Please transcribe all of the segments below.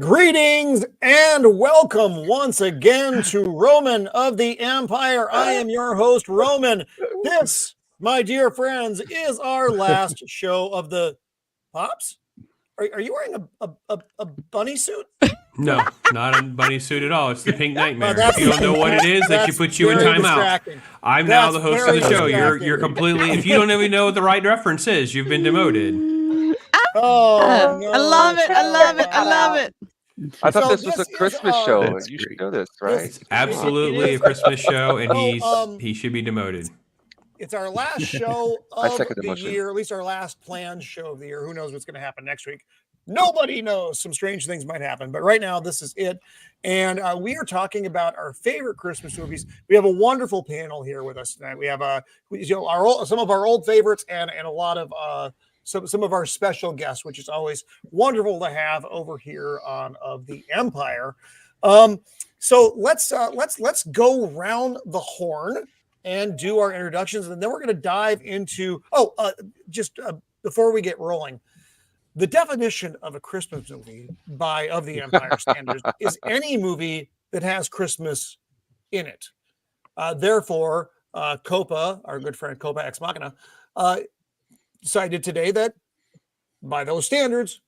Greetings and welcome once again to Roman of the Empire. I am your host, Roman. This, my dear friends, is our last show of the Pops. Are you wearing a bunny suit? No, not a bunny suit at all. It's the Pink Nightmare. If you don't know what it is, that should put you in timeout. I'm now the host of the show. You're completely. If you don't even know what the right reference is, you've been demoted. Oh, no. I love it. I thought this was a Christmas show. You should know this, right? It's absolutely a Christmas show, and he should be demoted. It's our last show of the year, at least our last planned show of the year. Who knows what's going to happen next week? Nobody knows. Some strange things might happen, but right now this is it. And we are talking about our favorite Christmas movies. We have a wonderful panel here with us tonight. We have some of our old favorites and a lot of some of our special guests, which is always wonderful to have over here on Of the Empire. So let's go round the horn and do our introductions, and then we're going to dive into before we get rolling. The definition of a Christmas movie by Of the Empire standards is any movie that has Christmas in it. Therefore, Copa, our good friend Copa Ex Machina, decided today that by those standards,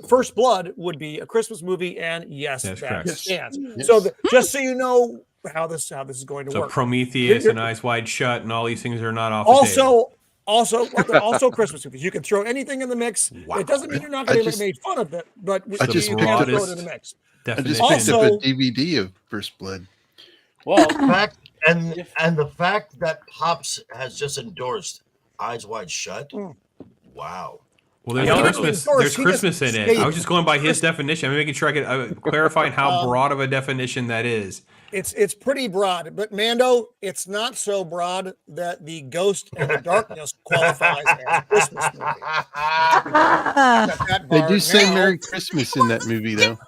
First Blood would be a Christmas movie, and yes, that stands. Yes. So just so you know how this is going to work. So Prometheus and Eyes Wide Shut and all these things are not off the table. Also Christmas movies. You can throw anything in the mix. Wow. It doesn't mean you're not going to get made fun of it, but you can throw it in the mix. I just picked up a DVD of First Blood. Well, the fact that Pops has just endorsed Eyes Wide Shut. Wow. Well, there's Christmas in it. I was just going by his definition. I'm making sure I can clarify how broad of a definition that is. It's pretty broad, but Mando, it's not so broad that the Ghost and the Darkness qualifies as a Christmas movie. They do say Merry Christmas in that movie, though.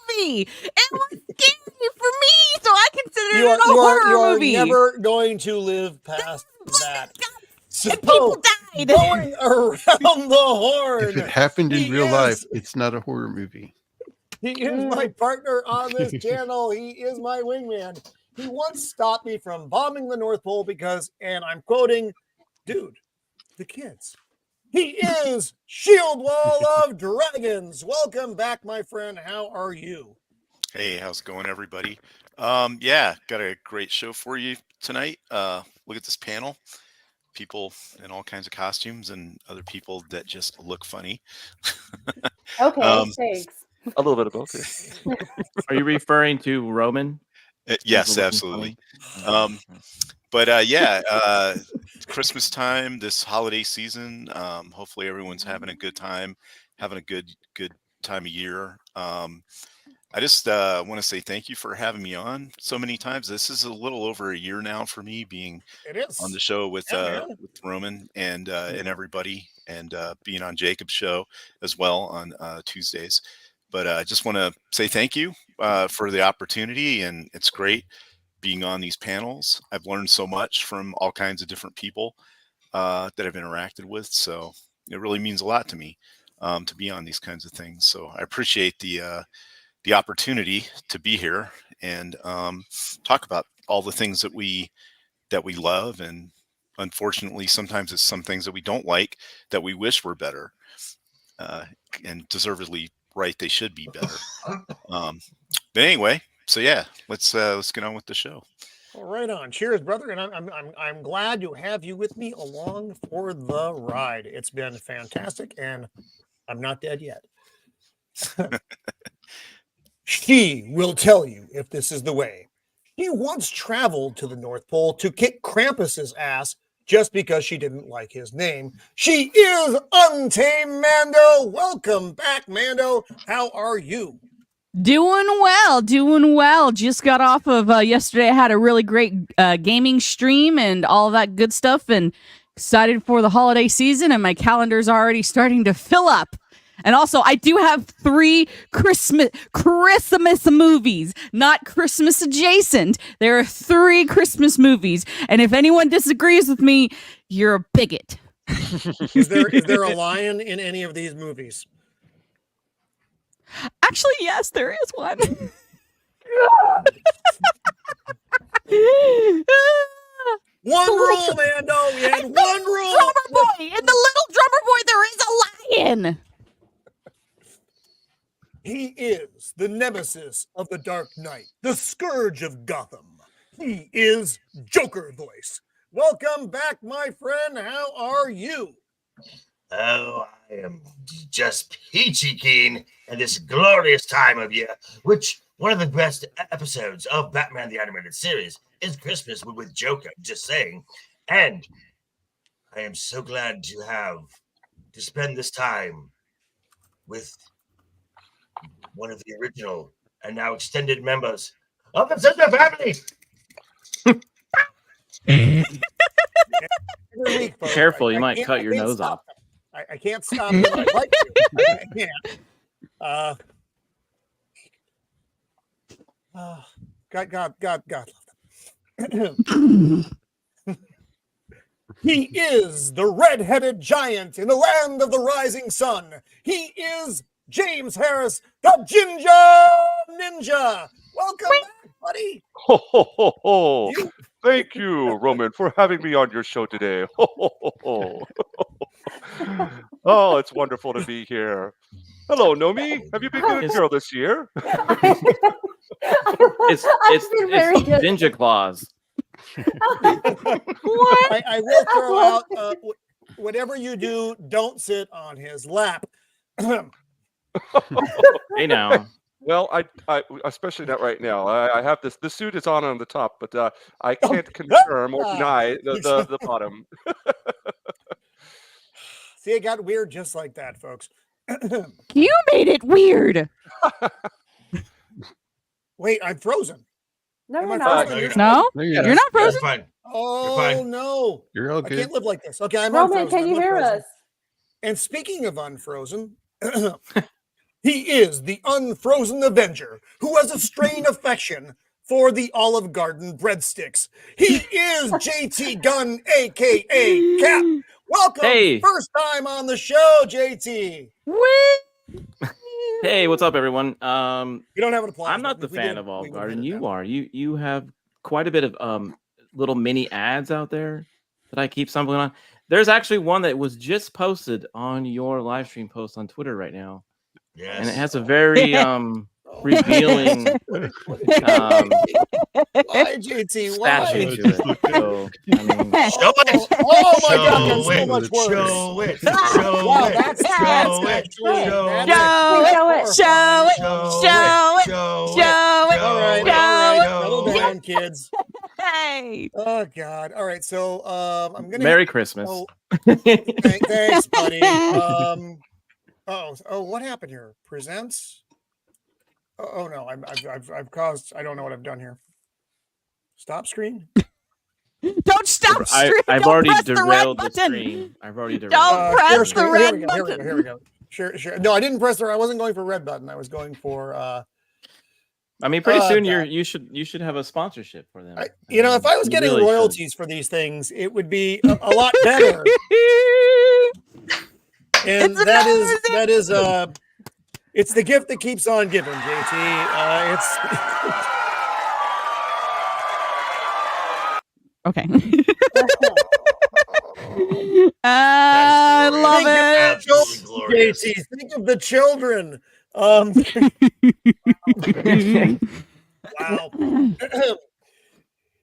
It was scary for me, so I consider it a horror movie. You are never going to live past that. So, people died. Going around the horn. If it happened in real life, it's not a horror movie. He is my partner on this channel. He is my wingman. He once stopped me from bombing the North Pole because, and I'm quoting, dude, the kids. He is Shieldwall of Dragons. Welcome back, my friend. How are you? Hey, how's it going, everybody? Got a great show for you tonight. Look at this panel. People in all kinds of costumes and other people that just look funny. Okay, thanks. A little bit of both. Are you referring to Roman? Yes, absolutely. Christmas time, this holiday season. Hopefully everyone's having a good time, having a good time of year. I just want to say thank you for having me on so many times. This is a little over a year now for me being on the show with Roman and everybody, and being on Jacob's show as well on Tuesdays. But I just want to say thank you for the opportunity, and it's great being on these panels. I've learned so much from all kinds of different people that I've interacted with, so it really means a lot to me to be on these kinds of things. So I appreciate the opportunity to be here and talk about all the things that we love, and unfortunately sometimes it's some things that we don't like that we wish were better, and deservedly right, they should be better. But anyway, so yeah, let's get on with the show. All right, on. Cheers, brother. And I'm glad to have you with me along for the ride. It's been fantastic, and I'm not dead yet. She will tell you if this is the way. She once traveled to the North Pole to kick Krampus's ass just because she didn't like his name. She is Untamed Mando. Welcome back, Mando. How are you? Doing well. Just got off of yesterday. I had a really great gaming stream and all that good stuff, and excited for the holiday season, and my calendar's already starting to fill up. And also, I do have 3 Christmas movies, not Christmas adjacent. There are 3 Christmas movies. And if anyone disagrees with me, you're a bigot. Is there a lion in any of these movies? Actually, yes, there is one. One rule, Mando. We had one rule. Drummer boy. In the little drummer boy, there is a lion. He is the nemesis of the Dark Knight, the scourge of Gotham. He is Joker Voice. Welcome back, my friend. How are you? Oh, I am just peachy keen in this glorious time of year, which one of the best episodes of Batman the Animated Series is Christmas with Joker, just saying. And I am so glad to spend this time with one of the original and now extended members of the Cinder family. Week, Careful, you might cut your nose off. I can't stop it. I'd like to. I can't. God love them. He is the red-headed giant in the land of the rising sun. He is James Harris, the Jinja Ninja. Welcome back, buddy. Ho, ho, ho, ho. Thank you, Roman, for having me on your show today. Ho, ho, ho, ho. Oh, it's wonderful to be here. Hello, Nomi. Have you been a good girl this year? It's Ninja Claus. What? I will throw out whatever you do, don't sit on his lap. Hey now. Well, I especially not right now. I have this. The suit is on the top, but I can't confirm or deny the bottom. See, it got weird just like that, folks. You made it weird. Wait, I'm frozen. No, Am you're I not. frozen? No, you're you're not frozen. That's fine. Oh, You're fine. no. You're all I good. can't live like this. Okay, I'm Roman, unfrozen. can you I'm hear unfrozen. us? And speaking of unfrozen, he is the unfrozen Avenger who has a strained affection for the Olive Garden breadsticks. He is JT Gunn, a.k.a. Cap. Welcome. Hey. First time on the show, JT. Hey, what's up, everyone? You don't have an applause. I'm not the fan of Olive Garden. You are. You have quite a bit of little mini ads out there that I keep stumbling on. There's actually one that was just posted on your live stream post on Twitter right now. Yes. And it has a very revealing Why, JT? Why? statue to it. So, I mean, Show it. Oh my Show God, that's so it. much worse. Show it. Show Wow, it. that's Show it. actually Show that's it. Show it. Show it. Show it. Show it. All right, Show all right. Show Settle it. down, kids. Hey. Oh God. All right, so I'm gonna Merry Christmas. Oh, thanks, buddy. Oh, what happened here? Presents? Oh no, I've caused. I don't know what I've done here. Stop screen. Don't stop stream. I've Don't already press the red derailed the button. stream. I've already derailed. Don't press Share the screen. red Here button. we go. Sure. No, I didn't press the. I wasn't going for red button. I was going for. I mean, pretty soon God. you should have a sponsorship for them. If I was You getting really royalties for these things, it would be a lot better. And It's that is it's the gift that keeps on giving, JT. It's Okay. I love it. Absolutely glorious. JT, think of the children. Wow.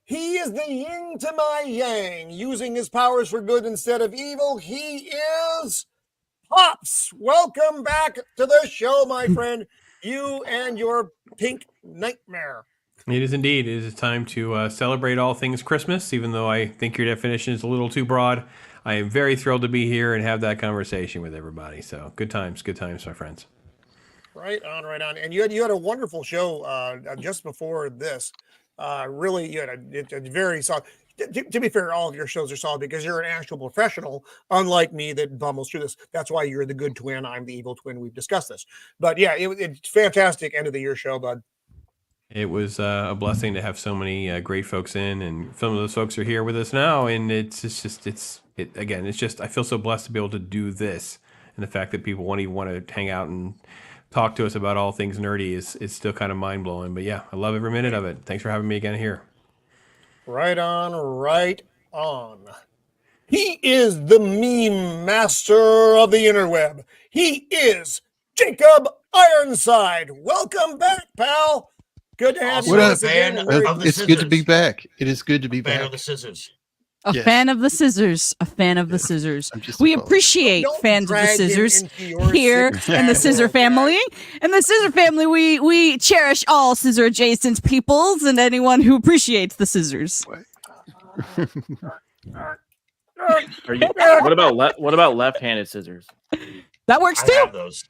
He is the yin to my yang, using his powers for good instead of evil. He is Pops. Welcome back to the show, my friend. You and your pink nightmare. It is indeed. It is time to celebrate all things Christmas, even though I think your definition is a little too broad. I am very thrilled to be here and have that conversation with everybody. So good times, my friends. Right on. And you had a wonderful show just before this. Really, you had a very solid. To be fair, all of your shows are solid because you're an actual professional, unlike me that bumbles through this. That's why you're the good twin. I'm the evil twin. We've discussed this. But yeah, it's fantastic end of the year show, bud. It was a blessing to have so many great folks in, and some of those folks are here with us now. And I feel so blessed to be able to do this, and the fact that people want to hang out and talk to us about all things nerdy is still kind of mind blowing. But yeah, I love every minute of it. Thanks for having me again here. Right on, right on. He is the meme master of the interweb. He is Jacob Ironside. Welcome back, pal. Good to have you with us again. It's good to be back. It is good to be back. Fan of the scissors. A fan of the scissors. A fan of the scissors. We appreciate fans of the scissors here in the Scissor family. In the Scissor family, we cherish all scissor adjacent peoples and anyone who appreciates the scissors. What about left-handed scissors? That works too. I have those.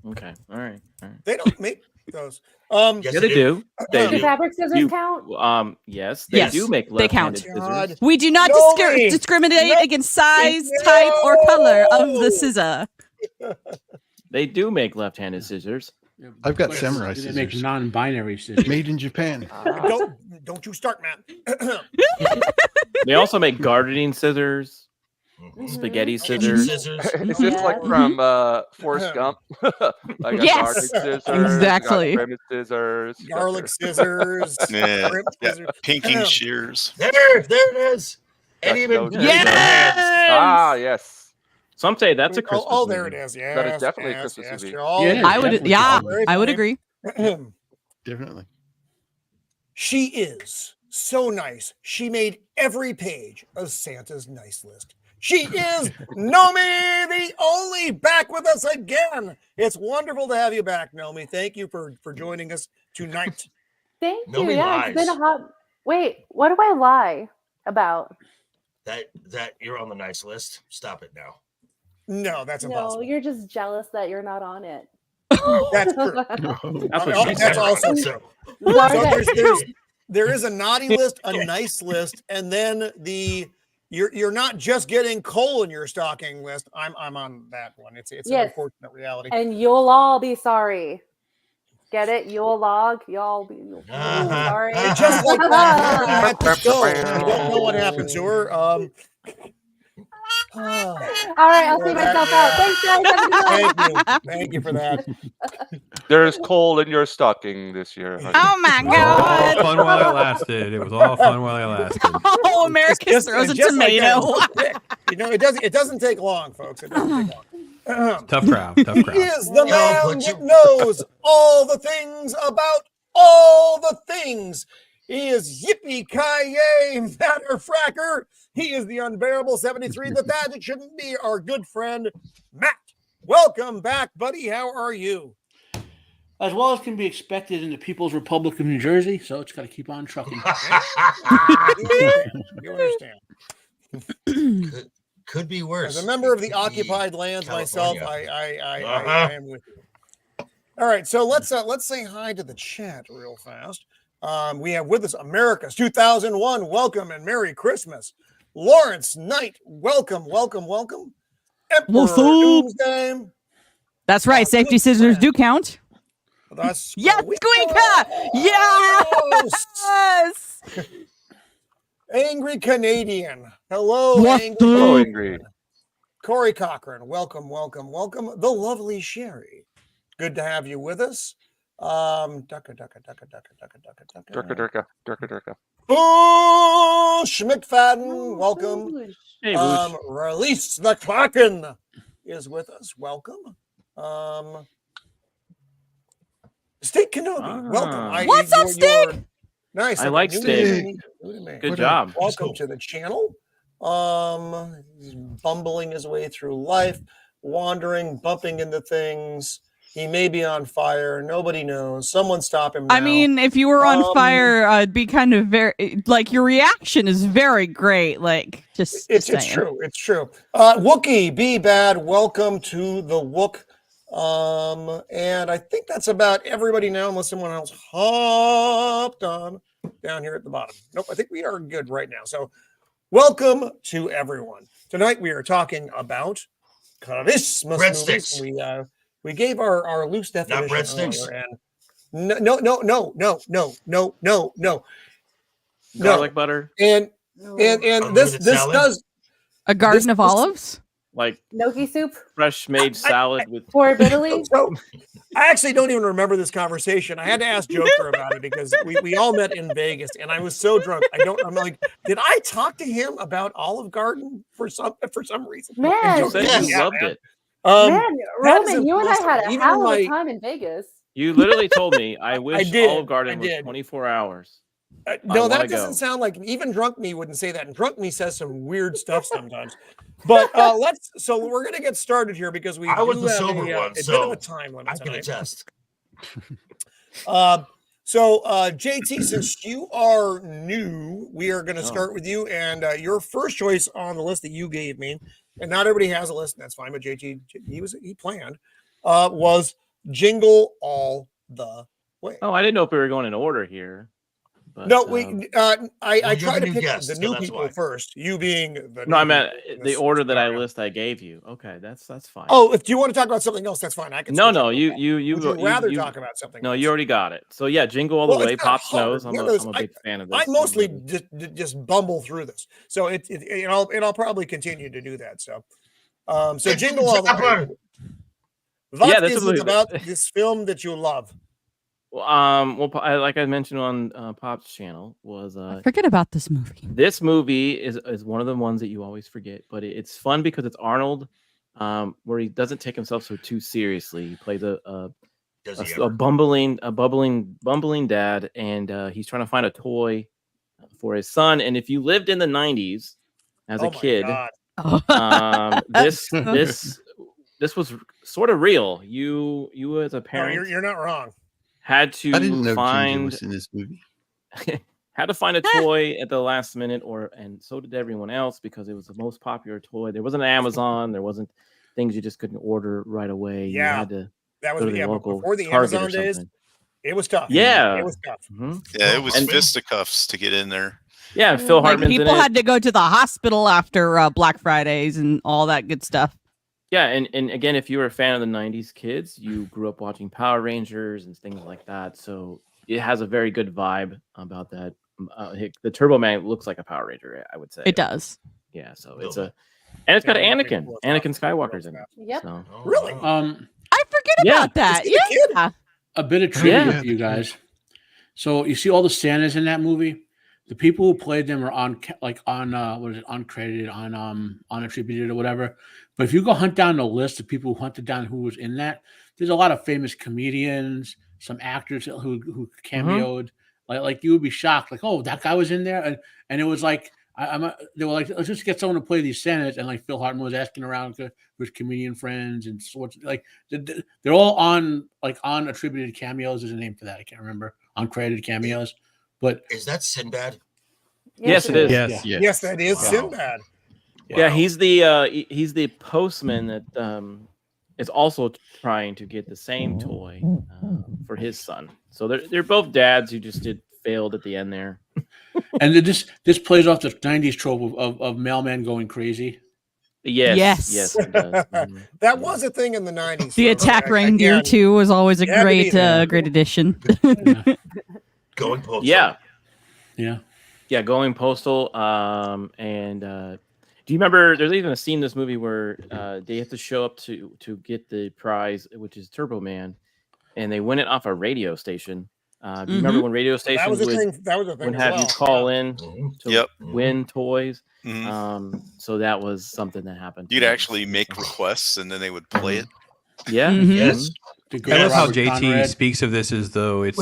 Okay. All right. They don't make those. Yes, they do. They do. Fabric scissors count? Yes, they do make left-handed scissors. We do not discriminate against size, type, or color of the scissor. They do make left-handed scissors. I've got samurai scissors. They make non-binary scissors. Made in Japan. Don't you start, man. They also make gardening scissors, spaghetti scissors. Is this like from Forrest Gump? Like yes, exactly. Scissors, garlic scissors, pinking shears. There it is. And even yes. Some say that's a Christmas. Oh, there it is. Yeah, that is definitely a Christmas movie. I would agree. Definitely. She is so nice. She made every page of Santa's nice list. She is Nomi the Only, back with us again. It's wonderful to have you back, Nomi. Thank you for joining us tonight. Thank you. Nomi Yeah, lies. it's been a hot. Wait, what do I lie about? That you're on the nice list. Stop it now. No, that's impossible. No, you're just jealous that you're not on it. That's true. That's what she said. That's also true. So there is a naughty list, a nice list, and then you're not just getting coal in your stocking list. I'm on that one. It's an unfortunate reality. And you'll all be sorry. Get it? You'll be sorry. And just like that, at the show, you don't know what happened to her. All right, I'll see myself out. Thanks, guys. Thank you for that. There's coal in your stocking this year. Honey. Oh my God! All fun while it lasted. It was all fun while it lasted. Oh, America throws a tomato. Like it doesn't take long, folks. It doesn't take long. Tough crowd. Tough crowd. He is the man that knows all the things about all the things. He is Yippee-ki-yay, Matter Fracker. He is the unbearable 73 that it shouldn't be, our good friend, Matt. Welcome back, buddy. How are you? As well as can be expected in the People's Republic of New Jersey, so it's got to keep on trucking. You understand. Could be worse. As a member of the occupied lands myself, I am with you. All right, so let's say hi to the chat real fast. We have with us America's 2001. Welcome and Merry Christmas. Lawrence Knight, welcome. Emperor Doomsday. That's right. Safety scissors do count. That's yes, Squeaker! Yes! Angry Canadian. Hello, Angry. Corey Cochran, welcome. The lovely Sherry. Good to have you with us. Durka. Boosh McFadden, welcome. Hey, Boosh. Release the Kraken is with us. Welcome. Steak Kenobi, welcome. What's up, Steak? Nice. I like Steak. Good job. Welcome to the channel. He's bumbling his way through life, wandering, bumping into things. He may be on fire. Nobody knows. Someone stop him now. I mean, if you were on fire, it'd be kind of very, like, your reaction is very great. Like, it's true. It's true. Wookie, be bad. Welcome to the Wook. And I think that's about everybody now, unless someone else hopped on down here at the bottom. Nope, I think we are good right now. So, welcome to everyone. Tonight we are talking about Christmas breadsticks. movies. We gave our loose definition. Not breadsticks. No. Garlic butter. And this does a garden of olives. like gnocchi soup, fresh made salad with pork Italy. So I actually don't even remember this conversation. I had to ask Joker about it because we all met in Vegas and I was so drunk. I'm like, did I talk to him about Olive Garden for some reason? Man, you said you loved it. Man, Roman, you and I had a hell of a time in Vegas. You literally told me, I wish Olive Garden was 24 hours. No, that doesn't sound like even drunk me wouldn't say that. And drunk me says some weird stuff sometimes. But so we're gonna get started here because I was the sober one, so bit of a time limit. I can adjust. JT, since you are new, we are going to start with you, and your first choice on the list that you gave me, and not everybody has a list, and that's fine. But JT, he planned, was Jingle All the Way. Oh, I didn't know if we were going in order here. But, no, I tried to pick the new people first. You being the I meant the order that I gave you. Okay, that's fine. Oh, if you want to talk about something else, that's fine. I can. No, you. Would you rather talk about something? No, you already got it. So yeah, Jingle All the Way. Pops knows. I'm a big fan of this. I mostly just bumble through this, so I'll probably continue to do that. So Jingle All the Way. What is it about this film that you love? Well, like I mentioned on Pop's channel, I forget about this movie. This movie is one of the ones that you always forget, but it's fun because it's Arnold, where he doesn't take himself too seriously. He plays a bumbling dad, and he's trying to find a toy for his son. And if you lived in the '90s as a kid, this was sort of real. You as a parent, you're not wrong. Had to I didn't know find Jinja was in this movie. had to find a toy at the last minute, and so did everyone else because it was the most popular toy. There wasn't Amazon. There wasn't things you just couldn't order right away. Yeah, you had to that was before the Amazon days. It was tough. Yeah, it was tough. Mm-hmm. Yeah, it was fisticuffs to get in there. Yeah, Phil Hartman's people in it. had to go to the hospital after Black Fridays and all that good stuff. Yeah, and again, if you were a fan of the '90s kids, you grew up watching Power Rangers and things like that. So it has a very good vibe about that. The Turbo Man looks like a Power Ranger, I would say. It does. Yeah, so it's got Anakin Skywalker's in it. Yep. So. Really? I forget about that. Yeah. A bit of trivia for you guys. So you see all the Santas in that movie. The people who played them are uncredited, unattributed or whatever. But if you go hunt down the list of people who hunted down who was in that, there's a lot of famous comedians, some actors who cameoed. Like you would be shocked, like, oh, that guy was in there, and it was like they were like, let's just get someone to play these Santas, and like Phil Hartman was asking around with comedian friends and sorts. Like they're all on unattributed cameos. There's a name for that. I can't remember. Uncredited cameos. But is that Sinbad? Yes, it is. Yes, that is Sinbad. Yeah, he's the postman that is also trying to get the same toy for his son. So they're both dads who just failed at the end there. And this plays off the '90s trope of mailman going crazy. Yes. It does. That was a thing in the '90s. The Attack Reindeer too was always a great addition. Going postal. Yeah. Going postal. And do you remember? There's even a scene in this movie where they have to show up to get the prize, which is Turbo Man, and they win it off a radio station. Do you remember when radio stations would have you call in to win toys? Mm-hmm. So that was something that happened. You'd actually make requests, and then they would play it. Yeah. Yes. I love how JT speaks of this as though it's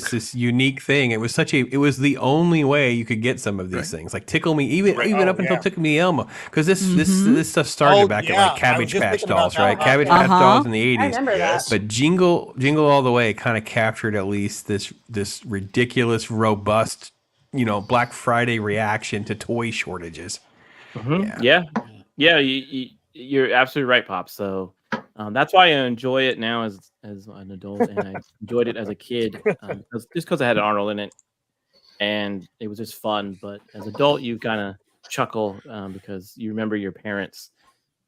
this unique thing. It was the only way you could get some of these things, like Tickle Me, even up until Tickle Me Elmo, because this stuff started back at like Cabbage Patch Dolls, right? Cabbage Patch Dolls in the 80s. I remember that. But Jingle All the Way kind of captured at least this ridiculous, robust, Black Friday reaction to toy shortages. Mm-hmm. Yeah. You're absolutely right, Pop. So. That's why I enjoy it now as an adult, and I enjoyed it as a kid just because I had Arnold in it, and it was just fun. But as an adult, you kind of chuckle because you remember your parents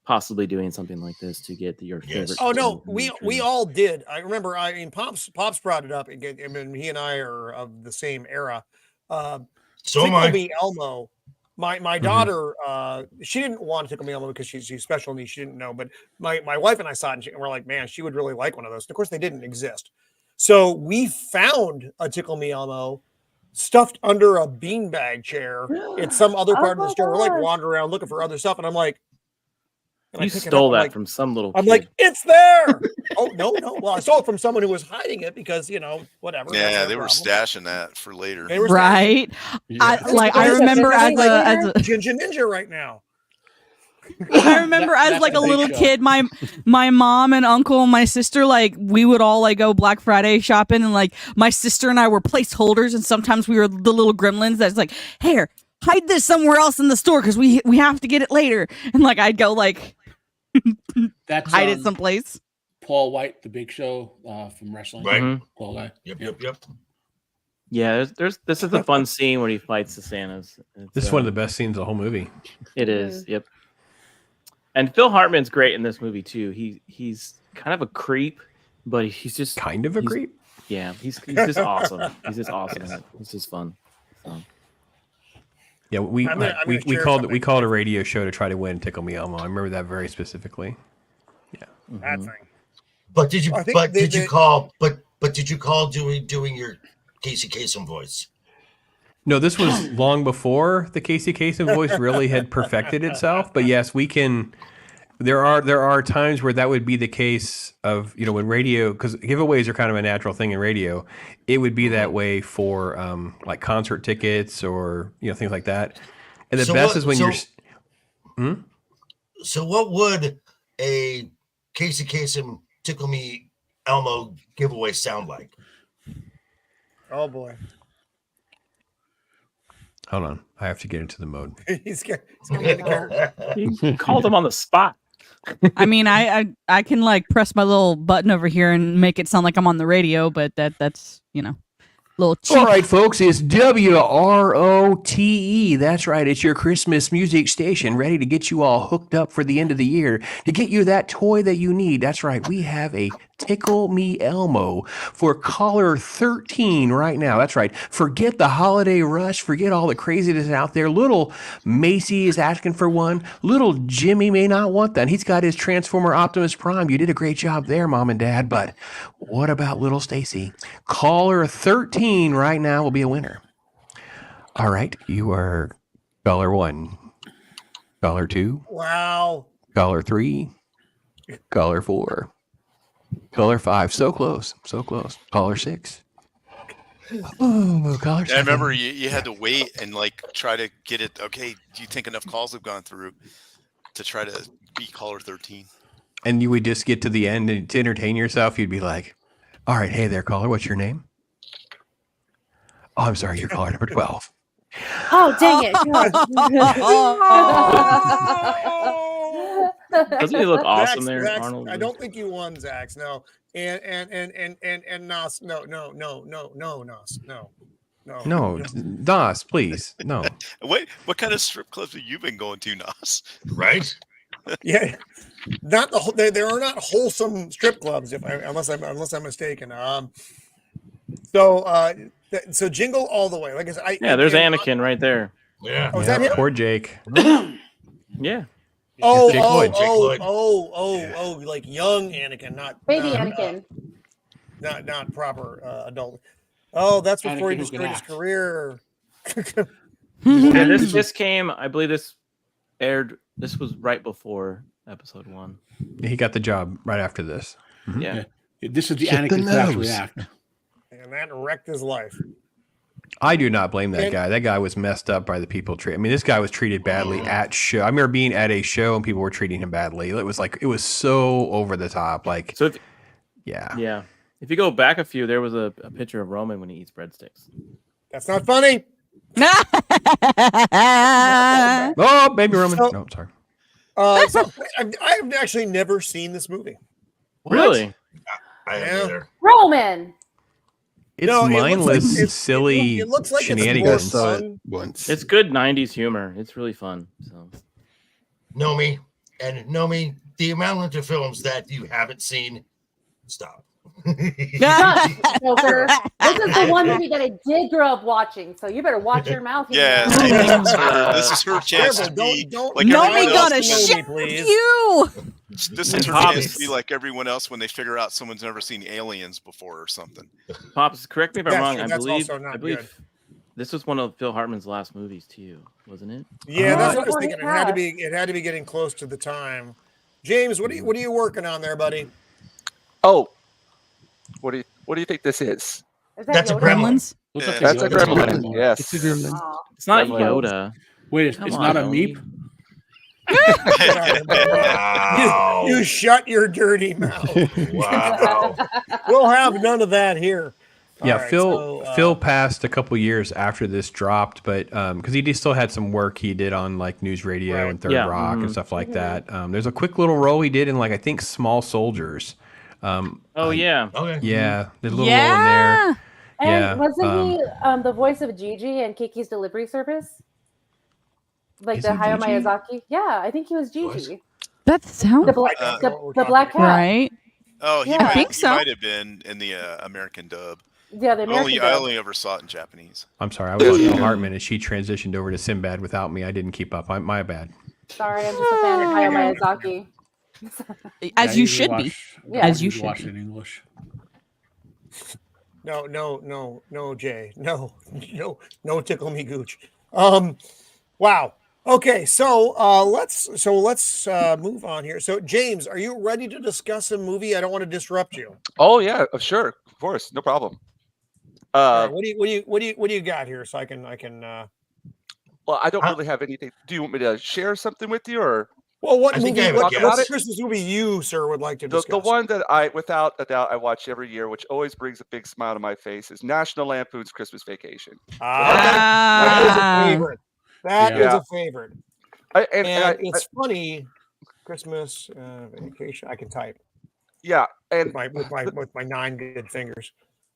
possibly doing something like this to get your favorite. Oh no, we all did. I remember. I mean, Pops brought it up. I mean, he and I are of the same era. So am I. Elmo My daughter, she didn't want to Tickle Me Elmo because she's special needs. She didn't know, but my wife and I saw it, and we're like, man, she would really like one of those. And of course, they didn't exist. So we found a Tickle Me Elmo stuffed under a beanbag chair in some other part of the store. We're like wandering around looking for other stuff, and I'm like, you stole that from some little kid. I'm like, it's there. Oh, no. Well, I stole it from someone who was hiding it because, whatever. Yeah, they were stashing that for later. Right. Yeah. I remember as a Jinja Ninja right now. I remember as like a little kid, my mom and uncle and my sister, like we would all like go Black Friday shopping, and like my sister and I were placeholders, and sometimes we were the little gremlins that's like, here, hide this somewhere else in the store because we have to get it later. And like I'd go like That's hide it someplace. Paul White, the Big Show from wrestling. Right. Paul guy. Yep. Yeah, this is a fun scene when he fights the Santas. This is one of the best scenes of the whole movie. It is. Yep. And Phil Hartman's great in this movie too. He's kind of a creep, but he's just kind of a creep. Yeah, he's just awesome. He's just awesome. It's just fun. So. Yeah, we called a radio show to try to win Tickle Me Elmo. I remember that very specifically. Yeah, that thing. But did you? But did you call? But did you call doing your Casey Kasem voice? No, this was long before the Casey Kasem voice really had perfected itself. But yes, we can. There are times where that would be the case of, when radio, because giveaways are kind of a natural thing in radio. It would be that way for like concert tickets or things like that. And the best is when you're. So what would a Casey Kasem Tickle Me Elmo giveaway sound like? Oh boy. Hold on, I have to get into the mode. He's He called him on the spot. I mean, I can like press my little button over here and make it sound like I'm on the radio, but that's little cheap. All right, folks, it's WROTE. That's right. It's your Christmas music station, ready to get you all hooked up for the end of the year, to get you that toy that you need. That's right. We have a Tickle Me Elmo for caller 13 right now. That's right. Forget the holiday rush. Forget all the craziness out there. Little Macy is asking for one. Little Jimmy may not want that. He's got his Transformer Optimus Prime. You did a great job there, Mom and Dad. But what about little Stacy? Caller 13 right now will be a winner. All right. You are caller 1, caller 2. Wow. Caller 3, caller 4. Caller 5, so close. Caller 6. Oh, caller 7. I remember you had to wait and like try to get it. Okay, do you think enough calls have gone through to try to beat caller 13? And you would just get to the end and to entertain yourself, you'd be like, all right, hey there, caller, what's your name? Oh, I'm sorry, you're caller number 12. Oh, dang it. Doesn't he look awesome there, Zax, Arnold? I don't think you won, Zax. No. And Nos. No, Nos. No, Nos, please. No. What kind of strip clubs have you been going to, Nos? Right? Yeah. Not the there are not wholesome strip clubs unless I'm mistaken. So Jingle all the way. Like I said, there's Anakin right there. Yeah. Oh, is that him? Poor Jake. Yeah. Oh, Jake Lloyd. like young Anakin, not Baby Anakin. Not proper adult. Oh, that's before he Anakin destroyed his act. career. Yeah, this came, I believe this aired, this was right before episode 1. He got the job right after this. Yeah. This is the Hit the Anakin factory nose. act. And that wrecked his life. I do not blame that guy. That guy was messed up by the people. This guy was treated badly at show. I remember being at a show and people were treating him badly. It was so over the top. Like, So yeah. If you go back a few, there was a picture of Roman when he eats breadsticks. That's not funny. Oh, baby Roman. So- No, sorry. So I've actually never seen this movie. Really? I Yeah. am either. Roman. It's No, it looks mindless, like- silly it looks like it's more shenanigans. fun. Once. It's good 90s humor. It's really fun. So Nomi, the amount of films that you haven't seen, stop. Joker. This is the one movie that I did grow up watching, so you better watch your mouth. Yeah, this is her chance to be like Nomi everyone gonna else. ship you. This is her chance to be like everyone else when they figure out someone's never seen Aliens before or something. Pops, correct me if I'm wrong. True. I That's believe also not believe good. this was one of Phil Hartman's last movies too, wasn't it? Yeah, that's what I was thinking. It had to be getting close to the time. James, what are you working on there, buddy? Oh, what do you think this is? That's a gremlin. That's a gremlin. Yes. It's a gremlin. It's not Yoda. Wait, it's not a meep? Wow. You shut your dirty mouth. Wow. We'll have none of that here. Yeah, All right, Phil passed a couple years after this dropped, but because he still had some work he did on like news radio and Third Rock and stuff like that. There's a quick little role he did in like I think Small Soldiers. Yeah. Okay. Yeah, there's a little role in there. And wasn't he the voice of Gigi and Kiki's Delivery Service? Like the Hayao Miyazaki? Yeah, I think he was Gigi. That sounds the black cat. right. Oh, he Yeah. might have been in the American dub. Yeah, the American I dub. only ever saw it in Japanese. I'm sorry, I was on Phil Hartman and she transitioned over to Sinbad without me. I didn't keep up. My bad. Sorry, I'm just a fan of Hayao Miyazaki. As you should be. Yeah. As you should watch be. it in English. No, Jay. No, tickle me gooch. Wow. Okay, so let's move on here. So James, are you ready to discuss a movie? I don't want to disrupt you. Oh yeah, sure, of course, no problem. All right, what do you got here? So I can. Well, I don't really have anything. Do you want me to share something with you, or? Well, what I think movie? I have a What's guess. the Christmas movie you, sir, would like to discuss? The one that I, without a doubt, I watch every year, which always brings a big smile to my face, is National Lampoon's Christmas Vacation. That is a favorite. That is a favorite. And it's funny. Christmas vacation. I can type. Yeah, and with my 9 good fingers.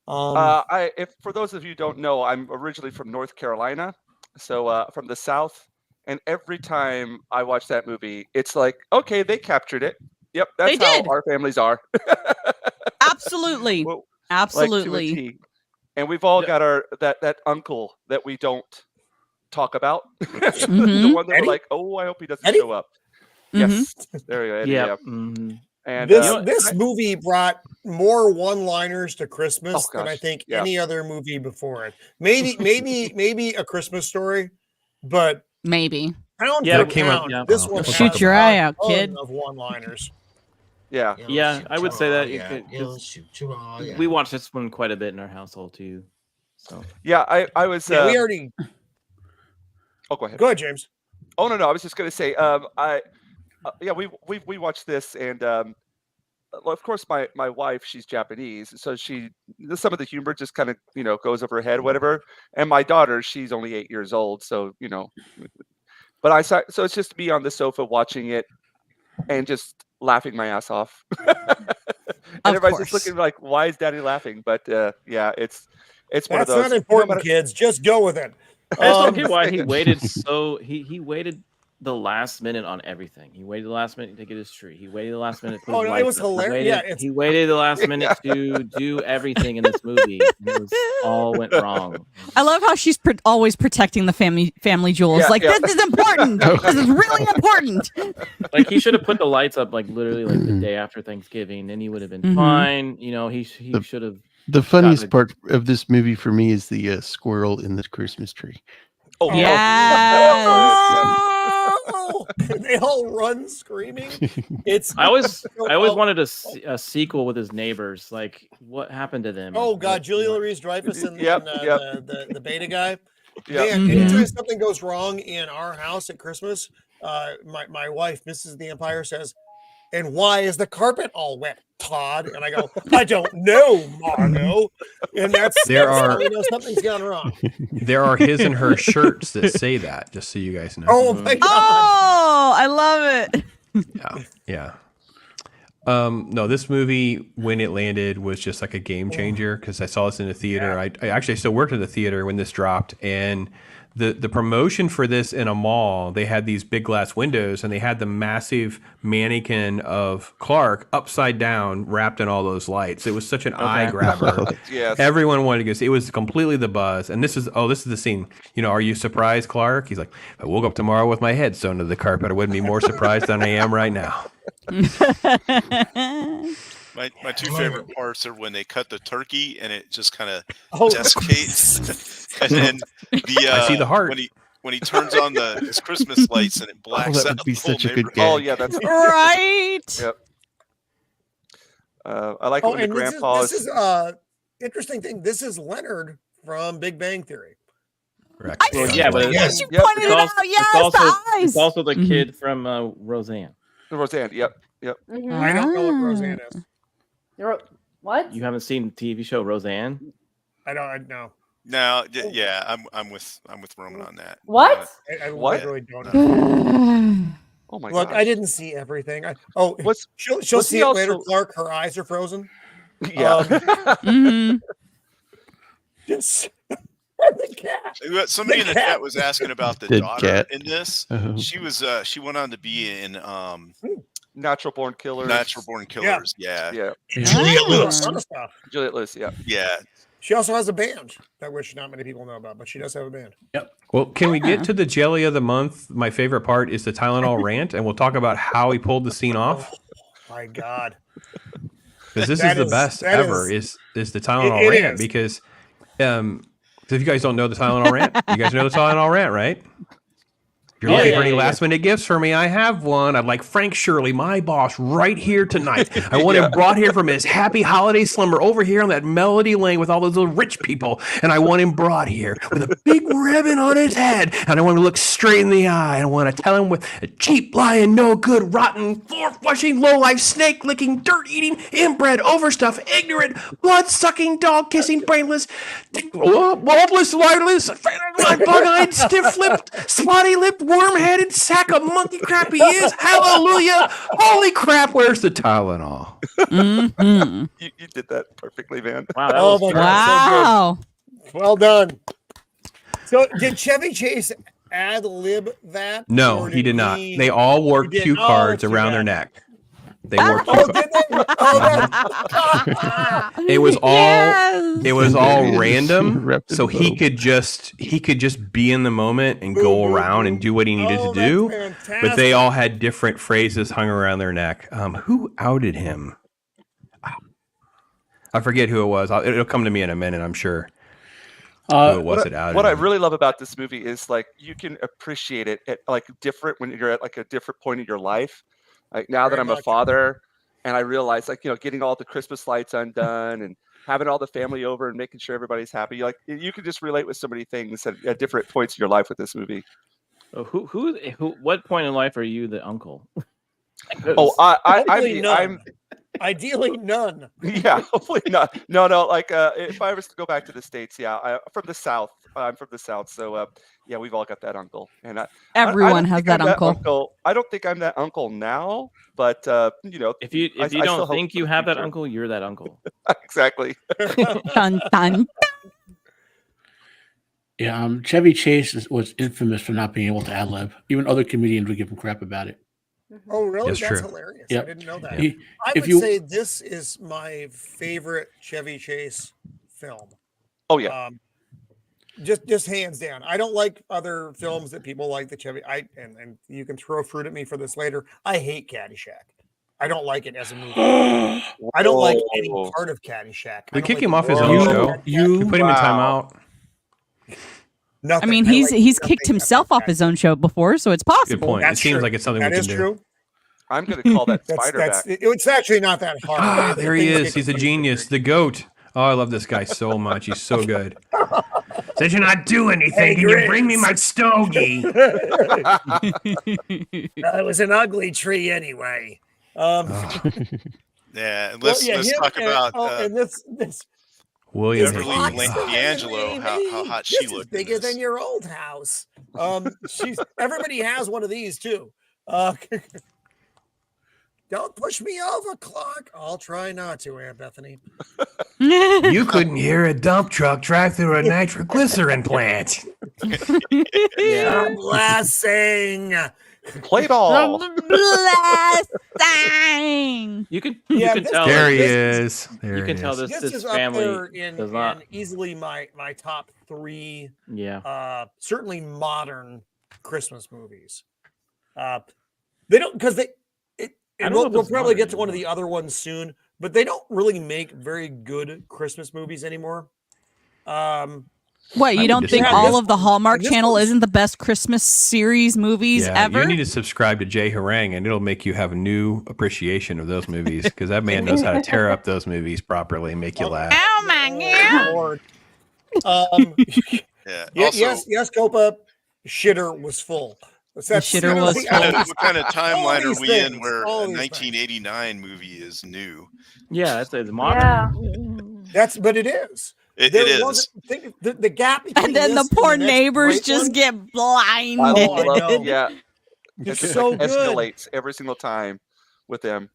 If for those of you who don't know, I'm originally from North Carolina, so from the South. And every time I watch that movie, it's like, okay, they captured it. Yep, that's how our families are. Absolutely, absolutely. Like to a T. And we've all got our that uncle that we don't talk about. The one that we're like, oh, I hope he doesn't show up. Yes, there you go. Eddie, yeah. And this movie brought more one-liners to Christmas than I think any other movie before it. Maybe A Christmas Story, but maybe pound for pound, this one shoot your eye out, kid. Of one-liners. Yeah, I would say that we We watched this one quite a bit in our household too. So yeah, I was. We already. Oh, go ahead. Go ahead, James. Oh no, I was just going to say, we watched this, and of course my wife, she's Japanese, so some of the humor just kind of goes over her head, whatever. And my daughter, she's only 8 years old, so but so it's just me on the sofa watching it and just laughing my ass off. And everybody's just looking like, why is Daddy laughing? But yeah, it's one of those. That's not important, kids. Just go with it. I just don't get why he waited he waited the last minute on everything. He waited the last minute to get his tree. He waited the last minute. To put his it was hilarious. He waited the last minute to do everything in this movie. It all went wrong. I love how she's always protecting the family jewels. This is important. This is really important. Like he should have put the lights up like literally like the day after Thanksgiving, and he would have been fine. He should have. The funniest part of this movie for me is the squirrel in the Christmas tree. Oh yes. They all run screaming. I always wanted a sequel with his neighbors. Like, what happened to them? Oh God, Julia Louis-Dreyfus and the beta guy. Yeah. Man, anytime something goes wrong in our house at Christmas, my wife, Mrs. the Empire, says, "And why is the carpet all wet, Todd?" And I go, "I don't know, Margo." And something's gone wrong. There are his and her shirts that say that, just so you guys know. Oh my God! Oh, I love it. Yeah. No, this movie, when it landed, was just like a game changer because I saw this in the theater. I actually still worked in the theater when this dropped, and the promotion for this in a mall, they had these big glass windows and they had the massive mannequin of Clark upside down wrapped in all those lights. It was such an eye grabber. Yes. Everyone wanted to go see. It was completely the buzz. And this is the scene. You know, are you surprised, Clark? He's like, I woke up tomorrow with my head sewn to the carpet. I wouldn't be more surprised than I am right now. My two favorite parts are when they cut the turkey and it just kind of desiccates, and then I see the heart when he turns on his Christmas lights and it blacks that out. would be the whole such a good neighborhood. gag. Oh yeah, that's Right. Yep. I like when the grandpa. This is interesting thing. This is Leonard from Big Bang Theory. Correct. Well, yeah, but yes, you pointed it out. Yes, the eyes. It's also the kid from Roseanne. Roseanne. Yep. Mhm. I don't know what Roseanne is. What? You haven't seen the TV show Roseanne? I know. No, yeah, I'm with Roman on that. What? I What? really don't know. Oh my Look, god. I didn't see everything. She'll was see he it also- later, Clark. Her eyes are frozen. Yeah. Just the cat. Somebody in the chat was asking about the Dead daughter cat. in this. Uh-huh. She was she went on to be in Natural Born Killers. Natural Born Killers. Yeah. Juliet A Lewis. ton of stuff. Juliet Lewis. Yeah. Yeah. She also has a band that which not many people know about, but she does have a band. Well, can we get to the jelly of the month? My favorite part is the Tylenol rant, and we'll talk about how he pulled the scene off. Oh, my God. Because this is the best ever is the Tylenol It rant. is. Because if you guys don't know the Tylenol rant, you guys know the Tylenol rant, right? If you're looking for any last minute gifts for me, I have one. I'd like Frank Shirley, my boss, right here tonight. I want him brought here from his happy holiday slumber over here on that Melody Lane with all those little rich people. And I want him brought here with a big ribbon on his head. And I want him to look straight in the eye. And I want to tell him with a cheap, lying, no good, rotten, floor flushing, low life, snake licking, dirt eating, inbred, overstuffed, ignorant, blood sucking, dog kissing, brainless, wordless, lifeless, bug eyed, stiff lipped, spotty lipped, worm-headed sack of monkey crap he is. Hallelujah. Holy crap, where's the Tylenol? You did that perfectly, man. Wow. Oh my God. So good. Well done. So did Chevy Chase ad lib that? No, he did not. They all wore cue cards around their neck. They wore cue cards. It was all random, so he could just be in the moment and go around and do what he needed to do. Fantastic. But they all had different phrases hung around their neck. Who outed him? I forget who it was. It'll come to me in a minute, I'm sure. Who it was that outed What I him. really love about this movie is like you can appreciate it at like different when you're at like a different point in your life. Like now that I'm a father and I realize like, getting all the Christmas lights undone and having all the family over and making sure everybody's happy. Like you can just relate with so many things at different points in your life with this movie. So who what point in life are you the uncle? Oh, Hopefully none. I'm Ideally none. yeah, hopefully not. No, like if I was to go back to the States, from the South. I'm from the South, so yeah, we've all got that uncle, and Everyone has that uncle. uncle. I don't think I'm that uncle now, but if you don't think you have that uncle, you're that uncle. Exactly. Dun, dun. Yeah, Chevy Chase was infamous for not being able to ad lib. Even other comedians would give him crap about it. Oh, really? That's true. Hilarious. Yep. I didn't know that. He- I if would you- say this is my favorite Chevy Chase film. Oh yeah. Just hands down. I don't like other films that people like the Chevy. And you can throw fruit at me for this later. I hate Caddyshack. I don't like it as a movie. I don't like any part of Caddyshack. We kick him off his own show. We put him in timeout. Nothing. I mean, he's kicked himself off his own show before, so it's possible. Good point. That's it seems true. like it's something That we can is do. true. I'm going to call that spider That's back. it's actually not that hard. Ah, there he Things is. He's a get- genius. The goat. Oh, I love this guy so much. He's so good. Said you not do anything. Can you bring me my stogie? It was an ugly tree anyway. Yeah, let's talk about and this William. Beverly D'Angelo. How hot she this looked. is bigger in this. than your old house. Everybody has one of these too. Don't push me over, Clark. I'll try not to, Aunt Bethany. You couldn't hear a dump truck drive through a nitroglycerin plant. Yeah. Blessing. Play ball. Blessing. You can this- tell. There like, he this- is. There You he can tell is. this This is family up there in does not. easily my top 3. Yeah. Certainly modern Christmas movies. They don't because they. And we'll probably get to one of the other ones soon, but they don't really make very good Christmas movies anymore. What, you don't think all of the Hallmark Channel isn't the best Christmas series movies ever? You need to subscribe to Jay Harang, and it'll make you have a new appreciation of those movies because that man knows how to tear up those movies properly and make you laugh. Oh my Lord. Yeah. Yes, Copa. Shitter was full. Shitter was full. What kind of timeline are we in where all a these 1989 movie is new? Yeah, it's modern. Yeah. But it is. It There is. wasn't- think the gap between And then the this poor and next neighbors great just one, get blinded. I know. Yeah. It's It so good. escalates every single time with them.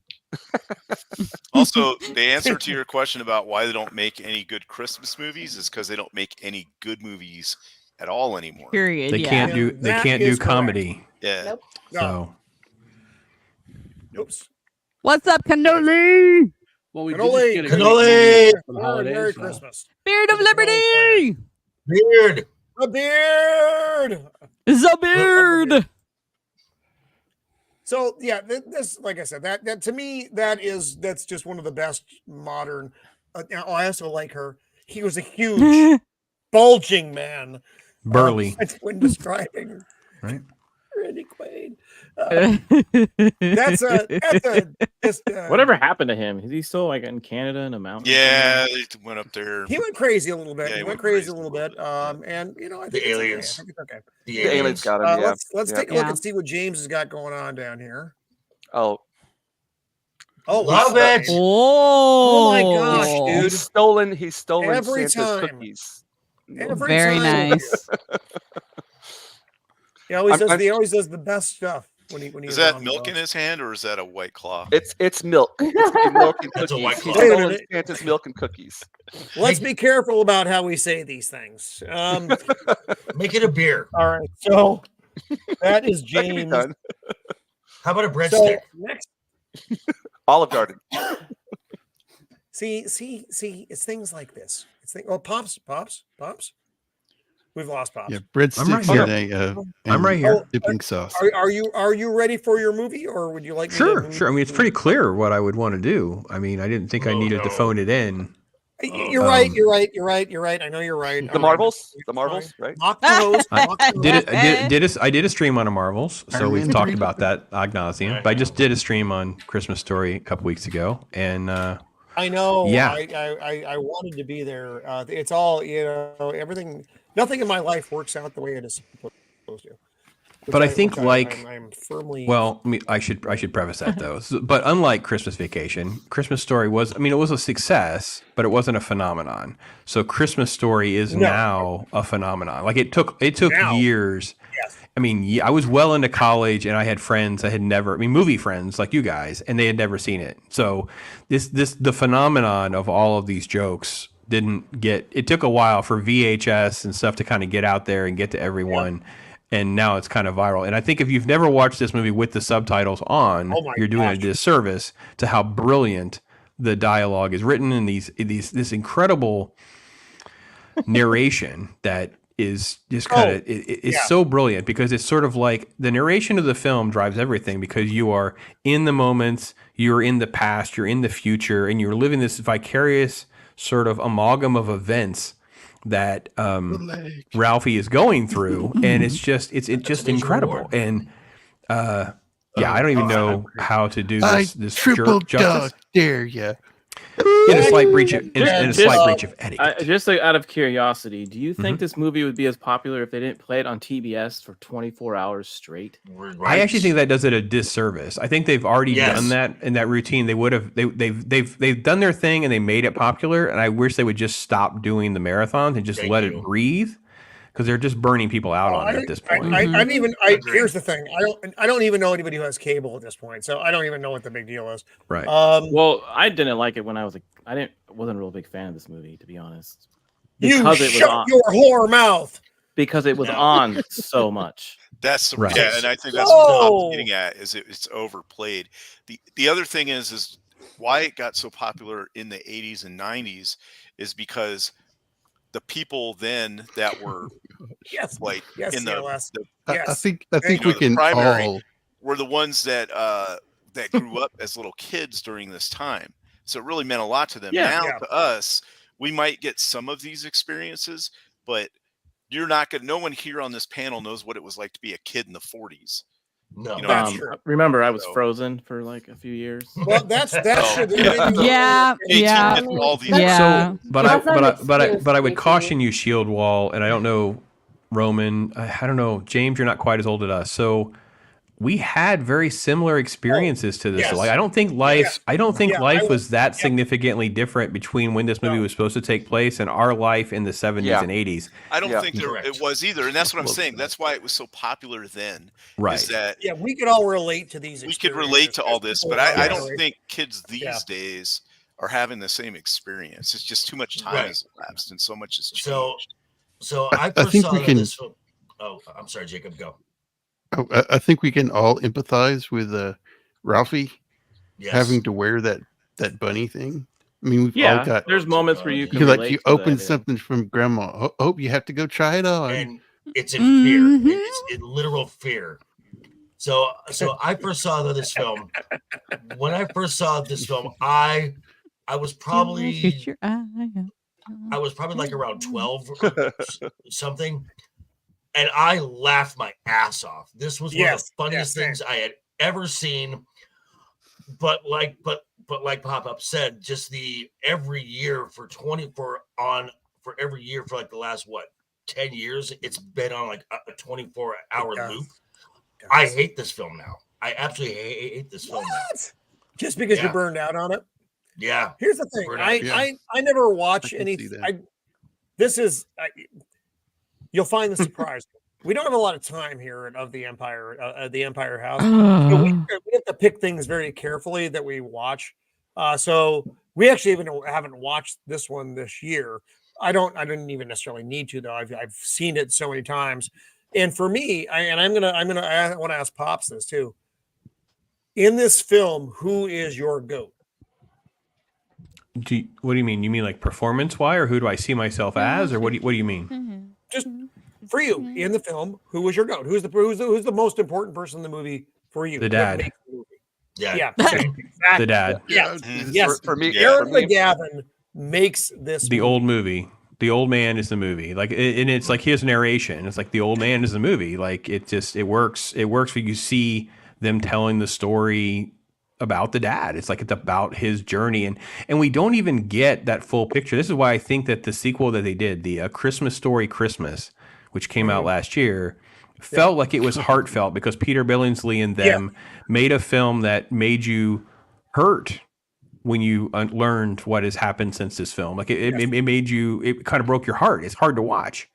Also, the answer to your question about why they don't make any good Christmas movies is because they don't make any good movies at all anymore. Period. They can't do comedy. Yeah. Nope. So Oops. What's up, Cannoli? Well, we Cannoli. did just get a Cannoli. great movie for the holidays, Merry so. Christmas. Beard of Liberty. Beard. A beard. The beard. So yeah, this, like I said, that to me, that's just one of the best modern. I also like her. He was a huge, bulging man. burly. That's when describing Right. Randy Quaid. That's just Whatever happened to him? Is he still like in Canada in a mountain? Yeah, they went up there. He went crazy a little bit. Yeah, he went crazy a little bit. And I think The it's aliens. Okay. I think it's okay. The The aliens got him. Yeah. Let's Yeah. take a look and see what James has got going on down here. Oh, Love it. Oh my gosh, dude. He's stolen Every Santa's time. cookies. Every Very time. nice. He always does the best stuff when he Is that milk in his hand or is that a White Claw? It's milk. It's milk and That's a cookies. White He's Claw. Wait a stolen minute. Santa's milk and cookies. Let's be careful about how we say these things. Make it a beer. All right, so that is That can be James. done. How about a So breadstick? next, Olive Garden. see, it's things like this. Pops. We've lost Pops. Yeah, breadsticks right and a I'm right here. dipping sauce. Are you ready for your movie, or would you like me Sure. to I mean, it's pretty clear what I would want to do. I mean, I didn't think I needed to phone it in. You're right. You're right. I know you're right. The Marvels. The Marvels, right? Mock the host. mock the host. I did a stream on a Marvels, so Iron we've Man talked 3. about that ad nauseum. But I just did a stream on Christmas Story a couple weeks ago, and I know. Yeah. I wanted to be there. It's all everything. Nothing in my life works out the way it is supposed to. But I think I'm firmly. well, I should preface that though. But unlike Christmas Vacation, Christmas Story was it was a success, but it wasn't a phenomenon. So Christmas Story is now a phenomenon. Like it took Now. years. Yes. I mean, I was well into college, and I had friends that had never, movie friends like you guys, and they had never seen it. So the phenomenon of all of these jokes it took a while for VHS and stuff to kind of get out there and get to everyone. Yeah. And now it's kind of viral. And I think if you've never watched this movie with the subtitles on, you're doing a disservice to how brilliant the dialogue is written and this incredible narration that is just kind of it's so brilliant because it's sort of like the narration of the film drives everything because you are in the moments, you're in the past, you're in the future, and you're living this vicarious sort of amalgam of events that Ralphie is going through, and it's just incredible. And I don't even know how to do this triple jerk justice. Dare you. In a slight breach of etiquette. Just out of curiosity, do you think this movie would be as popular if they didn't play it on TBS for 24 hours straight? I actually think that does it a disservice. I think they've already done that in that routine. They would have they've done their thing and they made it popular. And I wish they would just stop doing the marathons and just let it breathe. because they're just burning people out on it at this point. Here's the thing. I don't even know anybody who has cable at this point, so I don't even know what the big deal is. Right. Well, I didn't like it when I wasn't a real big fan of this movie, to be honest. Because you shut your whore mouth. Because it was on so much. That's right. Yeah, and I think that's what Tom's getting at, is it's overplayed. The other thing is why it got so popular in the 80s and 90s is because the people then that were in I think we can all were the ones that that grew up as little kids during this time. So it really meant a lot to them. To us, we might get some of these experiences, but you're not going to, no one here on this panel knows what it was like to be a kid in the 40s. No, that's true. Remember, I was frozen for like a few years. Well, that's true. Yeah. But I would caution you, Shieldwall, and I don't know, Roman, I don't know, James, you're not quite as old as us, so we had very similar experiences to this. Yes. Like, I don't think life was that significantly different between when this movie was supposed to take place and our life in the 70s and 80s. I don't think it was either, and that's what I'm saying. That's why it was so popular then. Right. Is that we could all relate to these. We could relate to all this, but I don't think kids these days are having the same experience. It's just too much time has elapsed and so much has changed. So I think we can. Oh, I'm sorry, Jacob. Go. I think we can all empathize with Ralphie having to wear that bunny thing. I mean, we've all got. There's moments where you can relate you to open that, something from Grandma. Hope you have to go try it on. And it's in fear. It's in literal fear. So I first saw this film. When I first saw this film, I was probably like around 12 or something. And I laughed my ass off. This was one of the funniest things I had ever seen. But like Pop-Up said, just the every year for every year for like the last 10 years, it's been on like a 24-hour loop. I hate this film now. I absolutely hate this film now. Just because you're burned out on it? Yeah. Here's the thing. I never watch anything. You'll find this surprising. We don't have a lot of time here of the Empire House. So we have to pick things very carefully that we watch. So we actually even haven't watched this one this year. I didn't even necessarily need to, though. I've seen it so many times. And for me, I want to ask Pops this too. In this film, who is your GOAT? What do you mean? You mean like performance-wise, or who do I see myself as, or what do you mean? Just for you in the film, who was your GOAT? Who's the most important person in the movie for you? The dad. Exactly. The dad. Yes. For me, Eric McGavin makes this the old movie. The old man is the movie. Like, and it's like his narration. It's like the old man is the movie. Like, it works. It works when you see them telling the story about the dad. It's like it's about his journey, and we don't even get that full picture. This is why I think that the sequel that they did, the Christmas Story Christmas, which came out last year, felt like it was heartfelt because Peter Billingsley and them made a film that made you hurt when you learned what has happened since this film. Like it made you, it kind of broke your heart. It's hard to watch.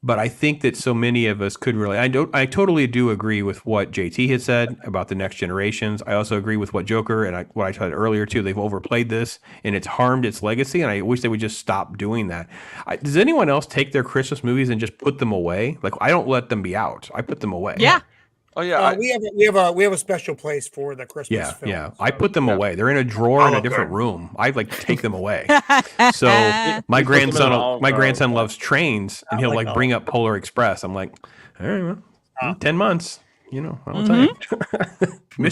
But I think that so many of us could really, I totally do agree with what JT had said about the next generations. I also agree with what Joker and what I said earlier too. They've overplayed this and it's harmed its legacy. And I wish they would just stop doing that. Does anyone else take their Christmas movies and just put them away? Like, I don't let them be out. I put them away. Yeah. Oh yeah, we have a special place for the Christmas film. Yeah. I put them away. They're in a drawer in a different room. I like take them away. So my grandson loves trains, and he'll like bring up Polar Express. I'm like, all right, well, 10 months. You know, I'll tell you.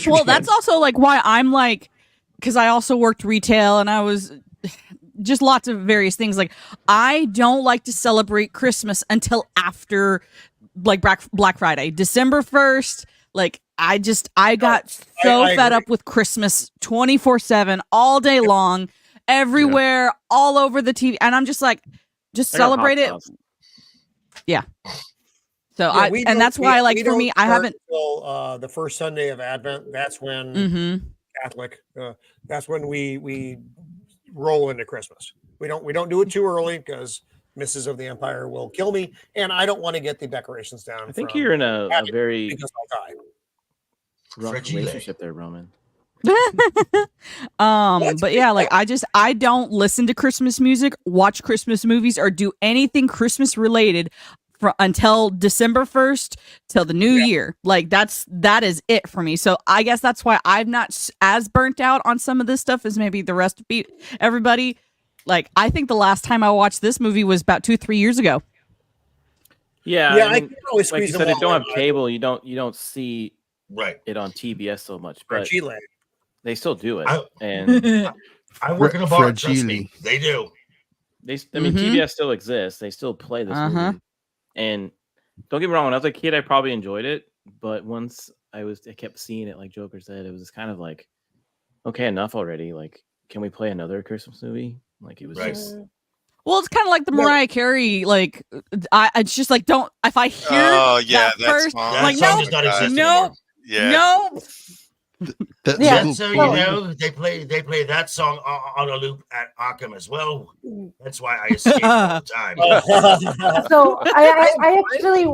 Well, that's also like why I'm like, because I also worked retail, and I was just lots of various things. Like, I don't like to celebrate Christmas until after like Black Friday, December 1st. Like, I got so fed up with Christmas 24/7 all day long, everywhere, all over the TV, and I'm just like, just celebrate it. Yeah. So that's why, like, for me, I haven't until the first Sunday of Advent. That's when Catholic. That's when we roll into Christmas. We don't do it too early because Mrs. of the Empire will kill me, and I don't want to get the decorations down. I think you're in a very because I'll die. rough relationship there, Roman. But yeah, like I don't listen to Christmas music, watch Christmas movies, or do anything Christmas related until December 1st till the new year. Like that is it for me. So I guess that's why I'm not as burnt out on some of this stuff as maybe the rest of everybody. Like I think the last time I watched this movie was about 2-3 years ago. Yeah, I mean, can always like you squeeze said, them if you all don't have cable, you don't see Right. it on TBS so much, Or but Chile. they still do it. And I work in a bar. Trust me, they do. I mean, TBS still exists. They still play this movie. And don't get me wrong, when I was a kid, I probably enjoyed it. But once I kept seeing it, like Joker said, it was just kind of like, okay, enough already. Like, can we play another Christmas movie? Like, it was just. Well, it's kind of like the Mariah Carey. Like, it's just like don't. If I hear that first, like song does not exist no, no. So you know they play that song on a loop at Arkham as well. That's why I escape all the time. So I actually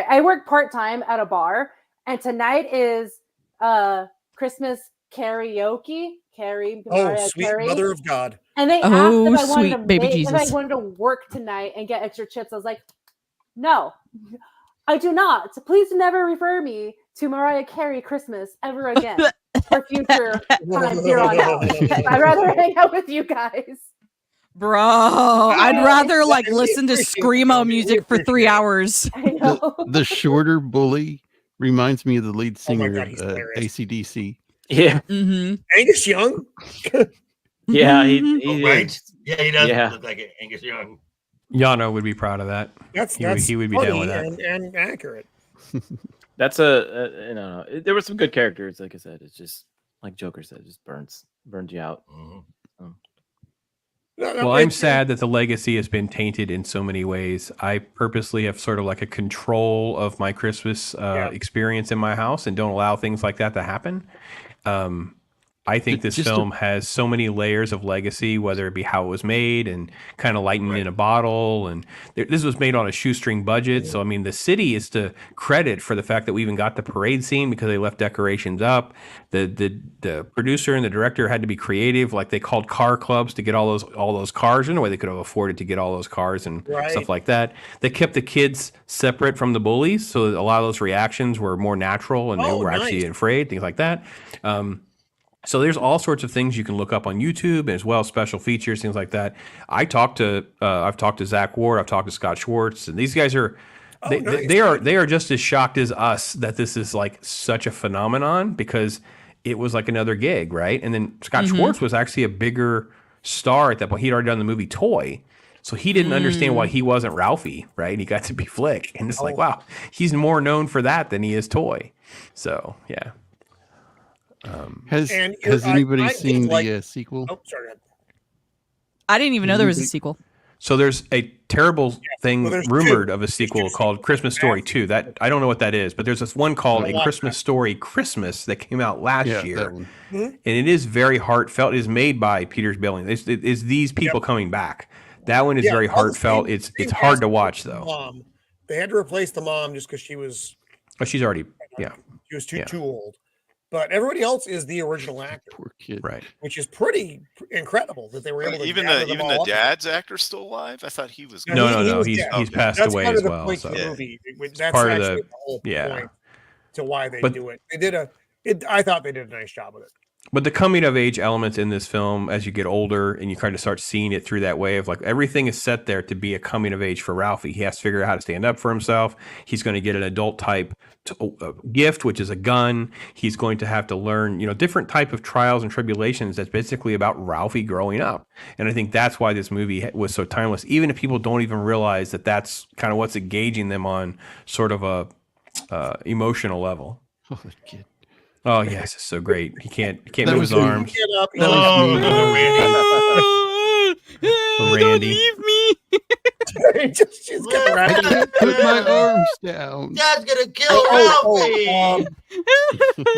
I work part-time at a bar, and tonight is Christmas karaoke. Mariah sweet Carey. Mother of God. And they asked if I wanted to baby Jesus. if I wanted to work tonight and get extra chips. I was like, no, I do not. Please never refer me to Mariah Carey Christmas ever again for future time here on out. I'd rather hang out with you guys. Bro, I'd rather like listen to screamo music for 3 hours. I know. The shorter bully reminds me of the lead singer God, of AC/DC. Yeah. Angus Young. Yeah, he right. Yeah, he does Yeah. look like Angus Young. Yano would be proud of that. He would be down with that. And accurate. That's there were some good characters, like I said. It's just like Joker said, it just burns you out. Well, I'm sad that the legacy has been tainted in so many ways. I purposely have sort of like a control of my Christmas experience in my house and don't allow things like that to happen. I think this film has so many layers of legacy, whether it be how it was made and kind of lightened in a bottle. And this was made on a shoestring budget. So, I mean, the city is to credit for the fact that we even got the parade scene because they left decorations up. The producer and the director had to be creative. Like they called car clubs to get all those cars. In a way they could have afforded to get all those cars and stuff like that. They kept the kids separate from the bullies. So a lot of those reactions were more natural and they were actually afraid, things like that. So there's all sorts of things you can look up on YouTube as well, special features, things like that. I've talked to Zach Ward, I've talked to Scott Schwartz, and these guys are they are just as shocked as us that this is like such a phenomenon because it was like another gig, right? And then Scott Schwartz was actually a bigger star at that point. He'd already done the movie Toy. So he didn't understand why he wasn't Ralphie, right? He got to be Flick. And it's like, wow, he's more known for that than he is Toy. So, yeah. Has anybody seen the sequel? Oh, sorry. I didn't even know there was a sequel. So there's a terrible thing rumored of a sequel called Christmas Story 2. That I don't know what that is, but there's this one called A Christmas Story Christmas that came out last year. And it is very heartfelt. It is made by Peter Billing. It's these people coming back. That one is very heartfelt. It's hard to watch though. Mom. They had to replace the mom just because she was she's already she was too old. But everybody else is the original actor. Poor kid. Right. Which is pretty incredible that they were able to even the dad's actor still alive? I thought he was No. He's passed away as well. That's So. part of the whole point to why they do it. They did I thought they did a nice job with it. But the coming of age elements in this film, as you get older and you kind of start seeing it through that way of like everything is set there to be a coming of age for Ralphie. He has to figure out how to stand up for himself. He's going to get an adult type gift, which is a gun. He's going to have to learn, different type of trials and tribulations. That's basically about Ralphie growing up. And I think that's why this movie was so timeless, even if people don't even realize that that's kind of what's engaging them on sort of a emotional level. Oh, that kid. Oh yes, it's so great. He can't move his arms. Randy. Leave me. She's I can't put my arms down. Dad's gonna kill Ralphie.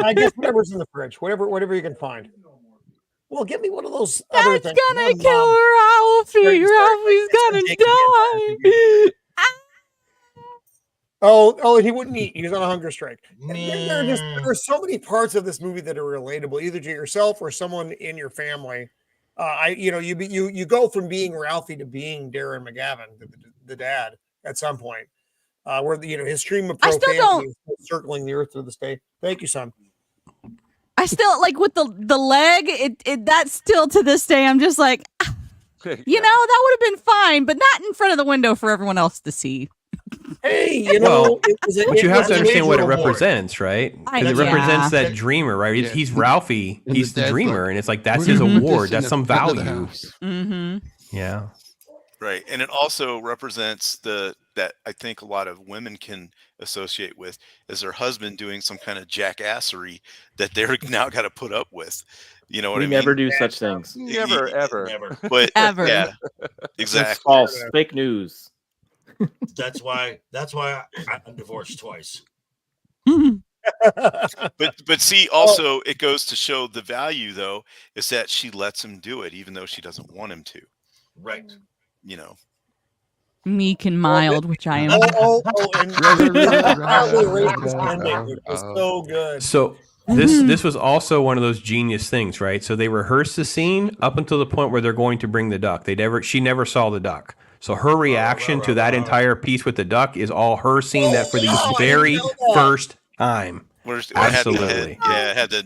I guess whatever's in the fridge, whatever you can find. Well, give me one of those That's other things. gonna kill Ralphie. Ralphie's gonna die. Oh, he wouldn't eat. He was on a hunger strike. There are so many parts of this movie that are relatable, either to yourself or someone in your family. You go from being Ralphie to being Darren McGavin, the dad, at some point, where his stream of profanity is circling the earth to this day. Thank you, son. I still like with the leg. That's still to this day. I'm just like, that would have been fine, but not in front of the window for everyone else to see. Hey, but you have to understand what it represents, right? Because it represents that dreamer, right? Yeah. He's Ralphie. He's the dreamer, like, and it's like that's his award. That's some value. Mm-hmm. Yeah. Right, and it also represents that I think a lot of women can associate with is their husband doing some kind of jackassery that they're now got to put up with. You know what I mean? We never do such things. Never, ever. But ever. Yeah, exactly. That's false. Fake news. That's why I'm divorced twice. But see, also it goes to show the value though is that she lets him do it even though she doesn't want him to. Right. Meek and mild, which I am. And it was so good. So this was also one of those genius things, right? So they rehearsed the scene up until the point where they're going to bring the duck. She never saw the duck. So her reaction to that entire piece with the duck is all her seeing that for the very first time. Absolutely. It had the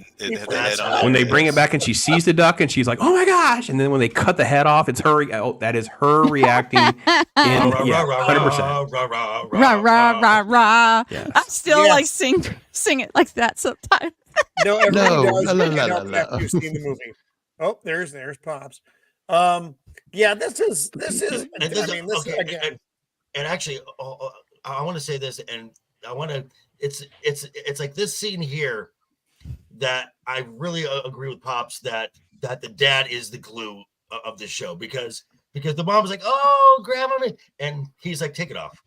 head on it. When they bring it back and she sees the duck and she's like, "Oh my gosh!" And then when they cut the head off, it's her. Oh, that is her reacting. 100%. Rah rah rah rah. Yes. I still like sing it like that sometimes. No, everybody does. You've seen the movie. Oh, there's Pops. Yeah, this is. Again. And actually, I want to say this, and I want to. It's like this scene here that I really agree with Pops that the dad is the glue of the show because the mom was like, "Oh, grandma," and he's like, "Take it off,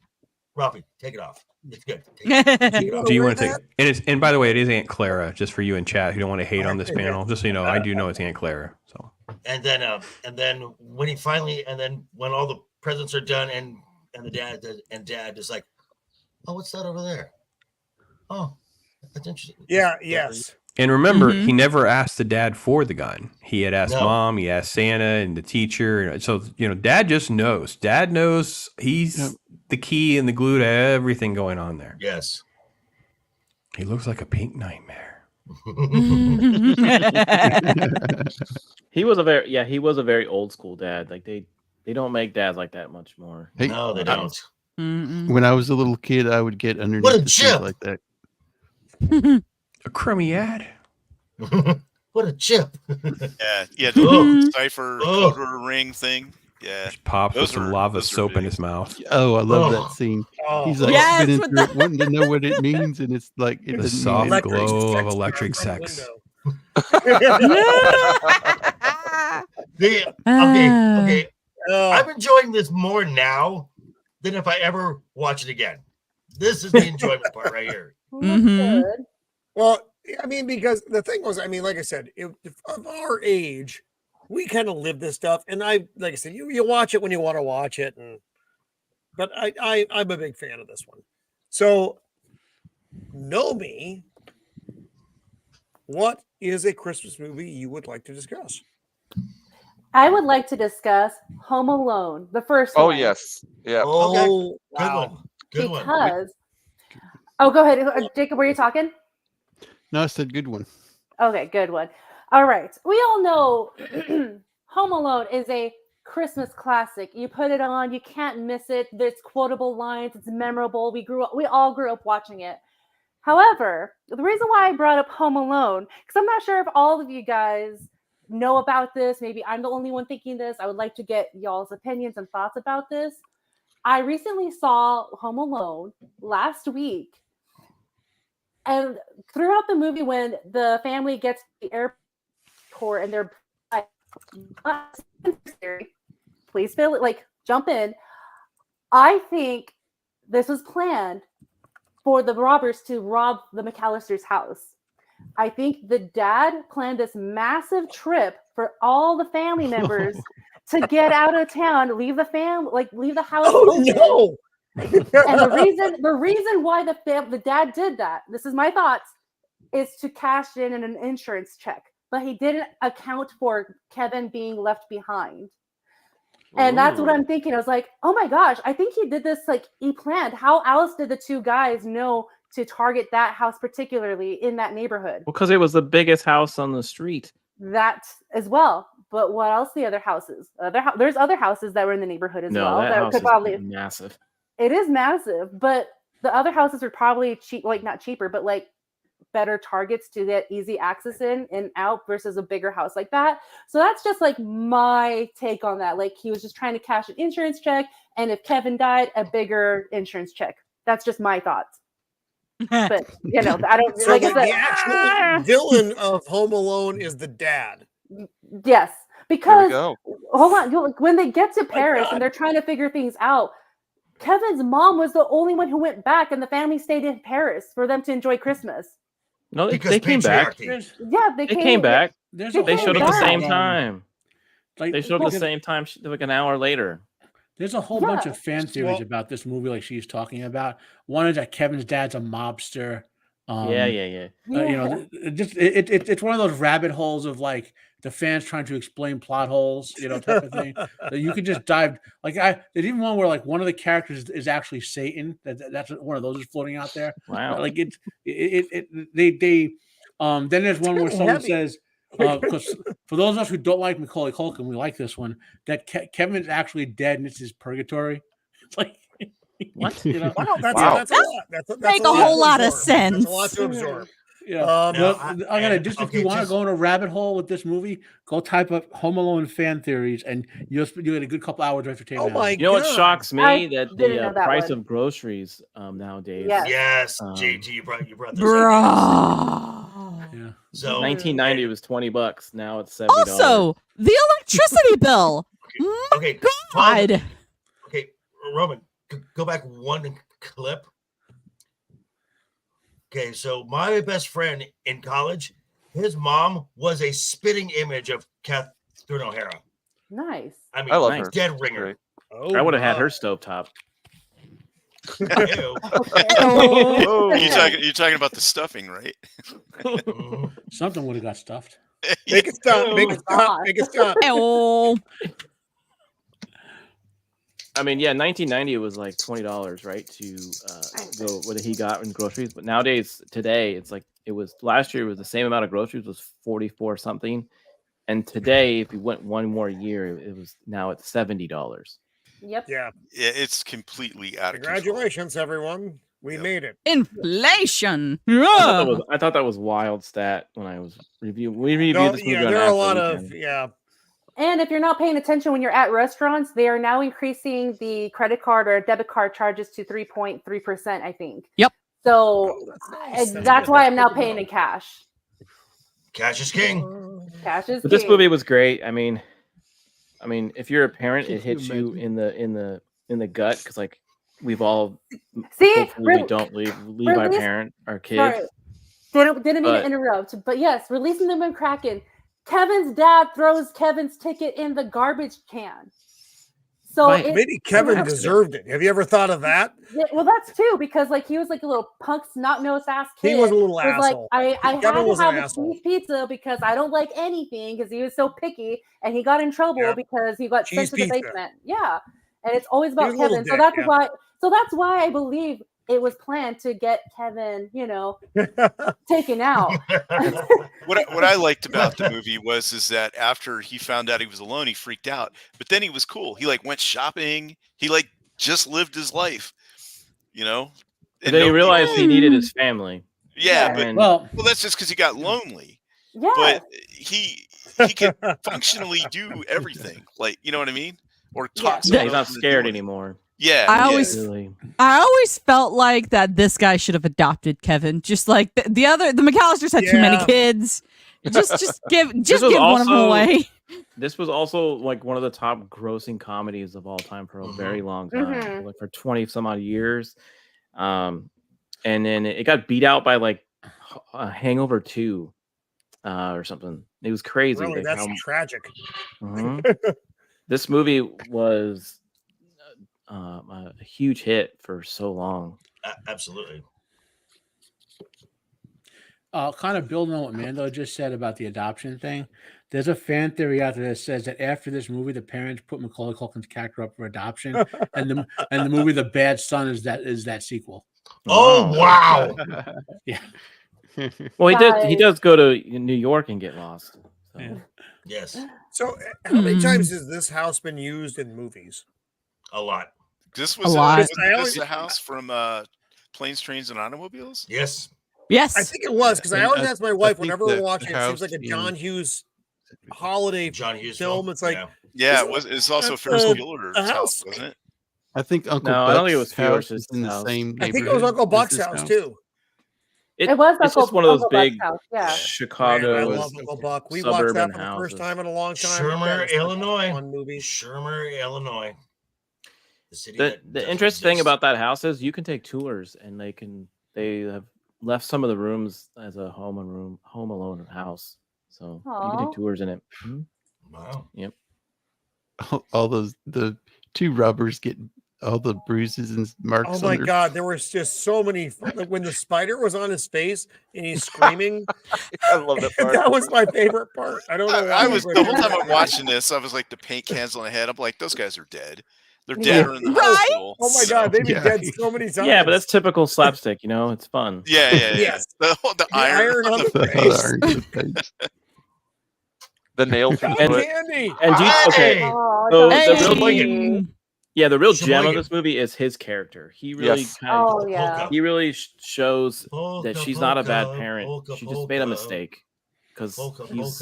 Ralphie, take it off. It's good." Take it off. Do you want to take? And by the way, it is Aunt Clara. Just for you in chat who don't want to hate on this panel, just so you know, I do know it's Aunt Clara. So. And then when he finally, when all the presents are done, and the dad is like, "Oh, what's that over there? Oh, that's interesting." Yeah. Yes. And remember, he never asked the dad for the gun. He had asked Mom, he asked Santa and the teacher. So Dad just knows. Dad knows he's the key and the glue to everything going on there. Yes. He looks like a pink nightmare. He was a very old school dad. Like they don't make dads like that much more. Hey, no, they don't. When I was a little kid, I would get underneath the seat like that. A crummy ad. What a chip. Yeah, the cipher coder ring thing. Yeah. Just pops with some lava soap in his mouth. Oh, I love that scene. He's like spinning through it, wanting to know what it means, and it's like the soft glow of electric sex. Okay. I'm enjoying this more now than if I ever watch it again. This is the enjoyment part right here. Well, I mean, because the thing was, I mean, like I said, of our age, we kind of live this stuff, and like I said, you watch it when you want to watch it, but I'm a big fan of this one. So, Nomi, what is a Christmas movie you would like to discuss? I would like to discuss Home Alone, the first one. Oh, yes. Yeah. Oh, okay. Wow. Good one. Go ahead. Jacob, were you talking? No, I said good one. Okay, good one. All right. We all know Home Alone is a Christmas classic. You put it on, you can't miss it. There's quotable lines. It's memorable. We all grew up watching it. However, the reason why I brought up Home Alone, because I'm not sure if all of you guys know about this. Maybe I'm the only one thinking this. I would like to get y'all's opinions and thoughts about this. I recently saw Home Alone last week. And throughout the movie, when the family gets to the airport and they're like, please feel it, like jump in. I think this was planned for the robbers to rob the McAllister's house. I think the dad planned this massive trip for all the family members to get out of town, leave the house open. No. And the reason why the dad did that, this is my thoughts, is to cash in an insurance check, but he didn't account for Kevin being left behind. And that's what I'm thinking. I was like, oh my gosh, I think he did this, like he planned. How else did the two guys know to target that house particularly in that neighborhood? Because it was the biggest house on the street. That as well. But what else? The other houses. There's other houses that were in the neighborhood as well. That house is massive. It is massive, but the other houses are probably cheap, like not cheaper, but like better targets to get easy access in and out versus a bigger house like that. So that's just like my take on that. Like he was just trying to cash an insurance check, and if Kevin died, a bigger insurance check. That's just my thoughts. But I don't so like the actual villain of Home Alone is the dad. Yes, because hold on, when they get to Paris and they're trying to figure things out, Kevin's mom was the only one who went back, and the family stayed in Paris for them to enjoy Christmas. No, they came back. Yeah, they came back. They showed up back. the same time. Like, they showed up the same time, like an hour later. There's a whole bunch of fan theories about this movie, like she's talking about. One is that Kevin's dad's a mobster. It's one of those rabbit holes of like the fans trying to explain plot holes, type of thing. That you could just dive. Like there's even one where like one of the characters is actually Satan. That's one of those is floating out there. Wow. Like then there's one where someone says, because for those of us who don't like Macaulay Culkin, we like this one, that Kevin's actually dead and it's his purgatory. It's like what? Wow, that's a lot. That's make a whole lot of sense. That's a lot to absorb. Yeah. If you want to go in a rabbit hole with this movie, go type up Home Alone fan theories, and you'll get a good couple hours of entertainment. Oh my God! You know what shocks me? That the price of groceries nowadays. Yes, JT, you brought this up. Yeah. So 1990 was $20. Now it's $70. Also, the electricity bill. Okay. God. Okay, Roman, go back one clip. Okay, so my best friend in college, his mom was a spitting image of Catherine O'Hara. Nice. I mean, I love her. dead ringer. I would have had her stovetop. You're talking about the stuffing, right? Something would have got stuffed. Make it stop. Make it stop. Make it stop. Oh. I mean, yeah, 1990 it was like $20, right? To go what he got in groceries. But nowadays, today, it's like last year it was the same amount of groceries, was 44 something. And today, if you went one more year, now it's $70. Yep. Yeah. It's completely out of Congratulations, everyone. We made it. Inflation. I thought that was wild stat when I was reviewing. We reviewed this movie. Yeah, there are a lot of And if you're not paying attention when you're at restaurants, they are now increasing the credit card or debit card charges to 3.3%, I think. Yep. So that's why I'm now paying in cash. Cash is king. Cash is but king. This movie was great. I mean, if you're a parent, it hits you in the gut because like we've all we don't leave our parent, our kids. Sorry. Didn't mean to interrupt, but yes, releasing them in Kraken. Kevin's dad throws Kevin's ticket in the garbage can. So maybe Kevin deserved it. Have you ever thought of that? Yeah, well, that's too, because like he was like a little punk, snot-nosed ass kid. He was a little asshole. Like, I had to have a cheese pizza because I don't like anything because he was so picky, and he got in trouble because he got sent to the basement. Yeah, and it's always about Kevin. So that's why. So that's why I believe it was planned to get Kevin, taken out. What I liked about the movie is that after he found out he was alone, he freaked out. But then he was cool. He went shopping. He just lived his life, And then he realized he needed his family. Yeah, but well, that's just because he got lonely. Yeah, but he could functionally do everything. You know what I mean? Or talk. Yeah, he's not scared anymore. Yeah, I always felt like that this guy should have adopted Kevin. Just like the McAllisters had too many kids. Just give one of them away. This was also like one of the top grossing comedies of all time for a very long time, like for 20 some odd years. And then it got beat out by like Hangover 2 or something. It was crazy. Really, that's tragic. This movie was a huge hit for so long. Absolutely. Kind of building on what Mando just said about the adoption thing. There's a fan theory out there that says that after this movie, the parents put Macaulay Culkin's character up for adoption, and the movie The Bad Son is that sequel. Oh wow! Yeah. Well, he does go to New York and get lost. So. Yeah. Yes. So, how many times has this house been used in movies? A lot. This was the house from Planes, Trains, and Automobiles? Yes. Yes. I think it was, because I always ask my wife whenever we're watching it, seems like a John Hughes holiday film. It's like it's also Ferris Bueller's house, wasn't it? I think Uncle No, Buck's I don't think it was house Ferris's is in the house. same I think it was Uncle Buck's house too. It was it's just one of those Uncle big Buck's house, Chicago. Man, I love Uncle Buck. We watched that for the first time in a long time. Shermer, Illinois. Fun movie. Shermer, Illinois. The city. The interesting thing about that house is you can take tours, and they have left some of the rooms as a home alone house, so you can take tours in it. Wow. Yep. All the two robbers get all the bruises and marks. Oh my God, there was just so many. When the spider was on his face and he's screaming, I love that part. That was my favorite part. I don't know why. I was the whole time I'm watching this, I was like the paint cans on the head. I'm like, those guys are dead. They're dead or in the hospital. Oh my God, they've been dead so many times. Yeah, but that's typical slapstick. It's fun. Yeah. Yes. The iron on the face. The nail through the foot. Candy. And Oh, the real gem of this movie is his character. He really he really shows that she's not a bad parent. She just made a mistake because he's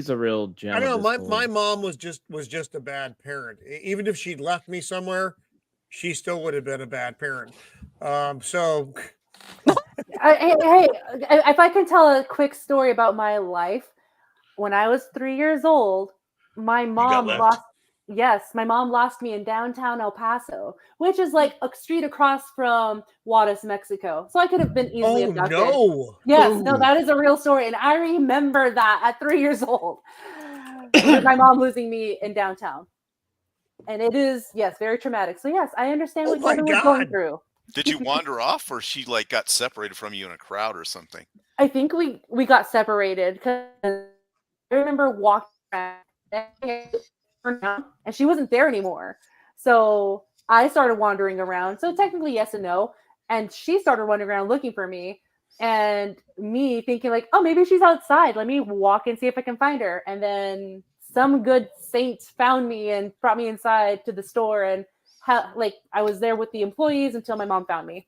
a real gem. I don't know. My mom was just a bad parent. Even if she'd left me somewhere, she still would have been a bad parent. So, hey, if I can tell a quick story about my life, when I was 3 years old, my mom lost me in downtown El Paso, which is like a street across from Juarez, Mexico. So I could have been easily abducted. No. Yes, no, that is a real story. And I remember that at 3 years old. My mom losing me in downtown. And it is, very traumatic. So yes, I understand what Kevin was going through. Did you wander off, or she got separated from you in a crowd or something? I think we got separated because I remember walking around and she wasn't there anymore. So I started wandering around. So technically yes and no. And she started wandering around looking for me, and me thinking like, oh, maybe she's outside. Let me walk and see if I can find her. And then some good saint found me and brought me inside to the store, and I was there with the employees until my mom found me.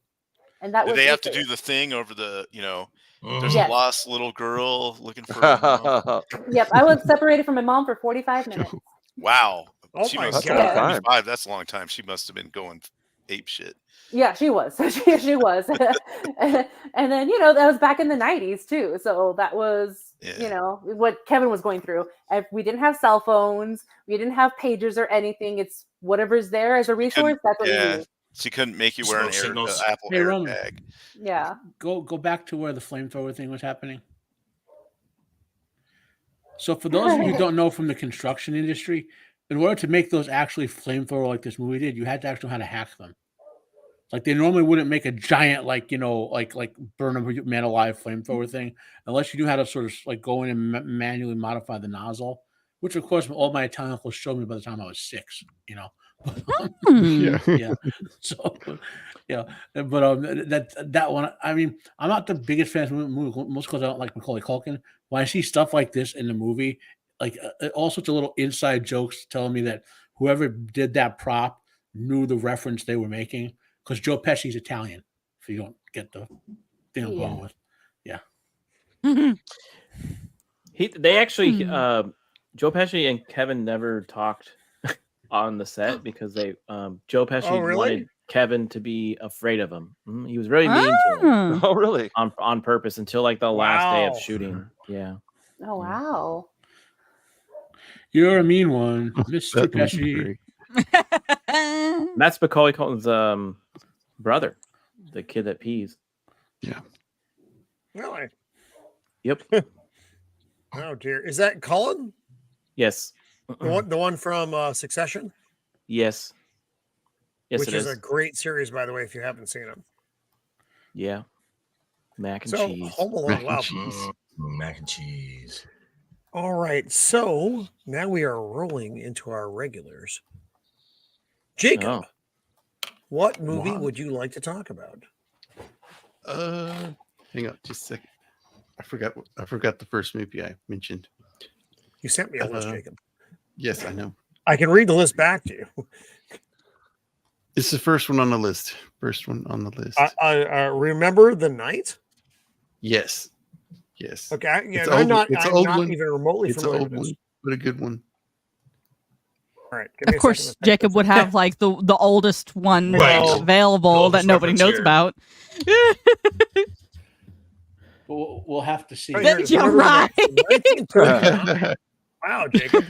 And that Did was they have to do the thing over the, there's a lost little girl looking for her mom. Yep, I was separated from my mom for 45 minutes. Wow. Oh she my must God. 45, that's a long time. She must have been going ape shit. Yeah, she was. she was. And then, that was back in the 90s too. So that was, what Kevin was going through. If we didn't have cell phones, we didn't have pagers or anything. It's whatever's there as a resource. That's what we use. She couldn't make you wear an Apple AirTag. Yeah. Go back to where the flamethrower thing was happening. So for those of you who don't know from the construction industry, in order to make those actually flamethrower like this movie did, you had to actually know how to hack them. Like they normally wouldn't make a giant, like burn a man alive flamethrower thing unless you knew how to sort of like go in and manually modify the nozzle, which of course all my Italian uncles showed me by the time I was 6. Yeah. So, but that one. I mean, I'm not the biggest fan of the movie, mostly because I don't like Macaulay Culkin. When I see stuff like this in the movie, like all sorts of little inside jokes telling me that whoever did that prop knew the reference they were making. Because Joe Pesci's Italian, if you don't get the thing I'm going with. Yeah. They actually, Joe Pesci and Kevin never talked on the set because Joe Pesci wanted Kevin to be afraid of him. He was really mean to him. Oh, really? On purpose until like the last day of shooting. Yeah. Oh, wow. You're a mean one, Mr. Pesci. That's Macaulay Culkin's brother, the kid that pees. Yeah. Really? Yep. Oh dear. Is that Cullen? Yes. The one from Succession? Yes. Yes, Which it is is a great series, by the way, if you haven't seen it. Yeah. Mac and So cheese. Home Alone. Mac and Wow. cheese. Mac and cheese. All right. So now we are rolling into our regulars. Jacob, what movie would you like to talk about? Hang on just a second. I forgot the first movie I mentioned. You sent me a list, Jacob. Yes, I know. I can read the list back to you. It's the first one on the list. First one on the list. I Remember the Night? Yes. Yes. Okay. Yeah, It's I'm old, not, it's I'm old not one. even remotely It's an familiar old with this. one, but a good one. All right. Of course, Jacob would have like the oldest one Right. available that nobody knows here. about. We'll have to see. Oh, here it is. You're Remember the right. Night. Wow, Jacob.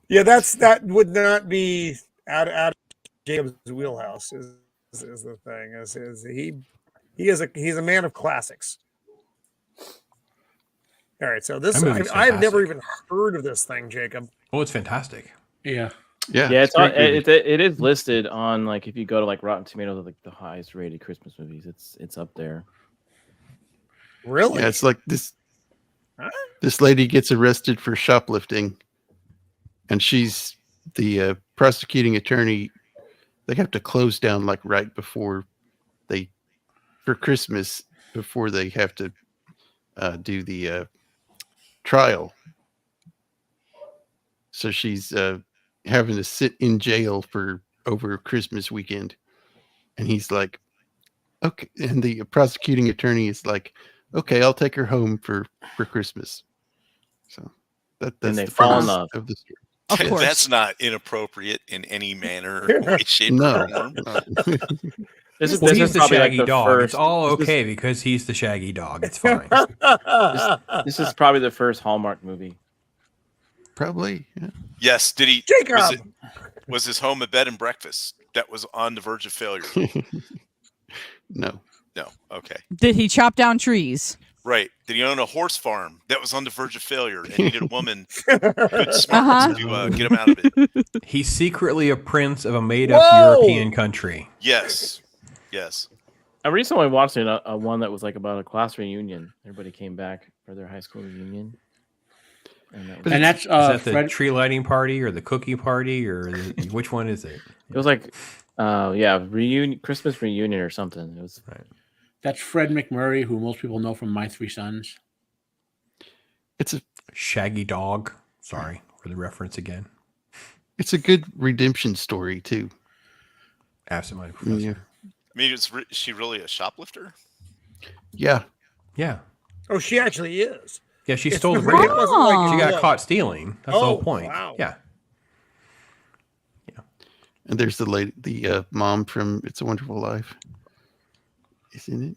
Yeah, that would not be out of Jacob's wheelhouse. Is the thing? He's a man of classics. All right, so this I've never even heard of this thing, Jacob. Oh, it's fantastic. Yeah. Yeah. Yeah, it is listed on like if you go to like Rotten Tomatoes, like the highest rated Christmas movies. It's up there. Really? Yeah, it's like this. This lady gets arrested for shoplifting, and she's the prosecuting attorney. They have to close down like right before for Christmas, before they have to do the trial. So she's having to sit in jail for over Christmas weekend, and he's like, okay, and the prosecuting attorney is like, okay, I'll take her home for Christmas. So that's And they the fall in premise love. of the story. Of course. That's not inappropriate in any manner, way, shape, No. or form. This is He's the probably shaggy like the dog. first. It's all okay because he's the shaggy dog. It's fine. This is probably the first Hallmark movie. Probably. Yeah. Yes. Did he? Jacob! Was his home a bed and breakfast that was on the verge of failure? No. No. Okay. Did he chop down trees? Right. Did he own a horse farm that was on the verge of failure and needed a woman good smart to get him out of it? He's secretly a prince of a made-up European country. Yes. Yes. I recently watched a one that was like about a class reunion. Everybody came back for their high school reunion. And that's is that the tree lighting party or the cookie party or which one is it? It was like, Christmas reunion or something. It was right. That's Fred McMurray, who most people know from My Three Sons. It's a shaggy dog. Sorry for the reference again. It's a good redemption story too. Absent-minded professor. Yeah. I mean, is she really a shoplifter? Yeah. Yeah. Oh, she actually is. Yeah, she stole the radio. Oh. She got caught stealing. That's the whole point. Wow. Yeah. And there's the lady, the mom from It's a Wonderful Life. Isn't it?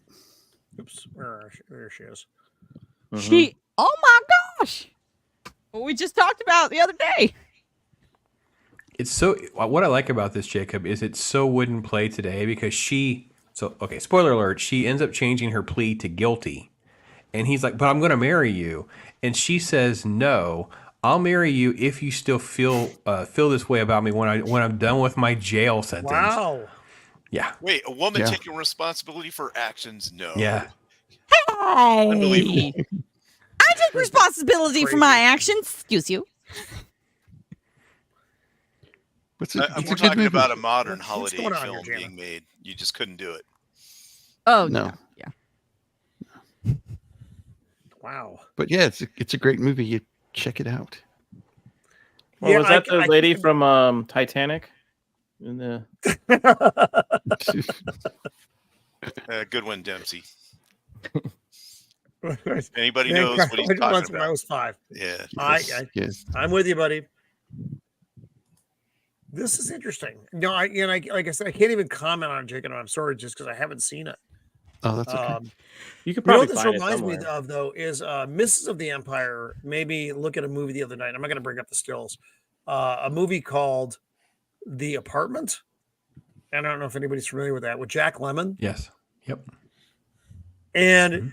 Oops. There she is. She. Oh my gosh! What we just talked about the other day. It's so. What I like about this, Jacob, is it's so wouldn't play today because okay, spoiler alert. She ends up changing her plea to guilty, and he's like, "But I'm going to marry you," and she says, "No, I'll marry you if you still feel this way about me when I'm done with my jail sentence." Wow. Yeah. Wait, a woman taking responsibility for actions? No. Yeah. Hey! Unbelievable. I take responsibility for my actions. Excuse you. We're talking about a modern holiday film being made. You just couldn't do it. Oh no. Yeah. Wow. But yeah, it's a great movie. You check it out. Well, was that the lady from Titanic? In the good one, Dempsey. Anybody knows what he's talking about? When I was 5. Yeah. Yes. I'm with you, buddy. This is interesting. No, like I said, I can't even comment on it, Jacob. I'm sorry, just because I haven't seen it. Oh, that's okay. You could probably what this find reminds it me somewhere. of, though, is Mrs. of the Empire made me look at a movie the other night. I'm not going to bring up the stills. A movie called The Apartment. I don't know if anybody's familiar with that, with Jack Lemmon. Yes. Yep. And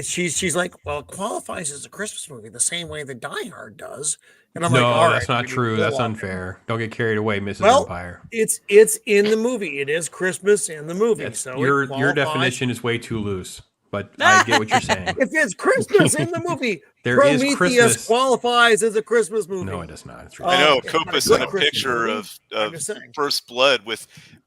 she's like, well, it qualifies as a Christmas movie the same way that Die Hard does. And I'm like, all right, that's not true. That's unfair. Don't get carried away, Mrs. Empire. It's in the movie. It is Christmas in the movie. So your definition is way too loose. But I get what you're saying. If it's Christmas in the movie, Prometheus is Christmas. Qualifies as a Christmas movie. No, it does not. It's I know. Copa sent a picture of First Blood with.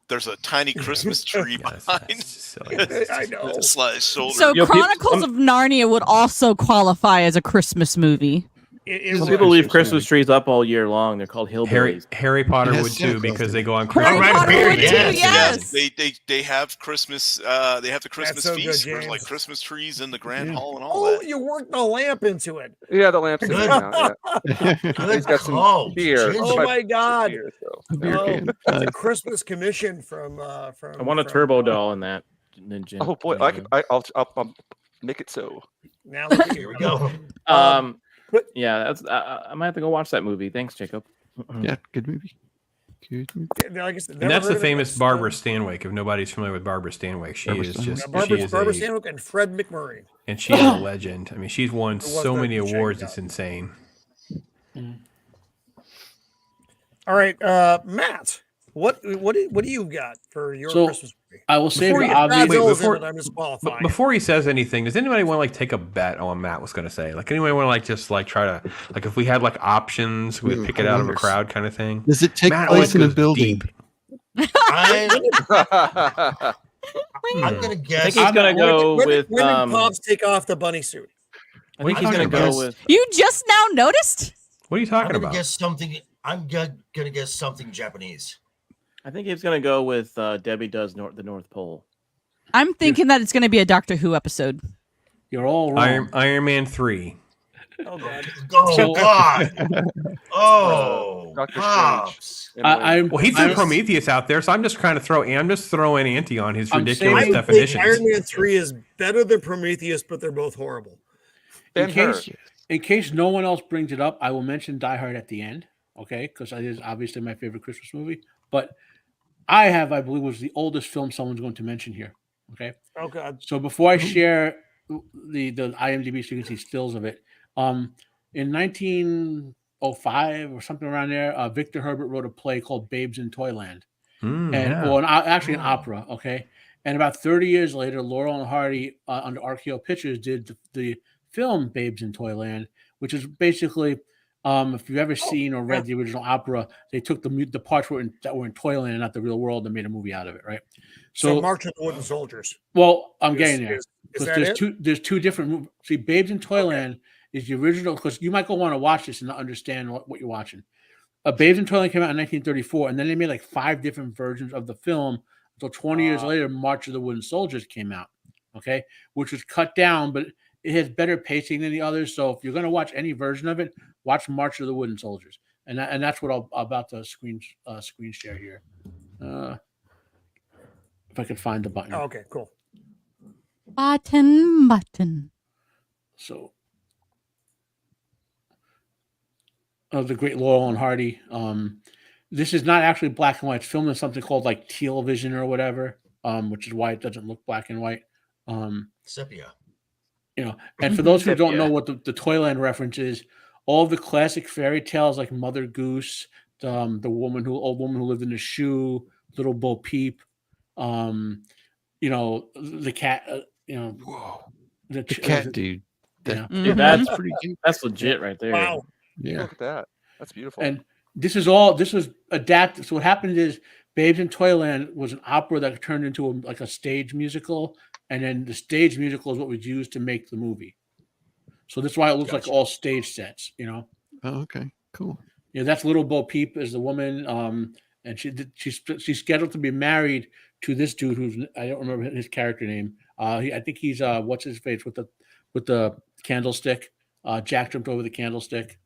There's a tiny Christmas tree behind. I know. Shoulder. So Chronicles of Narnia would also qualify as a Christmas movie. Some people leave Christmas trees up all year long. They're called hillbillies. Harry Potter would too because they go on Christmas. Harry Potter would too, yes. They have Christmas. They have the Christmas feast. There's like Christmas trees in the Grand Hall and all that. Oh, you worked the lamp into it. Yeah, the lamp's in there now. Yeah. He's got some beer. Oh my God! The Christmas commission from. I want a turbo doll in that. Ninja. Oh boy, I'll make it so. Now here we go. Yeah, that's. I might have to go watch that movie. Thanks, Jacob. Yeah, good movie. Good movie. Like I said, and that's the famous Barbara Stanwyck. If nobody's familiar with Barbara Stanwyck, she is just Barbara Stanwyck and Fred McMurray. And she's a legend. I mean, she's won so many awards. It's insane. All right, Matt. What do you got for your Christmas movie? I will say before he says anything, does anybody want to like take a bet on what Matt was going to say? Like anybody want to like just like try to like if we had like options, we'd pick it out of a crowd kind of thing. Does it take place in a building? I'm gonna guess. I think he's gonna go with when Pops take off the bunny suit. I think he's gonna go with. You just now noticed? What are you talking about? I'm gonna guess something Japanese. I think he's gonna go with Debbie Does the North Pole. I'm thinking that it's gonna be a Doctor Who episode. You're all wrong. Iron Man 3. Oh God! Oh God! Oh, Dr. Pops. Well, he threw Prometheus out there, so I'm just trying to throw Ante on his ridiculous definitions. Iron Man 3 is better than Prometheus, but they're both horrible. In case no one else brings it up, I will mention Die Hard at the end, okay? Because it is obviously my favorite Christmas movie. But I believe, was the oldest film someone's going to mention here, okay? Oh God! So before I share the IMDb, so you can see stills of it, in 1905 or something around there, Victor Herbert wrote a play called Babes in Toyland, actually an opera, okay. And about 30 years later, Laurel and Hardy under RKO Pictures did the film Babes in Toyland, which is basically, if you've ever seen or read the original opera, they took the parts that were in Toyland and not the real world and made a movie out of it, right? So March of the Wooden Soldiers. Well, I'm getting there. Is There's two different movies. See, Babes in Toyland is the original, because you might go want to watch this and not understand what you're watching. Babes in Toyland came out in 1934, and then they made like 5 different versions of the film until 20 years later, March of the Wooden Soldiers came out, okay, which was cut down, but it has better pacing than the others. So if you're going to watch any version of it, watch March of the Wooden Soldiers, and that's what I'm about to screen share here. If I could find the button. Oh, okay, cool. Button. So, the great Laurel and Hardy. This is not actually black and white. It's filmed in something called like teal vision or whatever, which is why it doesn't look black and white. Sepia. And for those who don't know what the Toyland reference is, all of the classic fairy tales like Mother Goose, the old woman who lived in a shoe, Little Bo Peep, the cat, the cat dude. That's pretty. That's legit right there. Wow. Yeah. Look at that. That's beautiful. And this was adapted. So what happened is Babes in Toyland was an opera that turned into a stage musical, and then the stage musical is what was used to make the movie. So that's why it looks like all stage sets, Oh, okay, cool. Yeah, that's Little Bo Peep is the woman, and she's scheduled to be married to this dude who's, I don't remember his character name. I think he's what's his face with the candlestick. Jack jumped over the candlestick.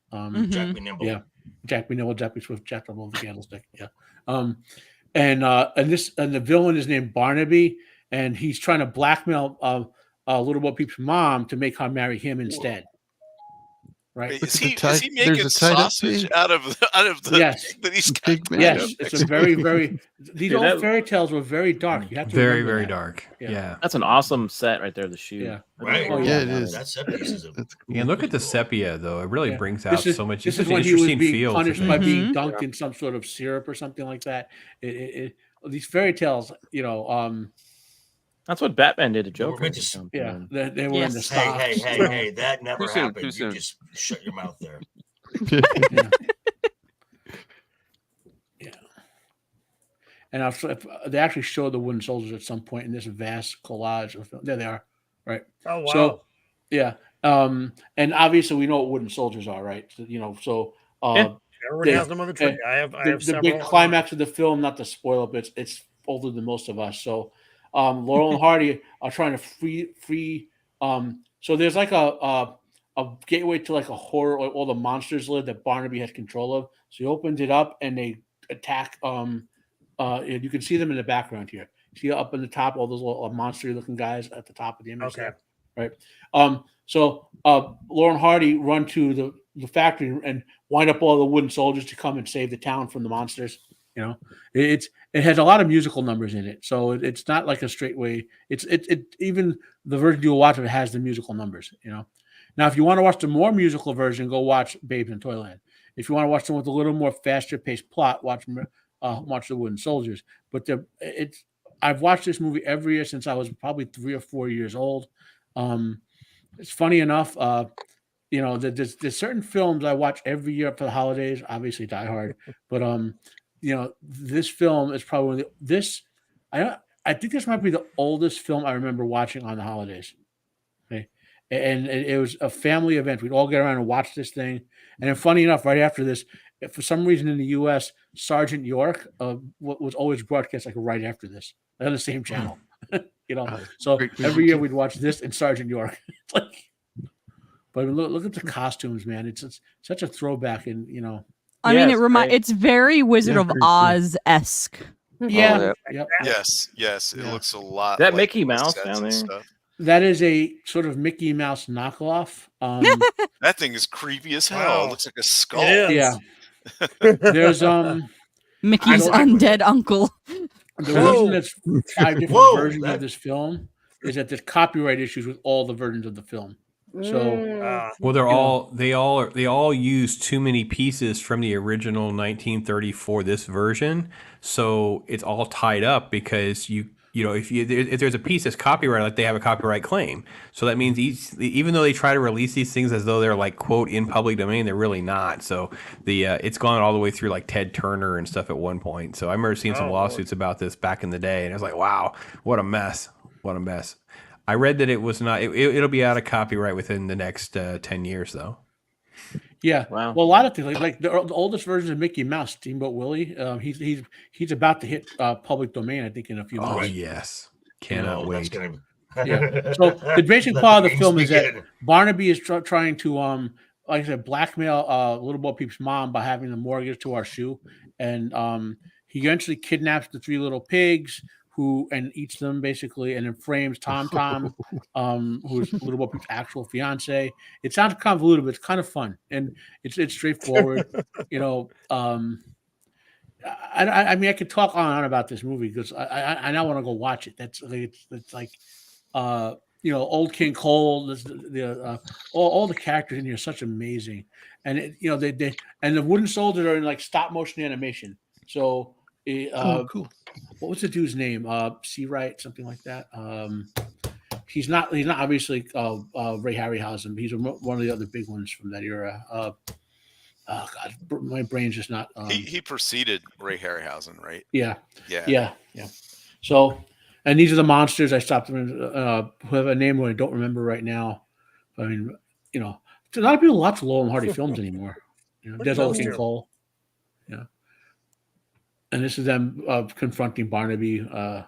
Jack be nimble. Yeah, Jack be nimble. Jack be swift. Jack jumped over the candlestick. Yeah. And the villain is named Barnaby, and he's trying to blackmail Little Bo Peep's mom to make her marry him instead. Right. Wait, is he making sausage out of the pig that he's got? Yes, it's a very these old fairy tales were very dark. You have to very that. dark. Yeah. That's an awesome set right there. The shoe. Yeah. Right. Oh, yeah, it is. That set piece is And look at the sepia though. It really brings out so much. This is an when he was interesting being feel punished to by things. being dunked in some sort of syrup or something like that. These fairy tales, that's what Batman did to Joker. Yeah, they were in the stocks. Hey, that never Too soon, happened. too You soon. just shut your mouth there. Yeah. And they actually show the wooden soldiers at some point in this vast collage of film. There they are, right? Oh wow. So, yeah. And obviously we know what wooden soldiers are, right? So, everybody has them on the tree. I have the several. big climax of the film, not to spoil it, but it's older than most of us. So Laurel and Hardy are trying to free so there's like a gateway to like a horror where all the monsters live that Barnaby has control of. So he opens it up and they attack and you can see them in the background here. See up in the top, all those little monster looking guys at the top of the image there. Right. So Laurel and Hardy run to the factory and wind up all the wooden soldiers to come and save the town from the monsters. It has a lot of musical numbers in it, so it's not like a straight way. It even the version you'll watch of it has the musical numbers. Now if you want to watch the more musical version, go watch Babes in Toyland. If you want to watch them with a little more faster paced plot, watch the Wooden Soldiers. But I've watched this movie every year since I was probably 3 or 4 years old. It's funny enough. There's certain films I watch every year up to the holidays. Obviously, Die Hard, but this film is probably I think this might be the oldest film I remember watching on the holidays. Okay, and it was a family event. We'd all get around and watch this thing. And then, funny enough, right after this, for some reason in the U.S., Sergeant York was always broadcast like right after this on the same channel. So every year we'd watch this and Sergeant York. It's like. But look at the costumes, man. It's such a throwback, and I mean, it's very Wizard of Oz-esque. Yeah. Yes. It looks a lot. That like Mickey Mouse down there. Stuff. That is a sort of Mickey Mouse knockoff. That thing is creepy as hell. It looks like a skull. Yeah. There's Mickey's undead uncle. The reason there's 5 different versions of this film is that there's copyright issues with all the versions of the film. So, well, they all use too many pieces from the original 1934 this version, so it's all tied up because if there's a piece that's copyrighted, like they have a copyright claim. So that means even though they try to release these things as though they're like quote in public domain, they're really not. So it's gone all the way through like Ted Turner and stuff at one point. So I remember seeing some lawsuits about this back in the day, and I was like, wow, what a mess. I read that it was not. It'll be out of copyright within the next 10 years, though. Yeah. Wow. Well, a lot of things like the oldest version of Mickey Mouse, Steamboat Willie. He's about to hit public domain, I think, in a few months. Oh yes, cannot wait. Yeah. So the basic part of the film is that Barnaby is trying to, like I said, blackmail Little Bo Peep's mom by having the mortgage to our shoe, and he eventually kidnaps the 3 little pigs. And eats them basically, and then frames Tom, who's Little Bo Peep's actual fiance. It sounds convoluted, but it's kind of fun and it's straightforward. I mean, I could talk on and on about this movie because I now want to go watch it. It's like Old King Cole. All the characters in here are such amazing, and they and the wooden soldiers are in like stop motion animation. So cool. What was the dude's name? Seawright, something like that. He's not obviously Ray Harryhausen. He's one of the other big ones from that era. God, my brain's just not. He preceded Ray Harryhausen, right? Yeah. So, and these are the monsters. I stopped them who have a name I don't remember right now. I mean, a lot of people watch Laurel and Hardy films anymore. There's Old King Cole. Yeah. And this is them confronting Barnaby. And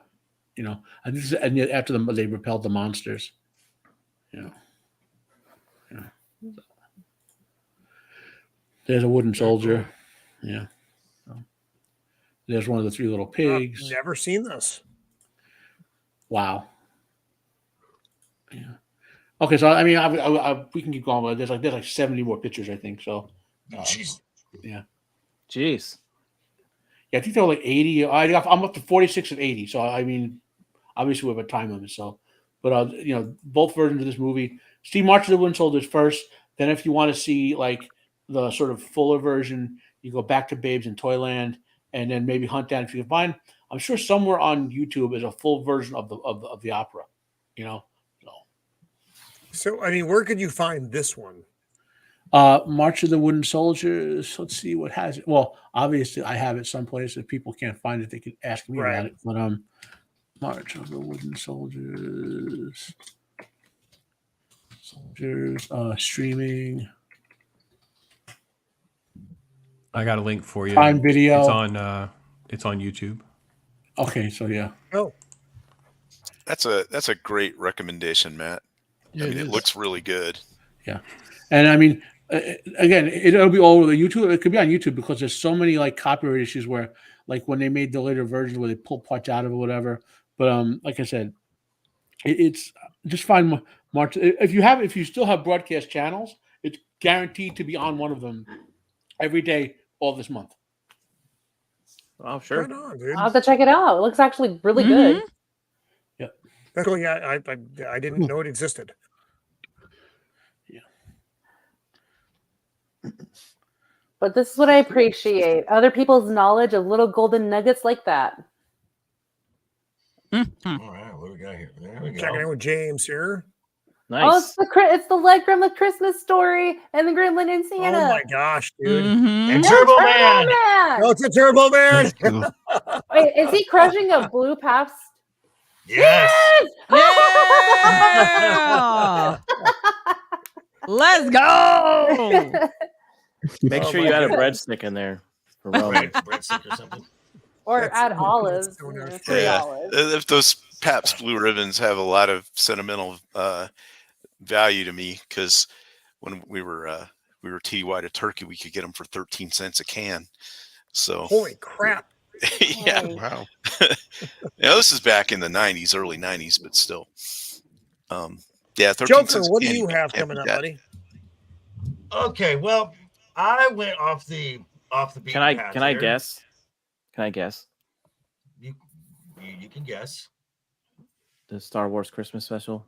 this is after they repelled the monsters. There's a wooden soldier. Yeah. There's one of the 3 little pigs. I've never seen this. Wow. Yeah. Okay, so I mean, we can keep going, but there's like 70 more pictures, I think. So, Jeez. Yeah. Jeez. Yeah, I think there were like 80. I'm up to 46 of 80. So I mean, obviously we have a time limit. So, but both versions of this movie. See March of the Wooden Soldiers first. Then, if you want to see like the sort of fuller version, you go back to Babes in Toyland, and then maybe hunt down if you can find. I'm sure somewhere on YouTube is a full version of the opera. So I mean, where could you find this one? March of the Wooden Soldiers. Let's see what has it. Well, obviously I have it someplace. If people can't find it, they can ask me about it. But March of the Wooden Soldiers. Streaming. I got a link for you. Prime Video. It's on YouTube. Okay, so yeah. Oh, that's a great recommendation, Matt. Yeah, I mean, it looks really good. Yeah, and I mean, again, it'll be all over the YouTube. It could be on YouTube because there's so many like copyright issues where, like, when they made the later versions where they pull parts out of it, or whatever. But like I said, it's just find March. If you still have broadcast channels, it's guaranteed to be on one of them every day all this month. Oh, sure. right on, dude. I'll have to check it out. It looks actually really good. Yeah. Actually, I didn't know it existed. Yeah. But this is what I appreciate. Other people's knowledge of little golden nuggets like that. All right, what do we got here? There we go. Checking in with James here. Nice. Oh, it's the Leg from the Christmas Story and the Gremlin and Santa. Oh my gosh, dude! And Turbo Man. Oh, it's a Turbo Man. Wait, is he crushing a blue Pabst? Yes. Yeah! Let's go. Make sure you add a breadstick in there for Roman. Breadstick or something. Or add olives. Free Yeah. olives. If those Pabst Blue Ribbons have a lot of sentimental value to me, because when we were TDY to Turkey, we could get them for 13 cents a can. So Holy crap! yeah, Wow. this is back in the 90s, early 90s, but still. Yeah, 13 Joker, cents a what do can, you have can't coming beat up, that. buddy? Okay, well, I went off the beaten Can I path can I here. guess? Can I guess? You can guess. The Star Wars Christmas special.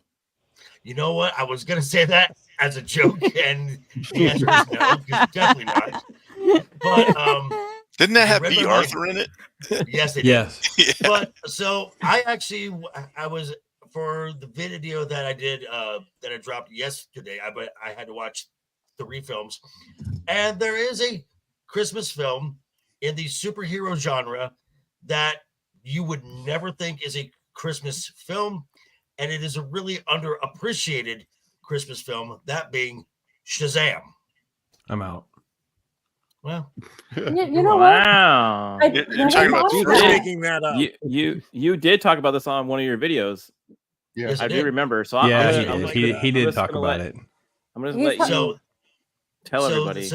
You know what? I was gonna say that as a joke, and the answer is no, because definitely not. But Didn't that have Red B. Red Arthur in it? yes, it Yes. Yeah. But so I was for the video that I did that I dropped yesterday. I had to watch 3 films, and there is a Christmas film in the superhero genre that you would never think is a Christmas film, and it is a really underappreciated Christmas film. That being Shazam. I'm out. Well, You know Wow. what? You're talking about You're making that up. You did talk about this on one of your videos. Yeah. yes, I do did. remember. So Yeah, I'm he gonna- did. I'm He just did talk gonna about let- it. I'm gonna He's let you So tell everybody.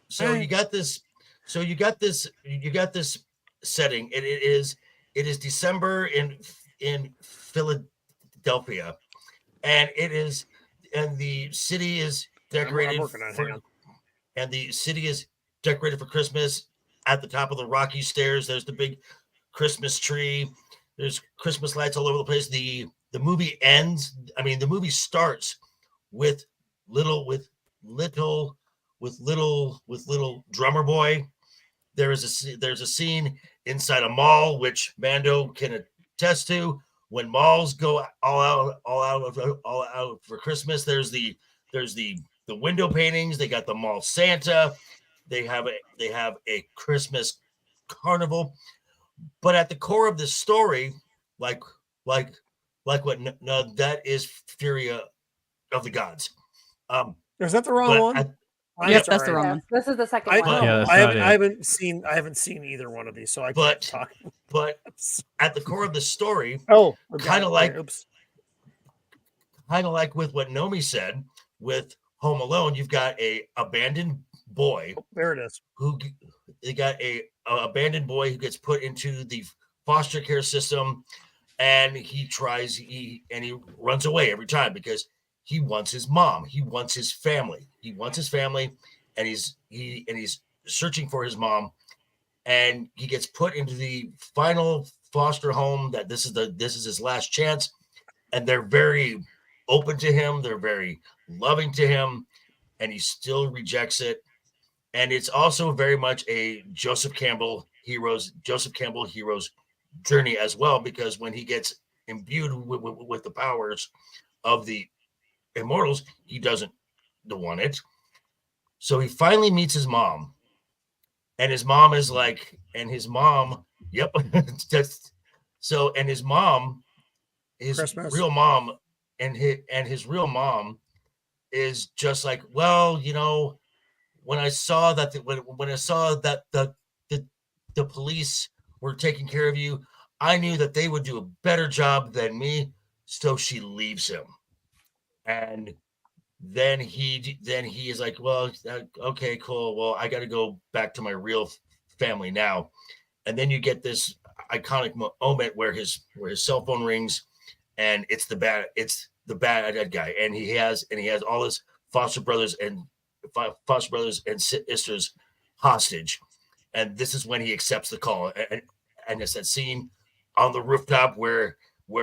So you got this. So you got this setting. It is December in Philadelphia, and the city is decorated. I'm working on it, hang on. And the city is decorated for Christmas. At the top of the rocky stairs, there's the big Christmas tree. There's Christmas lights all over the place. The movie ends. I mean, the movie starts with little drummer boy. There's a scene inside a mall, which Mando can attest to. When malls go all out for Christmas, there's the window paintings. They got the mall Santa. They have a Christmas carnival. But at the core of this story, like what that is Fury of the Gods. Is that the wrong one? Yep, that's the wrong one. This is the second I, one. Yeah, that's I not haven't it. I haven't seen either one of these, so I But- can't talk. But at the core of the story, Oh, kind of like oops. with what Nomi said with Home Alone, you've got a abandoned boy There it is. they got a abandoned boy who gets put into the foster care system, and he runs away every time because he wants his mom. He wants his family. And he's searching for his mom. And he gets put into the final foster home that this is his last chance. And they're very open to him. They're very loving to him. And he still rejects it. And it's also very much a Joseph Campbell hero's journey as well, because when he gets imbued with the powers of the immortals, he doesn't want it. So he finally meets his mom. And his mom is like, yep. And his mom, his Christmas. real mom, and his real mom is just like, well, you know, when I saw that the police were taking care of you, I knew that they would do a better job than me. So she leaves him, and then he is like, well, okay, cool. Well, I got to go back to my real family now. And then you get this iconic moment where his cell phone rings, and it's the bad guy, and he has all his foster brothers and sisters hostage. And this is when he accepts the call, and it's that scene on the rooftop where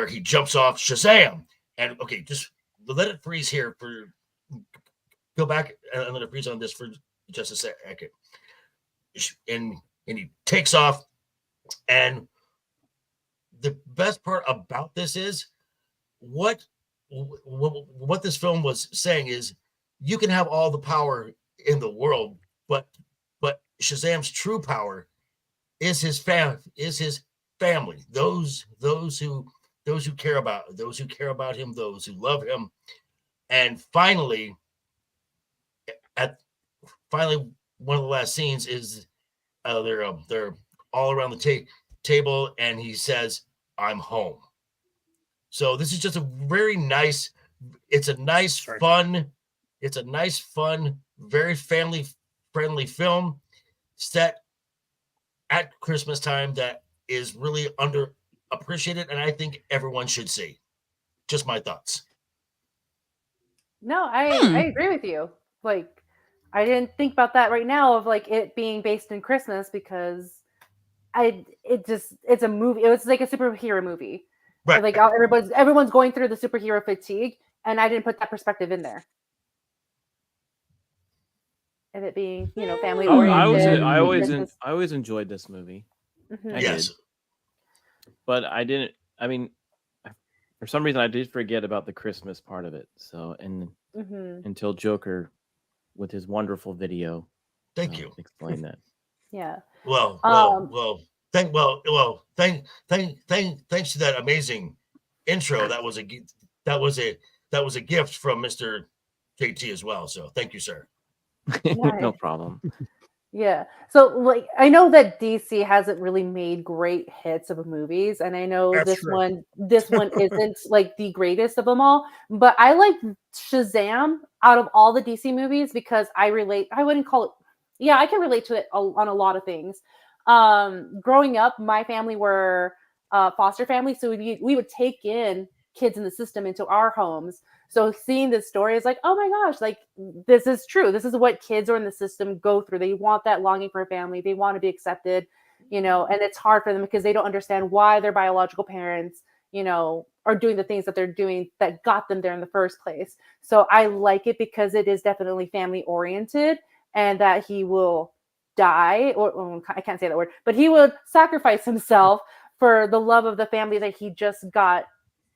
he jumps off, Shazam. And okay, just let it freeze here for. Go back and let it freeze on this for just a second. And he takes off. And the best part about this is what this film was saying is you can have all the power in the world, but Shazam's true power is his family, those who care about him, those who love him. And finally, one of the last scenes is they're all around the table, and he says, "I'm home." So this is just a very nice. It's a nice, fun, very family-friendly film set at Christmas time that is really underappreciated, and I think everyone should see. Just my thoughts. No, I agree with you. Like, I didn't think about that right now of like it being based in Christmas, because it's a movie. It's like a superhero movie. Right. Like everyone's going through the superhero fatigue, and I didn't put that perspective in there. Of it being, you know, family oriented. I always enjoyed this movie. Mm-hmm. Yes. Did. But I didn't. I mean, for some reason, I did forget about the Christmas part of it. So, until Joker, with his wonderful video, thank you, explain that. Yeah. Thanks to that amazing intro. That was a gift from Mr. JT as well. So thank you, sir. No problem. Yeah. So like I know that DC hasn't really made great hits of movies, and I know this one isn't like the greatest of them all, but I like Shazam out of all the DC movies because I wouldn't call it, yeah, I can relate to it on a lot of things. Growing up, my family were foster family, so we would take in kids in the system into our homes. So seeing this story is like, oh my gosh, like this is true. This is what kids are in the system go through. They want that longing for a family. They want to be accepted, you know, and it's hard for them because they don't understand why their biological parents, you know, are doing the things that they're doing that got them there in the first place. So I like it because it is definitely family oriented, and that he will die, or I can't say that word, but he would sacrifice himself for the love of the family that he just got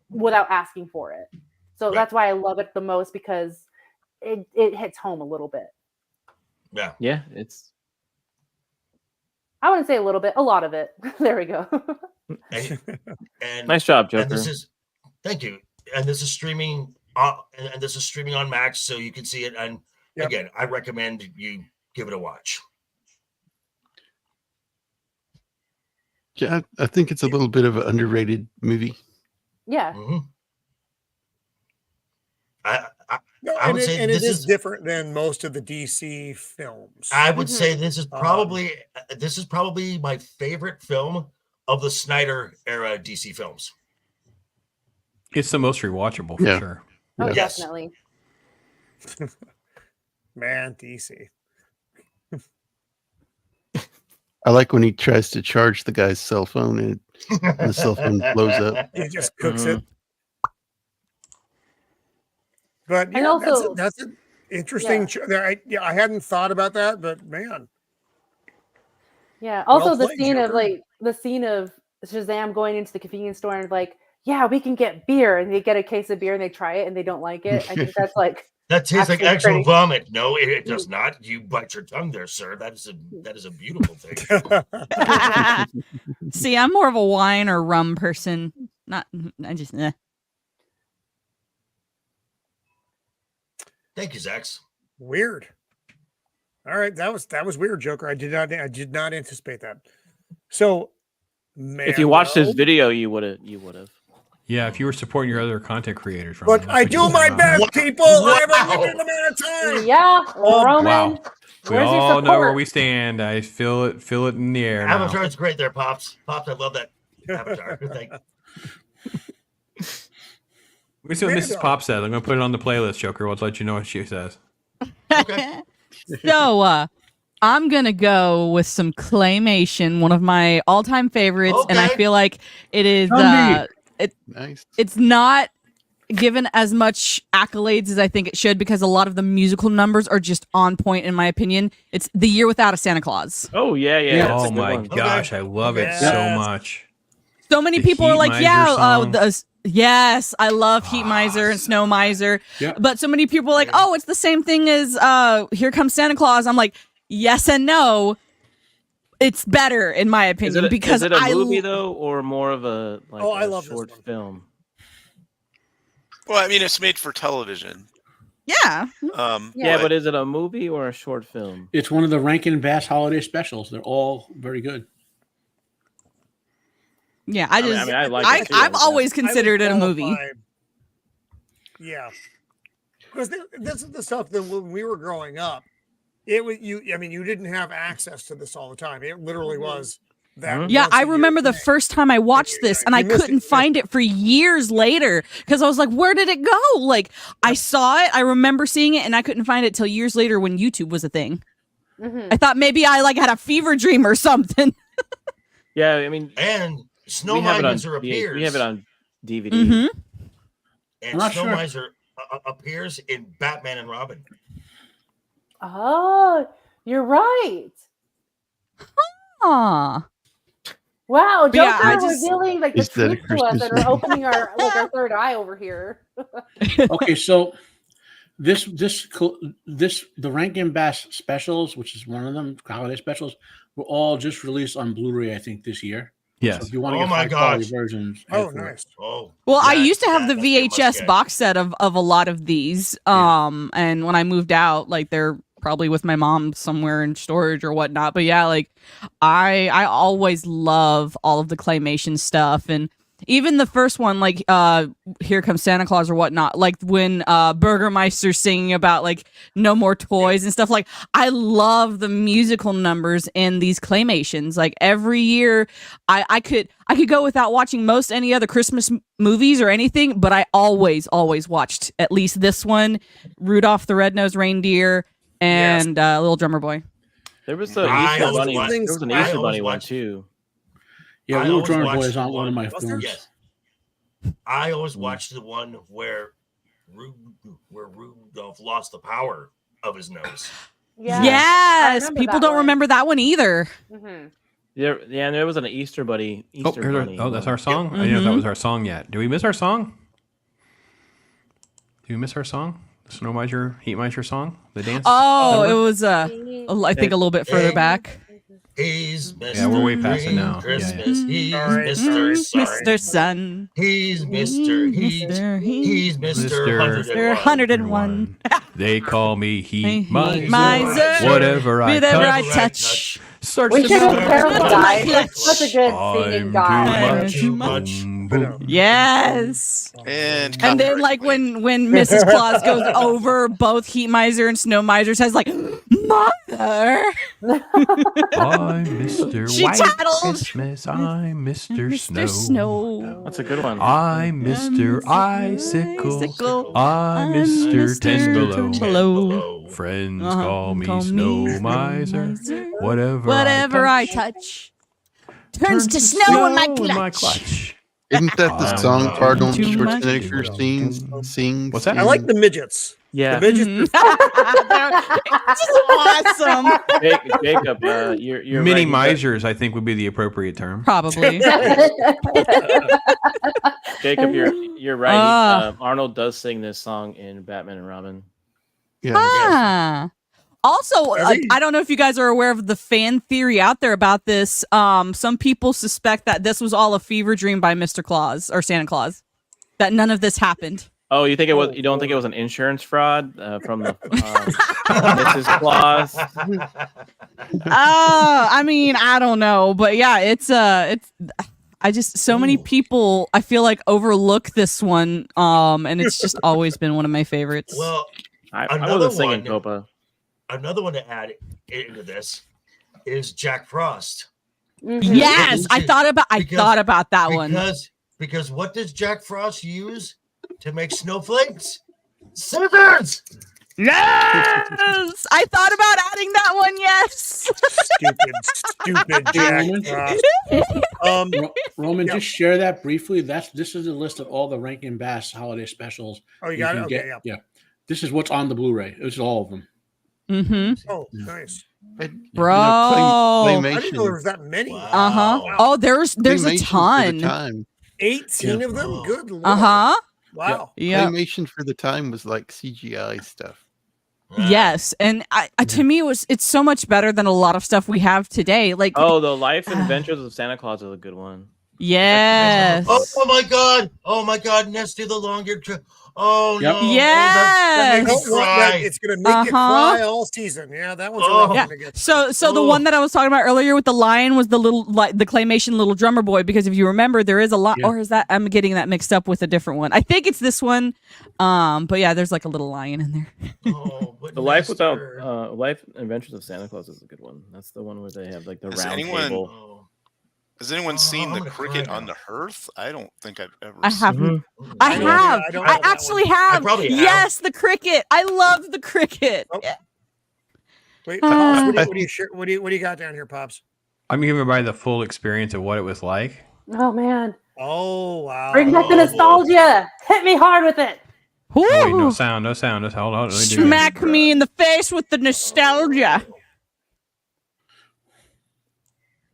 without asking for it. So that's why I love it the most, because it hits home a little bit. Yeah. Yeah, I wouldn't say a little bit, a lot of it. There we go. and nice job, Joker. Thank you. And this is streaming on Max, so you can see it. And again, I recommend you give it a watch. Yeah, I think it's a little bit of an underrated movie. Yeah. Mm-hmm. It is different than most of the DC films. I would say this is probably my favorite film of the Snyder era DC films. It's the most rewatchable for sure. Oh, Yes. definitely. Man, DC. I like when he tries to charge the guy's cell phone and the cell phone blows up. He just cooks it. But yeah, And also- that's an interesting. I hadn't thought about that, but man. Yeah. Also, Well the played, scene of Joker. like the scene of Shazam going into the convenience store and like, yeah, we can get beer, and they get a case of beer and they try it and they don't like it. I think that's like That tastes like actually actual pretty- vomit. No, it does not. You bite your tongue there, sir. That is a beautiful thing. See, I'm more of a wine or rum person. I just. Thank you, Zax. Weird. All right, that was weird, Joker. I did not anticipate that. So, if you watched his video, you would have. Yeah, if you were supporting your other content creators. Look, I do my best, people. I have a limited amount of time. Yeah, Roman. Wow. We Where's your all know where support? we stand. I feel it in the air now. Avatar's great there, Pops. Pops, I love that Avatar. Thank Let me see what Mrs. Pop says. I'm going to put it on the playlist, Joker. Let's let you know what she says. Okay. So, I'm going to go with some claymation, one of my all-time favorites, and I Okay. feel like it is Nice. it's not given as much accolades as I think it should because a lot of the musical numbers are just on point in my opinion. It's The Year Without a Santa Claus. Oh yeah. That's a Oh good my one. gosh, I love it Yes. so much. So many The people are Heat like, Miser yeah, song. yes, I love Heat Miser and Snow Miser. Yeah. But so many people are like, oh, it's the same thing as Here Comes Santa Claus. I'm like, yes and no. It's better in my opinion because is it a movie though, or more of a I love this short one. film? Well, I mean, it's made for television. Yeah. Yeah, but is it a movie or a short film? It's one of the Rankin Bass holiday specials. They're all very good. Yeah, I like it too. I've always considered it a movie. qualify- Yeah, because this is the stuff that when we were growing up, it was you. I mean, you didn't have access to this all the time. It literally was that. Yeah, once I a year remember the thing. first time I watched this and I couldn't find it for years later because I was like, where did it go? Like, I saw it, I remember seeing it, and I couldn't find it till years later when YouTube was a thing. Mhm. I thought maybe I like had a fever dream or something. Yeah, I mean, And Snow we have it on Miser appears. We have it on DVD. Mm-hmm. And I'm not Snow sure. Miser appears in Batman and Robin. Oh, you're right. Aw. Wow, But yeah, Joker I just- revealing like the Is that a truth to us Christmas and we're opening our our third eye over here. Okay, so the Rankin Bass specials, which is one of them, holiday specials, were all just released on Blu-ray, I think, this year. Yes. So if you want to Oh get my high quality gosh. versions, Oh, head for it. nice. Oh. Well, I that- used to have the that's a must VHS get. box set of a lot of these. And when I moved out, like they're probably with my mom somewhere in storage or whatnot. But yeah, like I always love all of the claymation stuff, and even the first one, like Here Comes Santa Claus or whatnot, like when Burgermeister's singing about like no more toys and stuff. Like I love the musical numbers in these claymations. Like every year I could go without watching most any other Christmas movies or anything, but I always watched at least this one, Rudolph the Red-Nosed Reindeer, and Little Drummer Boy. There was an I Easter always Bunny. watched- There was an I Easter always Bunny one watched- too. Yeah, I Little always Drummer Boy watched is not the one of my Was there? films. Yes. I always watched the one where Rudolph lost the power of his nose. Yeah. I Yes, remember people that don't one. remember that one either. Mhm. Yeah, and there was an Easter Bunny. Easter Bunny. That's our song? I didn't Mm-hmm. know if that was our song yet. Do we miss our song? Do we miss our song? The Snow Miser, Heat Miser song? The dance? Oh, number? it was I think a little bit further back. He's Mr. Yeah, we're way past it now. Yeah, Christmas. He's Sorry, Mr. Sorry. Mr. Sun. He's Mr. He's Mr. 101. They call me Heat Heat Miser. Miser. Whatever I Whatever I touch touch. starts We to should melt. have Careful Guy. Clutch. Such a good singing I'm guy. Too much. Boom, boom. Yes. And And then copyright like claim. when Mrs. Claus goes over both Heat Miser and Snow Miser says like Mother. I'm Mr. She White tattled. Christmas. I'm Mr. Snow. That's a good one. I'm Mr. Icicle. I'm Mr. Ten Below. Friends call me Snow Miser. Whatever I touch turns to snow in my clutch. Isn't that the song Arnold Schwarzenegger sings? What's that? I like the midgets. Yeah. The midgets. Awesome. Jacob, you're Mini right. misers, I think, would be the appropriate term. Probably. Jacob, you're right. Arnold does sing this song in Batman and Robin. Yeah. Also, I don't know if you guys are aware of the fan theory out there about this. Some people suspect that this was all a fever dream by Mr. Claus or Santa Claus. That none of this happened. Oh, you think it was? You don't think it was an insurance fraud from the Mrs. Claus? I mean, I don't know, but yeah, it's. I just so many people I feel like overlook this one, and it's just always been one of my favorites. Well, I wasn't singing Copa. Another one to add into this is Jack Frost. Yes, I thought about that one. Because what does Jack Frost use to make snowflakes? Scissors! Yes! I thought about adding that one, yes. Stupid Jack. Roman, just share that briefly. This is a list of all the Rankin Bass holiday specials. Oh, you got it? Okay, yeah. This is what's on the Blu-ray. This is all of them. Mm-hmm. Oh, nice. Bro. I didn't know there was that many. Wow. Uh-huh. Oh, there's a ton. 18 of them? Good Lord. Uh-huh. Wow. Yeah. Animation for the time was like CGI stuff. Yes, and to me it's so much better than a lot of stuff we have today. Like the Life and Adventures of Santa Claus is a good one. Yes. Oh my God! Let's do the longer trip. Oh Yep. no! Yes. It's gonna make you cry all season. Yeah, that one's yeah. So the one that I was talking about earlier with the lion was the the claymation little drummer boy, because if you remember, there is a lot, or is that I'm getting that mixed up with a different one? I think it's this one. But yeah, there's like a little lion in there. The Life Life and Adventures of Santa Claus is a good one. That's the one where they have like the round table. Has anyone seen the cricket on the hearth? I don't think I've ever. I haven't. I have. I actually have. Yes, the cricket. I love the cricket. Oh. Yeah. Wait, Pops, what do you got down here, Pops? I'm giving everybody the full experience of what it was like. Oh man. Oh wow. Bring back the nostalgia. Hit me hard with it. Oh, wait, no sound. Hold on. Smack me in the face with the nostalgia.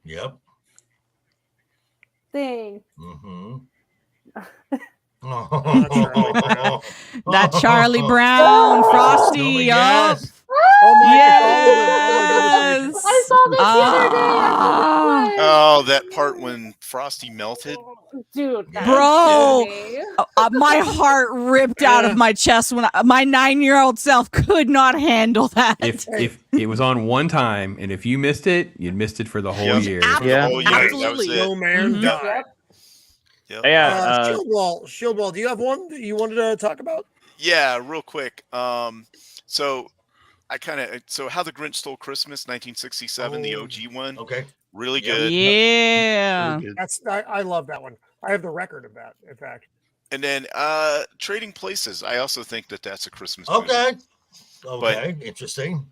Yep. Thing. Mm-hmm. That Charlie Brown, Frosty, yes. Oh my yes. I saw this the other day. Oh, that part when Frosty melted. Dude, bro, my heart ripped out of my chest when my 9-year-old self could not handle that. If it was on one time, and if you missed it, you'd missed it for the whole year. Absolutely. No man died. Yep. Yeah. Shieldwall, do you have one that you wanted to talk about? Yeah, real quick. So How the Grinch Stole Christmas, 1967, the OG one. Okay. Really good. Yeah. Really good. I love that one. I have the record of that, in fact. And then Trading Places. I also think that's a Christmas Okay. movie. Interesting.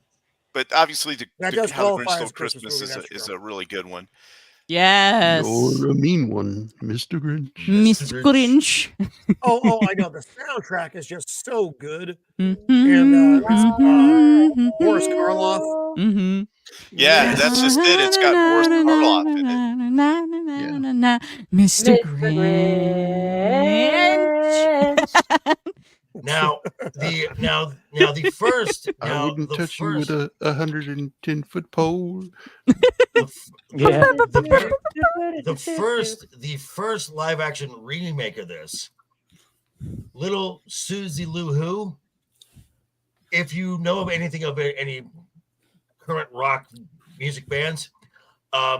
But obviously, How the Grinch Stole Christmas is a really good one. Yes. You're a mean one, Mr. Grinch. Mr. Grinch. Oh, I know. The soundtrack is just so good. Mm-hmm. And Boris Karloff. Mm-hmm. Yeah, that's just it. It's got Boris Karloff in it. Mr. Grinch. Now the first. I wouldn't touch you with a 110-foot pole. The first live action remake of this, Little Susie Lou Who. If you know of anything of any current rock music bands,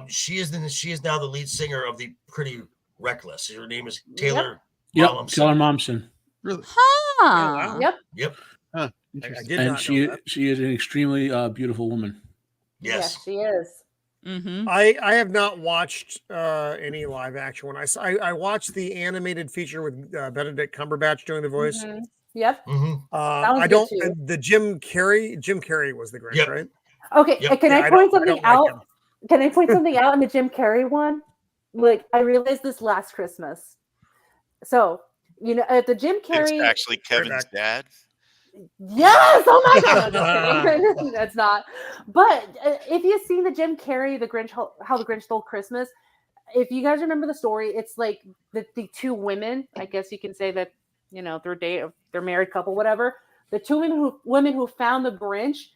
she is now the lead singer of the Pretty Reckless. Her name is Taylor. Taylor Momsen. Really? Huh. Yep. I did and not know that. she is an extremely beautiful woman. Yes, she is. Mm-hmm. I have not watched any live action one. I watched the animated feature with Benedict Cumberbatch doing the voice. Mm-hmm. Yep. I don't. The Jim Carrey was the Grinch, right? Okay. Can I point something out? Can I point something out in the Jim Carrey one? Like, I realized this last Christmas. So, at the Jim Carrey. It's actually Kevin's dad. Yes! Oh my God! That's not. But if you've seen the Jim Carrey, the Grinch, How the Grinch Stole Christmas, if you guys remember the story, it's like the two women. I guess you can say that they're married couple, whatever. The two women who found the Grinch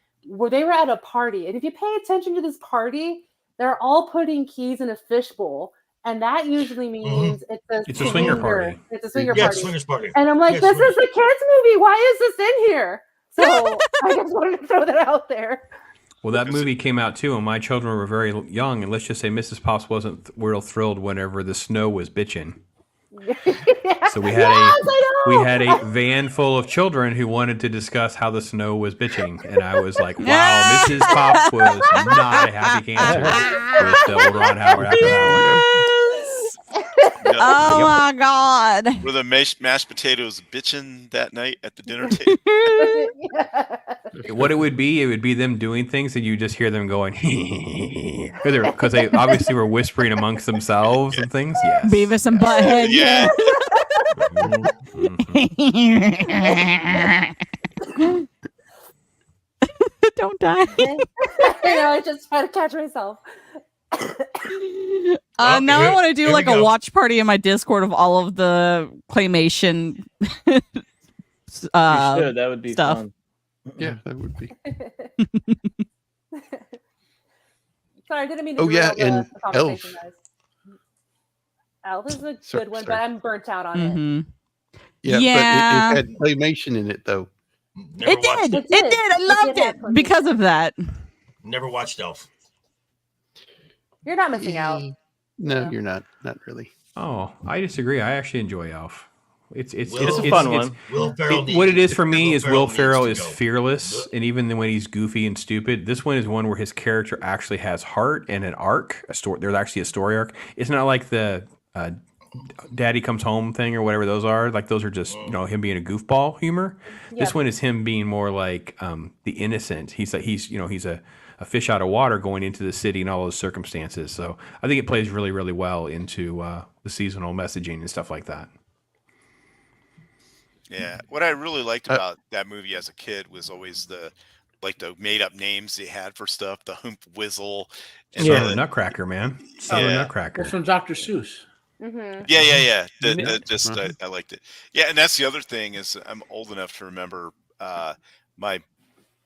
they were at a party, and if you pay attention to this party, they're all putting keys in a fishbowl. And that usually means it's a swinger party. It's a swinger party. It's a swingers party. And I'm like, this is a kids movie. Why is this in here? So I just wanted to throw that out there. Well, that movie came out too, and my children were very young. And let's just say Mrs. Pops wasn't real thrilled whenever the snow was bitching. So we had a van full of children who wanted to discuss how the snow was bitching, and I was like, "Wow, Mrs. Pops was not a happy cancer with the old Ron Howard after that one." Oh my God! Were the mashed potatoes bitching that night at the dinner table? What it would be them doing things, and you just hear them going, because they obviously were whispering amongst themselves and things. Yes. Beavis and Butthead. Yeah. Don't die. I just try to catch myself. Now I want to do like a watch party in my Discord of all of the claymation. You should. That would be stuff. fun. Yeah, that would be. Sorry, I didn't mean to. Oh yeah, and the conversation, guys. Elf is a good one, sorry. but I'm burnt out on it. Yeah, but it had claymation in it though. It did. I loved it because of that. Never watched Elf. You're not missing out. No, you're not. Not really. Oh, I disagree. I actually enjoy Elf. It's a fun one. What it is for me is Will Ferrell is fearless, and even when he's goofy and stupid, this one is one where his character actually has heart and an arc. There's actually a story arc. It's not like the Daddy Comes Home thing or whatever those are. Like those are just him being a goofball humor. Yep. This one is him being more like the innocent. He's a fish out of water going into the city and all those circumstances. So I think it plays really, really well into the seasonal messaging and stuff like that. Yeah, what I really liked about that movie as a kid was always the made up names they had for stuff, the Hump Whizzle, and the Nutcracker, man. Southern Nutcracker. It's from Dr. Seuss. Mm-hmm. Yeah. I liked it. Yeah, and that's the other thing is I'm old enough to remember my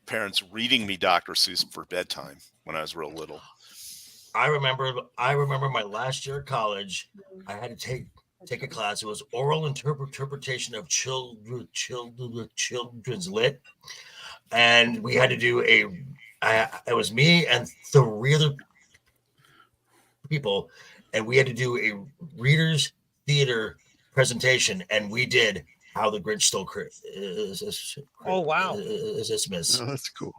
parents reading me Dr. Seuss for bedtime when I was real little. I remember my last year of college. I had to take a class. It was oral interpretation of children's lit, and we had to do it was me and 3 other people, and we had to do a readers theater presentation, and we did How the Grinch Stole Christmas. Oh wow! Christmas. Oh, that's cool.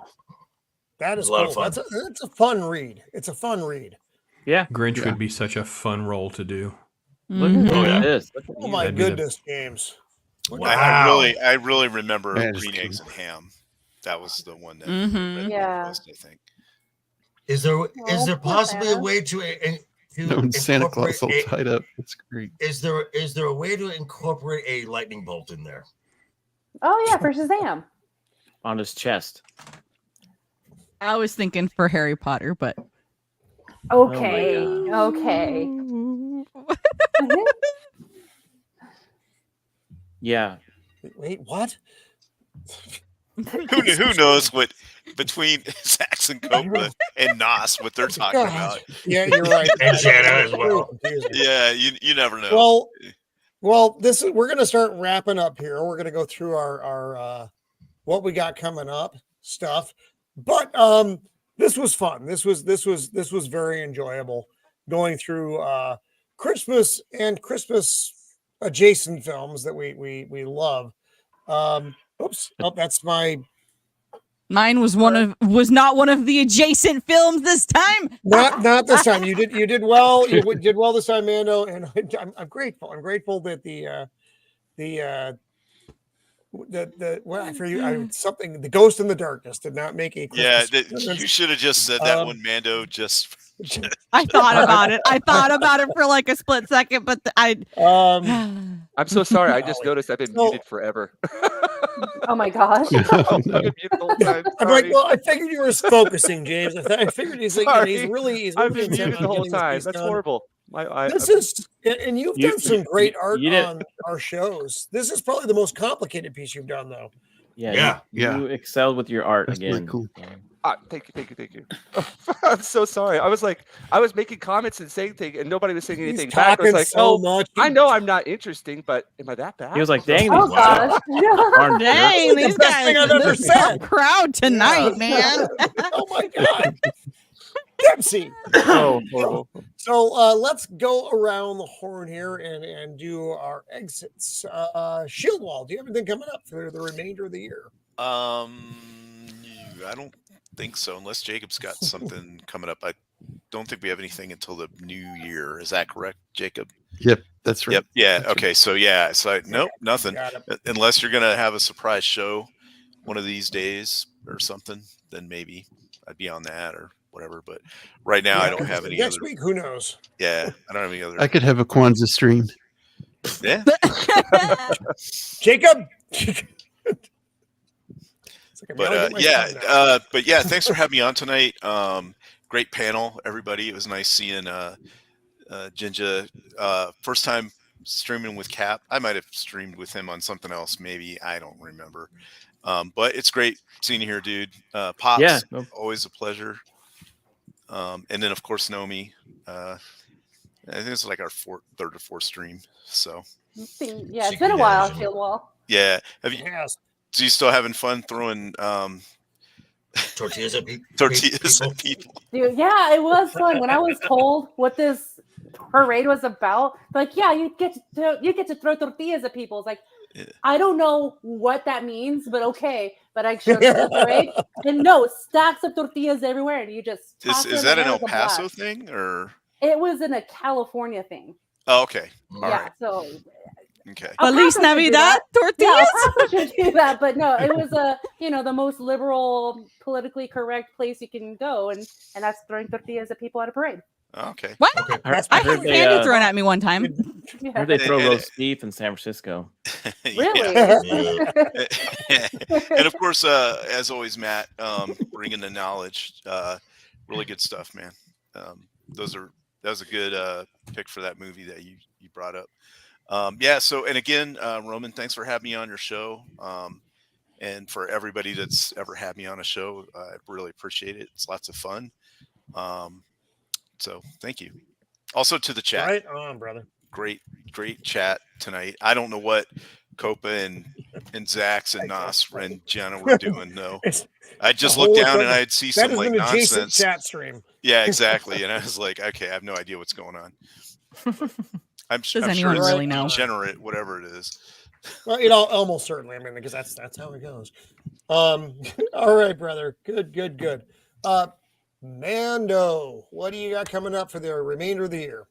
That is cool. That's a fun read. It's a fun read. Yeah, Grinch would be such a fun role to do. Look at this. Oh my goodness, James! Wow. I really remember Green Eggs and Ham. That was the one that most, I think. Is there possibly a way to Santa Claus all tied up? That's great. Is there a way to incorporate a lightning bolt in there? Oh yeah, for Shazam. On his chest. I was thinking for Harry Potter, but okay. Yeah. Wait, what? Who knows what between Saxon Cobra and Nos what they're talking about? Yeah, you're right. And Shanna as well. Yeah, you never know. Well, we're going to start wrapping up here. We're going to go through our what we got coming up stuff, but this was fun. This was very enjoyable going through Christmas and Christmas adjacent films that we love. Oops! Oh, that's my Mine was not one of the adjacent films this time. Not this time. You did well. You did well this time, Mando, and I'm grateful. I'm grateful that the Ghost in the Darkness did not make a Christmas you should have just said that one, Mando. Just I thought about it. I thought about it for like a split second, but I'm so sorry. I just noticed I've been muted forever. Oh my gosh. I'm like, well, I figured you were focusing, James. I figured he's really I've been muted the whole time. That's horrible. And you've done some great art on our shows. This is probably the most complicated piece you've done, though. Yeah. You excelled with your art again. Really cool. Thank you. I'm so sorry. I was making comments and saying things, and nobody was saying anything back. I was like, much. I know I'm not interesting, but am I that bad? He was like, dang, Oh gosh. dang, these best guys thing I've ever said. Proud tonight, man. Oh my God. Dempsey. Oh, horrible. So let's go around the horn here and do our exits. Shieldwall, do you have anything coming up for the remainder of the year? I don't think so, unless Jacob's got something coming up. I don't think we have anything until the new year. Is that correct, Jacob? Yep, that's right. Yep. Yeah. Okay. So nope, nothing. Unless you're gonna have a surprise show one of these days or something, then maybe I'd be on that or whatever. But right now, I don't have any. Next week, who knows? Yeah, I don't have any other. I could have a Kwanzaa stream. Yeah. Jacob. But thanks for having me on tonight. Great panel, everybody. It was nice seeing Jinja. First time streaming with Cap. I might have streamed with him on something else, maybe. I don't remember. But it's great seeing you here, dude. Pops, always a pleasure. And then of course Nomi. I think it's like our third or fourth stream. So yeah, it's been a while, Shieldwall. Yeah. Have you? So you still having fun throwing tortillas at people? Dude, yeah, it was fun. When I was told what this parade was about, like, yeah, you get to throw tortillas at people. It's like, I don't know what that means, but okay. But I showed up the parade, and no, stacks of tortillas everywhere, and you just is that an El Paso thing or? It was in a California thing. Oh, okay. All right. So. Okay. Feliz Navidad tortillas. Yeah, should do that, but no, it was the most liberal, politically correct place you can go, and that's throwing tortillas at people at a parade. Okay. What? Okay. I had candy thrown at me one time. I heard they throw roast beef in San Francisco. Really? And of course, as always, Matt, bringing the knowledge. Really good stuff, man. That was a good pick for that movie that you brought up. So, and again, Roman, thanks for having me on your show. And for everybody that's ever had me on a show, I really appreciate it. It's lots of fun. So thank you. Also to the chat. Right on, brother. Great chat tonight. I don't know what Copa and Zax and Nas and Jenna were doing. No, I just looked down and I'd see some like nonsense chat stream. Yeah, exactly. And I was like, okay, I have no idea what's going on. I'm sure it's really know? Degenerate, whatever it is. Well, almost certainly. I mean, because that's how it goes. All right, brother. Good. Mando, what do you got coming up for the remainder of the year?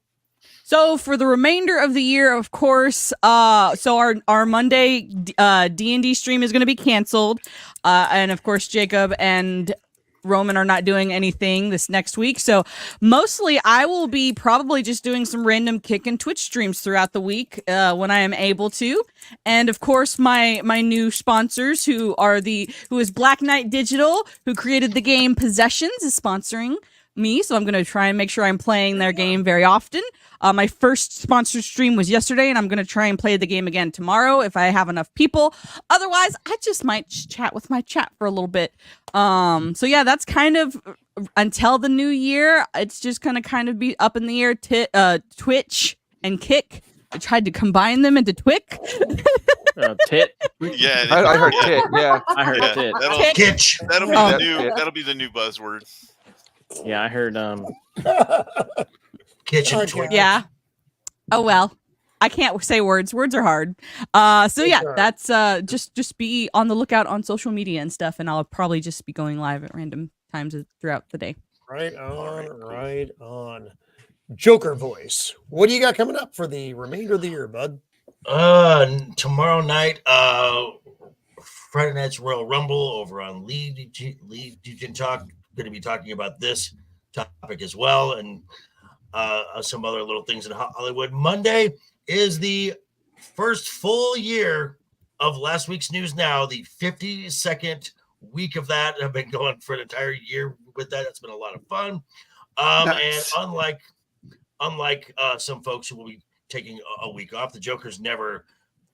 So for the remainder of the year, of course, so our Monday D&D stream is going to be canceled, and of course Jacob and Roman are not doing anything this next week. So mostly I will be probably just doing some random Kick and Twitch streams throughout the week when I am able to. And of course, my new sponsors who is Black Knight Digital, who created the game Possessions, is sponsoring me. So I'm going to try and make sure I'm playing their game very often. My first sponsored stream was yesterday, and I'm going to try and play the game again tomorrow if I have enough people. Otherwise, I just might chat with my chat for a little bit. So yeah, that's kind of until the new year. It's just going to kind of be up in the air. Twitch and Kick. I tried to combine them into Twick. Tit. Yeah, I heard tit. Yeah, I heard tit. That'll be the new buzzword. Yeah, I heard kitchen Twick. Yeah. Oh well. I can't say words. Words are hard. So yeah, that's just be on the lookout on social media and stuff, and I'll probably just be going live at random times throughout the day. Right on, right on. Joker voice. What do you got coming up for the remainder of the year, bud? Tomorrow night, Friday night's Royal Rumble over on Lead Talk. Going to be talking about this topic as well, and some other little things in Hollywood. Monday is the first full year of last week's News Now, the 52nd week of that. I've been going for an entire year with that. It's been a lot of fun. Nice. And unlike some folks who will be taking a week off, the Joker's never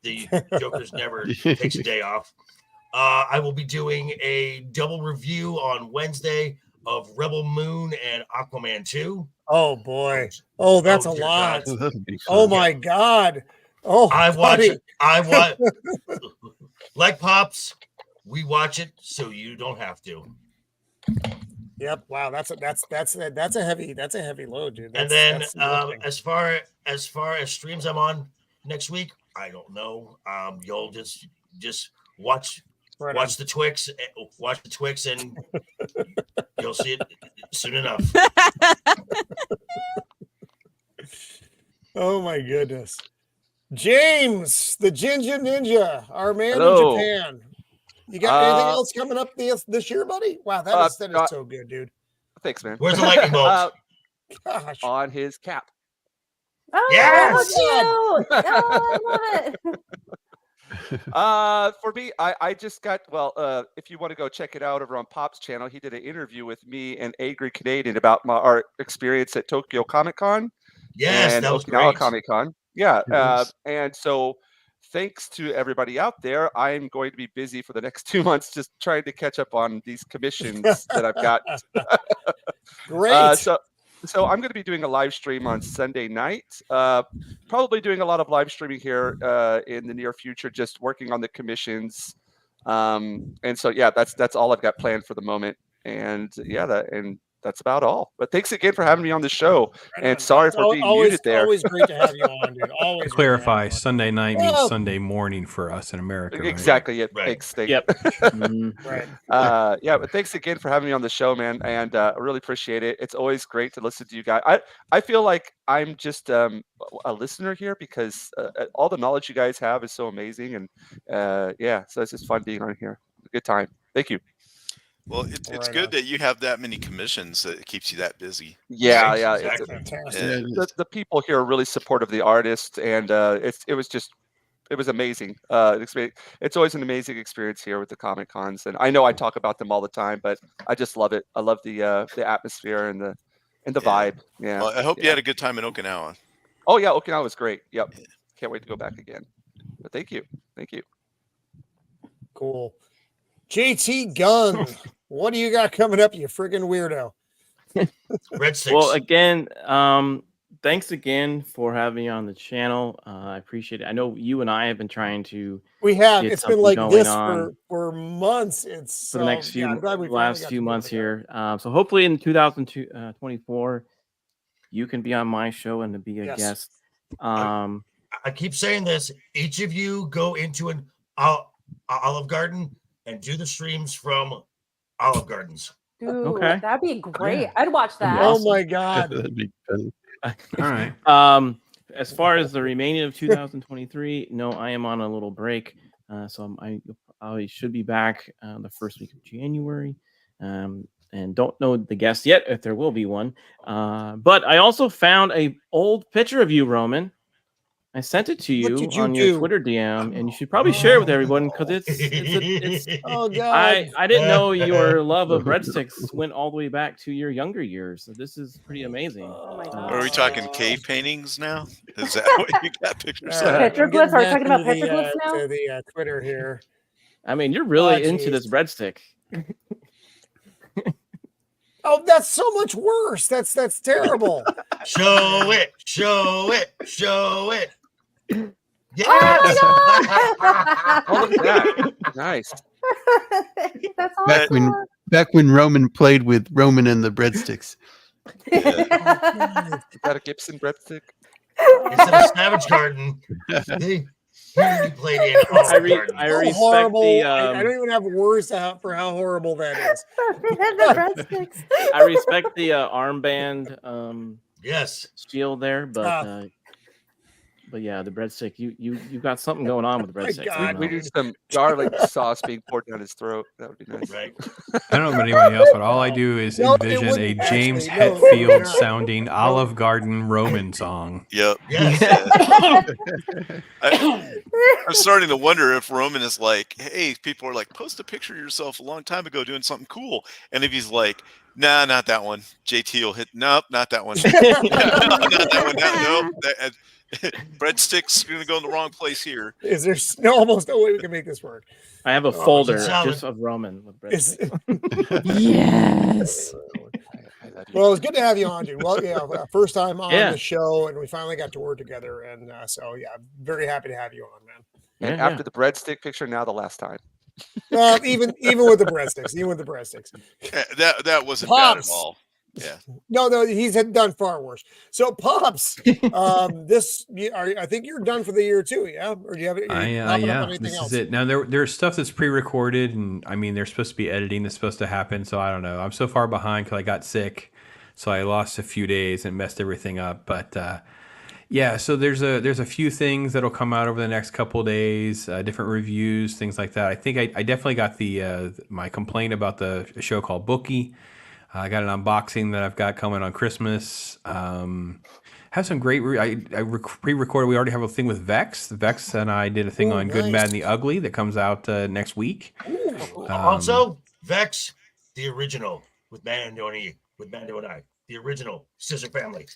takes a day off. I will be doing a double review on Wednesday of Rebel Moon and Aquaman 2. Oh boy. Oh, that's a lot. Oh my God. Oh, I watch it. Like Pops, we watch it so you don't have to. Yep. Wow. That's a heavy load, dude. And then as far as streams I'm on next week, I don't know. You'll just watch the Twix, and you'll see it soon enough. Oh my goodness. James, the Jinja Ninja, our man Hello. in Japan. You got anything else coming up this year, buddy? Wow, that is so good, dude. Thanks, man. Where's the lightning bolt? Gosh. On his cap. Oh, yes! Oh, I love it. For me, I just got, if you want to go check it out over on Pop's channel, he did an interview with me and Angry Canadian about our experience at Tokyo Comic Con. Yes, and that was Okinawa great. Comic Con. Yeah. And so thanks to everybody out there, I'm going to be busy for the next 2 months just trying to catch up on these commissions that I've got. Great. So I'm going to be doing a live stream on Sunday night. Probably doing a lot of live streaming here in the near future, just working on the commissions. And so that's all I've got planned for the moment. And that's about all. But thanks again for having me on the show. And sorry for being muted there. Always great to have you on, dude. Always. Clarify, Sunday night means Sunday morning for us in America. Right? Exactly. Yeah. Right. Thanks. Yep. Right. But thanks again for having me on the show, man. And I really appreciate it. It's always great to listen to you guys. I feel like I'm just a listener here because all the knowledge you guys have is so amazing. And so it's just fun being on here. A good time. Thank you. Well, it's good that you have that many commissions that it keeps you that busy. Yeah. Exactly. Fantastic. The people here are really supportive of the artists, and it was amazing. It's always an amazing experience here with the Comic Cons, and I know I talk about them all the time, but I just love it. I love the atmosphere and the vibe. Yeah. Well, I hope you had a good time in Okinawa. Oh yeah, Okinawa was great. Yep. Can't wait to go back again. But thank you. Cool. JT Gunn, what do you got coming up, you friggin' weirdo? Red Six. Well, again, thanks again for having me on the channel. I appreciate it. I know you and I have been trying to. We have. It's been like this for months. It's for the next last few months here. So hopefully in 2024, you can be on my show and to be a guest. I keep saying this. Each of you go into an Olive Garden and do the streams from Olive Gardens. Dude, okay, that'd be great. Yeah. I'd watch that. Oh my God. That'd be fun. All right. As far as the remaining of 2023, no, I am on a little break. So I should be back the first week of January. And don't know the guest yet, if there will be one. But I also found a old picture of you, Roman. I sent it to you on your Twitter DM, and you should probably share it with everyone because it's oh God. I didn't know your love of breadsticks went all the way back to your younger years. So this is pretty amazing. Oh my God. Are we talking cave paintings now? Is that what you got pictures of? Petroglyphs? Are we talking about petroglyphs now? To the Twitter here. I mean, you're really into this breadstick. Oh, that's so much worse. That's terrible. Show it. Yes! Oh, look at that. Nice. That's awesome. Back when Roman played with Roman and the breadsticks. Is that a Gibson breadstick? Instead of Savage Garden, he played in Olive Garden. I respect horrible. the. I don't even have words for how horrible that is. The breadsticks. I respect the armband. Yes. Shield there, but yeah, the breadstick. You got something going on with the breadstick. We need some garlic sauce being poured down his throat. That would be nice. Right. I don't know about anybody else, but all I do is envision a James Hetfield sounding Olive Garden Roman song. Yep. Yes. I'm starting to wonder if Roman is like, hey, people are like, post a picture of yourself a long time ago doing something cool. And if he's like, nah, not that one. JT will hit, nope, not that one. No, not that one. Nope. Breadsticks going to go in the wrong place here. Is there almost no way we can make this work? I have a folder just of Roman with breadsticks. Yes. Well, it's good to have you on, dude. Well, yeah, first time on the show, and we finally got to work together, and so yeah, I'm very happy to have you on, man. And after the breadstick picture, now the last time. Even with the breadsticks, that wasn't bad at all. Yeah. No, he's done far worse. So, Pops, I think you're done for the year too, yeah? Or do you have anything this else? is it. Now there's stuff that's pre-recorded, and I mean they're supposed to be editing that's supposed to happen. So I don't know. I'm so far behind because I got sick, so I lost a few days and messed everything up. But yeah, so there's a few things that'll come out over the next couple of days, different reviews, things like that. I think I definitely got my complaint about the show called Bookie. I got an unboxing that I've got coming on Christmas. Have some great. I pre-recorded. We already have a thing with Vex. Vex and I did a thing on Good, Mad, and the Ugly that comes out next week. Also, Vex, the original with Mando and I, the original Scissor Family.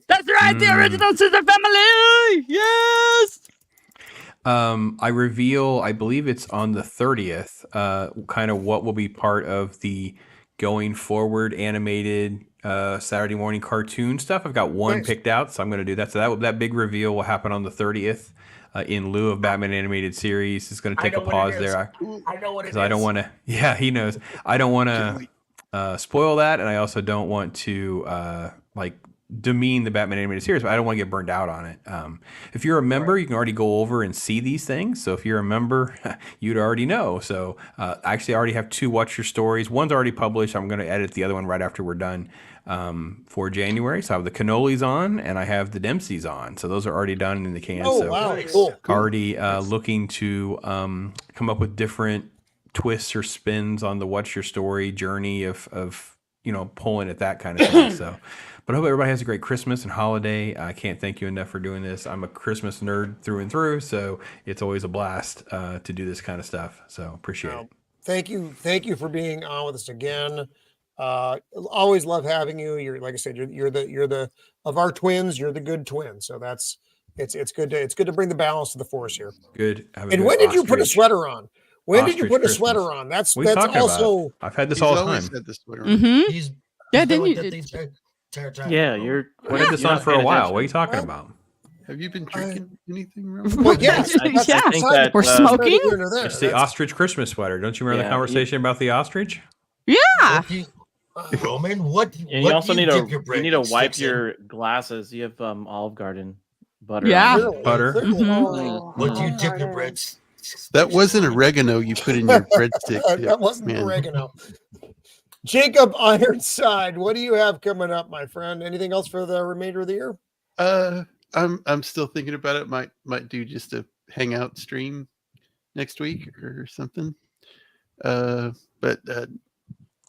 That's right, the original Scissor Family. Yes. I reveal. I believe it's on the 30th. Kind of what will be part of the going forward animated Saturday morning cartoon stuff. I've got one picked out, so I'm going to do that. So that big reveal will happen on the 30th in lieu of Batman animated series. It's going to take a pause there. I know what it is. I don't want to. Yeah, he knows. I don't want to spoil that, and I also don't want to demean the Batman animated series, but I don't want to get burned out on it. If you're a member, you can already go over and see these things. So if you're a member, you'd already know. So actually, I already have 2 Watch Your Stories. One's already published. I'm going to edit the other one right after we're done for January. So I have the Cannolis on, and I have the Dempseys on. So those are already done in the can. Oh, so wow. Cool. Already looking to come up with different twists or spins on the Watch Your Story journey of pulling at that kind of thing. So. But I hope everybody has a great Christmas and holiday. I can't thank you enough for doing this. I'm a Christmas nerd through and through, so it's always a blast to do this kind of stuff. So appreciate it. Thank you for being on with us again. Always love having you. You're, like I said, you're the of our twins. You're the good twin. So it's good to bring the balance to the force here. Good. And when did you put a sweater on? When did you put a sweater on? That's also. I've had this all the time. Had this sweater on. Mm-hmm. Yeah, didn't you? Yeah, I had this on for a while. What are you talking about? Have you been drinking anything, Roman? Well, yes. Yeah. I think that, We're smoking. It's the ostrich Christmas sweater. Don't you remember the conversation about the ostrich? Yeah. Roman, what? You also need to wipe your glasses. You have Olive Garden butter. Yeah. Butter. Mm-hmm. What do you dip your bread? That wasn't oregano you put in your breadstick. That wasn't oregano. Jacob Ironside, what do you have coming up, my friend? Anything else for the remainder of the year? I'm still thinking about it. Might do just a hangout stream next week or something. But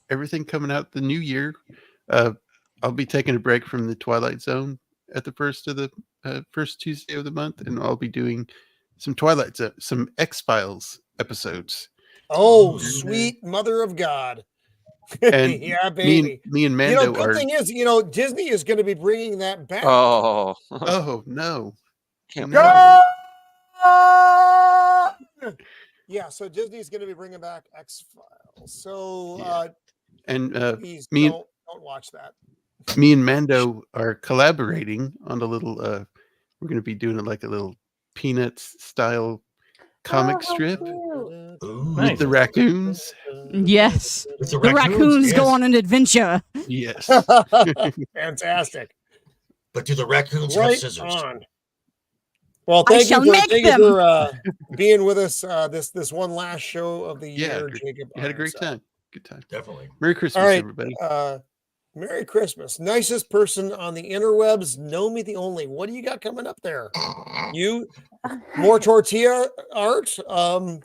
everything coming out the new year. I'll be taking a break from the Twilight Zone at the first Tuesday of the month, and I'll be doing some some X-Files episodes. Oh, sweet mother of God. And yeah, baby. Me and Mando good thing is, Disney is going to be bringing that back. Oh no. Yeah, so Disney's going to be bringing back X-Files. So please don't watch that. Me and Mando are collaborating on a little we're going to be doing like a little Peanuts style comic strip with the raccoons. Yes. The raccoons go on an adventure. Yes. Fantastic. but do the raccoons have scissors? On. Well, thank you for being with us this one last show of the year, Jacob. You had a great time. Good time. Definitely. Merry Christmas, all right, everybody. Merry Christmas. Nicest person on the interwebs, Nomi the Only. What do you got coming up there? You more tortilla art? No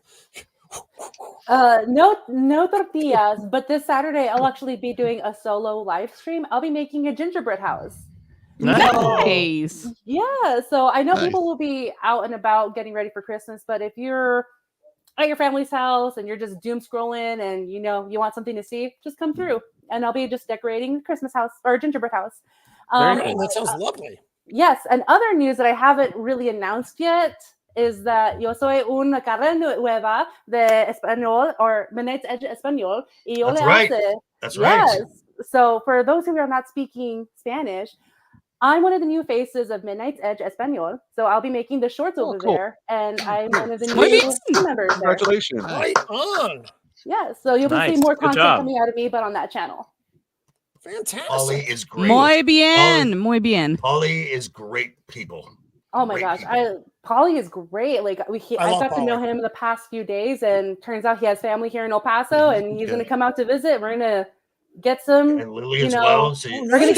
tortillas, but this Saturday I'll actually be doing a solo live stream. I'll be making a gingerbread house. Nice. Yeah, so I know people will be out and about getting ready for Christmas, but if you're at your family's house and you're just doom scrolling and you want something to see, just come through and I'll be just decorating a Christmas house or a gingerbread house. That sounds lovely. Yes, and other news that I haven't really announced yet is that yo soy una cara nueva de español or Midnight's Edge español. Y yo That's le right. hace. That's yes. right. So for those who are not speaking Spanish, I'm one of the new faces of Midnight's Edge Español. So I'll be making the shorts over there, and I'm one of the new members. Congratulations. Right on. Yeah, so you'll be seeing more content coming out of me, but on that channel. Fantastic. Polly is great. Muy bien. Muy bien. Polly is great people. Oh my gosh, Polly is great. Like I got to know him the past few days, and turns out he has family here in El Paso, and he's going to come out to visit. We're going to get some, and Lily as well. So we're going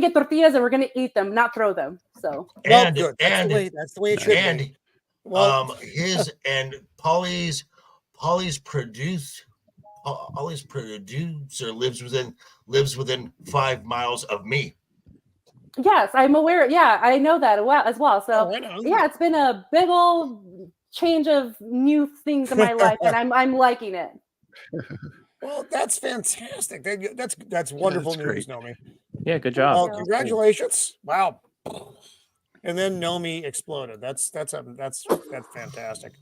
to get tortillas, and we're going to eat them, not throw them. So and good. And that's the way it should be. Well, his and Polly's producer lives within 5 miles of me. Yes, I'm aware. Yeah, I know that as well. So yeah, it's been a big old change of new things in my life, and I'm liking it. Well, that's fantastic. That's wonderful news, Nomi. Yeah, good job. Oh, congratulations! Wow. And then Nomi exploded. That's fantastic.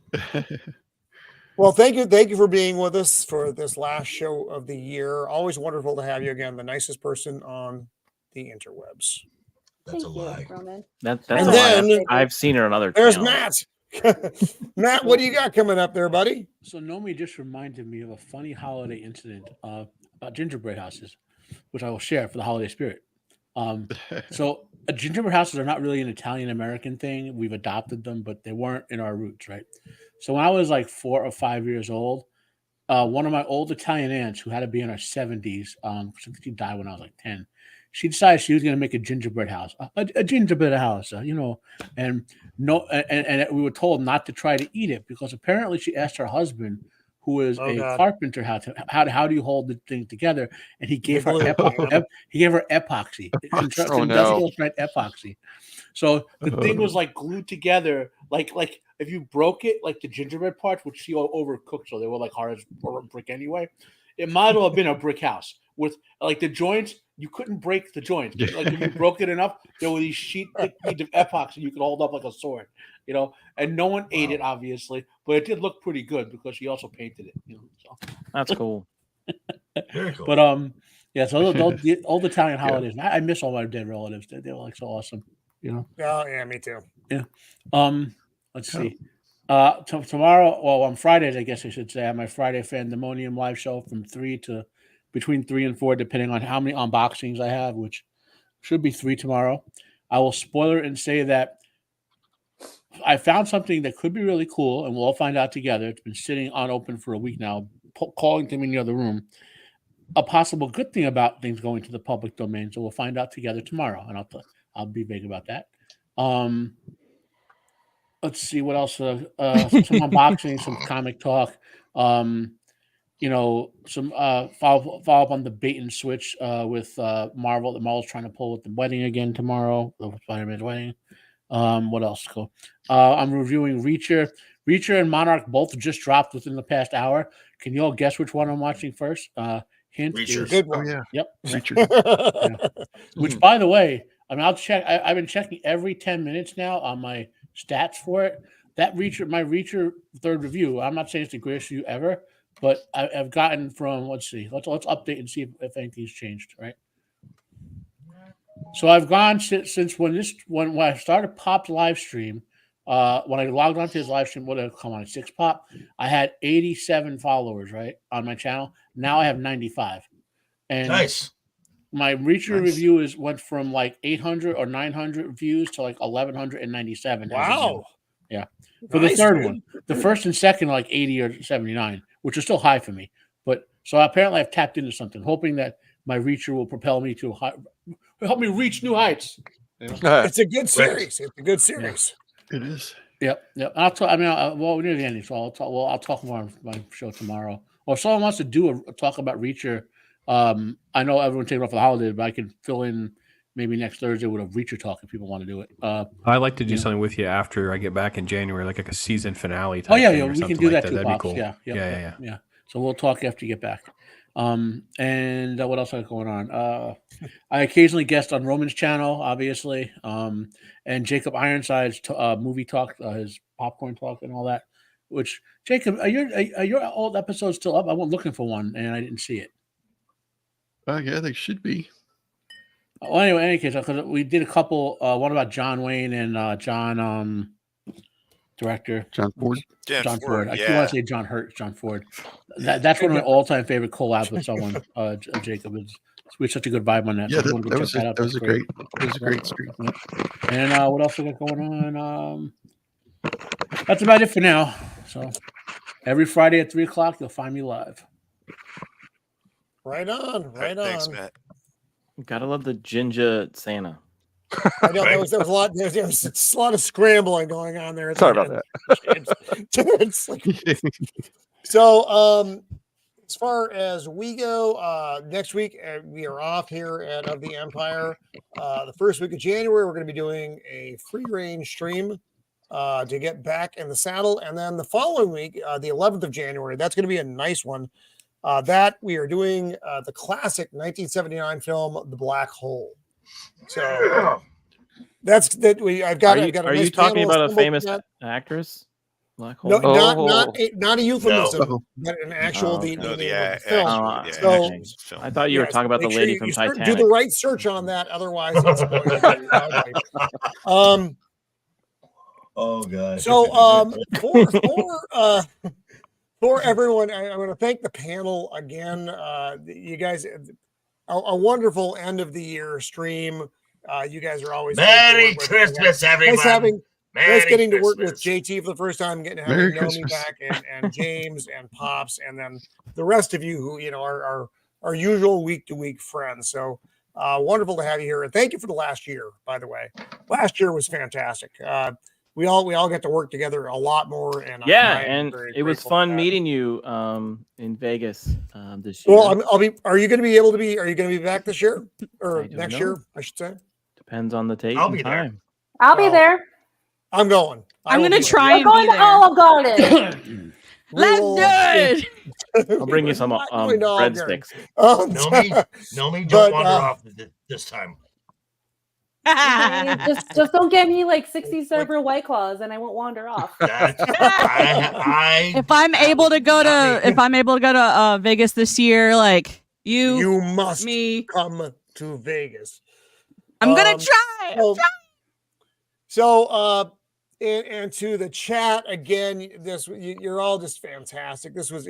Well, thank you for being with us for this last show of the year. Always wonderful to have you again. The nicest person on the interwebs. That's a lie. Roman. That's a lie. I've seen her on other channels. There's Matt. Matt, what do you got coming up there, buddy? So Nomi just reminded me of a funny holiday incident about gingerbread houses, which I will share for the holiday spirit. So gingerbread houses are not really an Italian American thing. We've adopted them, but they weren't in our roots, right? So when I was like 4 or 5 years old, one of my old Italian aunts who had to be in her 70s, she died when I was like 10. She decided she was going to make a gingerbread house, a gingerbread house, and we were told not to try to eat it because apparently she asked her husband, who is carpenter, how do you hold the thing together, and he gave her epoxy, industrial strength epoxy. So the thing was like glued together, like if you broke it, like the gingerbread parts, which she overcooked, so they were like hard as brick anyway. It might as well have been a brick house with like the joints. You couldn't break the joints. Like if you broke it enough, there were these sheets of epoxy you could hold up like a sword, and no one ate it, obviously, but it did look pretty good because she also painted it. So. That's cool. Very cool. But so those old Italian holidays. I miss all my dead relatives. They were like so awesome. Oh yeah, me too. Yeah. Let's see. Tomorrow, on Fridays, I guess I should say, I have my Friday Fandemonium live show from between 3 and 4, depending on how many unboxings I have, which should be 3 tomorrow. I will spoiler and say that I found something that could be really cool, and we'll all find out together. It's been sitting unopened for a week now, calling to me in the other room. A possible good thing about things going to the public domain, so we'll find out together tomorrow, and I'll be big about that. Let's see what else. Some unboxing, some comic talk. Some follow up on the bait and switch with Marvel. The Marvel's trying to pull with the wedding again tomorrow. The Spider-Man's wedding. What else? Cool. I'm reviewing Reacher. Reacher and Monarch both just dropped within the past hour. Can you all guess which one I'm watching first? Hint. Reacher. Good one. Oh, yeah. Yep. Reacher. Which, by the way, I'll check. I've been checking every 10 minutes now on my stats for it. That my Reacher third review. I'm not saying it's the greatest review ever, but I've gotten from. Let's see. Let's update and see if anything's changed. Right. So I've gone since when I started Pop's live stream. When I logged onto his live stream, what did I come on? 6 Pop. I had 87 followers right on my channel. Now I have 95. And nice. my Reacher review went from like 800 or 900 views to like 1197. Wow. Yeah. For the third one. The first and second, like 80 or 79, which is still high for me. But so apparently I've tapped into something, hoping that my Reacher will propel me to help me reach new heights. It's a good series. It's a good series. It is. Yep. I'll talk. I mean, we're near the ending, so I'll talk. Well, I'll talk more on my show tomorrow. Or if someone wants to do a talk about Reacher, I know everyone taking off for the holiday, but I can fill in maybe next Thursday with a Reacher talk if people want to do it. I'd like to do something with you after I get back in January, like a season finale type yeah, thing we can do that too. That'd be cool. Yeah. So we'll talk after you get back. And what else I got going on? I occasionally guest on Roman's channel, obviously, and Jacob Ironside's movie talk, his popcorn talk, and all that. Which Jacob, are your old episodes still up? I went looking for one and I didn't see it. Yeah, they should be. Well, anyway, in any case, because we did a couple. One about John Wayne and John, director John Ford. John Ford. I keep want to say John Hurt. John Ford. That's one of my all-time favorite collabs with someone. Jacob, we had such a good vibe on that. Yeah, so that was a great stream. And what else we got going on? That's about it for now. So every Friday at 3:00, you'll find me live. Right on. Thanks, Matt. Gotta love the Jinja Santa. I know there was a lot. There was a lot of scrambling going on there. Sorry about that. So, as far as we go, next week we are off here at Of the Empire. The first week of January, we're going to be doing a free range stream to get back in the saddle, and then the following week, the 11th of January, that's going to be a nice one. That we are doing the classic 1979 film, The Black Hole. So that's that. I've got. Are you talking about a famous actress? Black Hole? No, not a euphemism, but an actual the film. I thought you were talking about the lady from Titanic. Do the right search on that, otherwise it's going to be oh god. So for everyone, I want to thank the panel again. You guys, a wonderful end of the year stream. You guys are always Merry Christmas, everyone. Nice getting to work with JT for the first time, getting to have Nomi back and James and Pops, and then the rest of you who are our usual week to week friends. So wonderful to have you here, and thank you for the last year. By the way, last year was fantastic. We all get to work together a lot more, and and it was fun meeting you in Vegas this year. Well, Are you going to be able to be? Are you going to be back this year or next year? I should say. Depends on the date. I'll be there. I'll be there. I'm going. I'm going to try and be there. Olive Garden. Let's do it. I'll bring you some breadsticks. Nomi, don't wander off this time. just don't get me like 60 server White Claws, and I won't wander off. If I'm able to go to Vegas this year, like you must come to Vegas. I'm gonna try. So, and to the chat again, you're all just fantastic. This was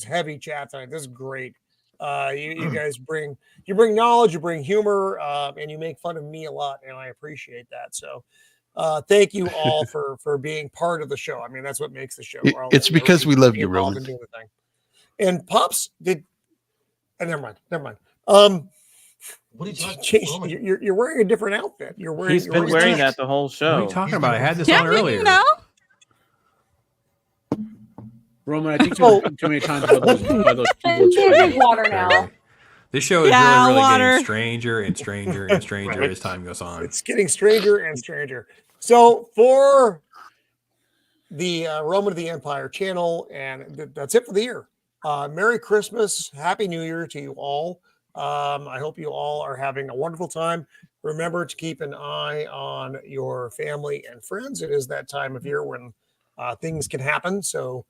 heavy chat tonight. This is great. You guys bring knowledge, you bring humor, and you make fun of me a lot, and I appreciate that. So, thank you all for being part of the show. I mean, that's what makes the show. It's because we love you, Roman. And Pops did. Never mind. What are you talking about? You're wearing a different outfit. He's been wearing that the whole show. What are you talking about? I had this on earlier. You know? Roman, I think too many times by those Drink water now. This show is really getting stranger and stranger and stranger as time goes on. It's getting stranger and stranger. So for the Roman of the Empire channel, and that's it for the year. Merry Christmas, Happy New Year to you all. I hope you all are having a wonderful time. Remember to keep an eye on your family and friends. It is that time of year when things can happen. So,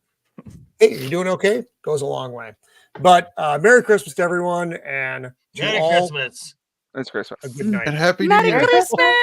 hey, you're doing okay? Goes a long way. But Merry Christmas to everyone, and to Merry all, Christmas. It's Christmas. a good night. And Happy New Year. Merry Christmas.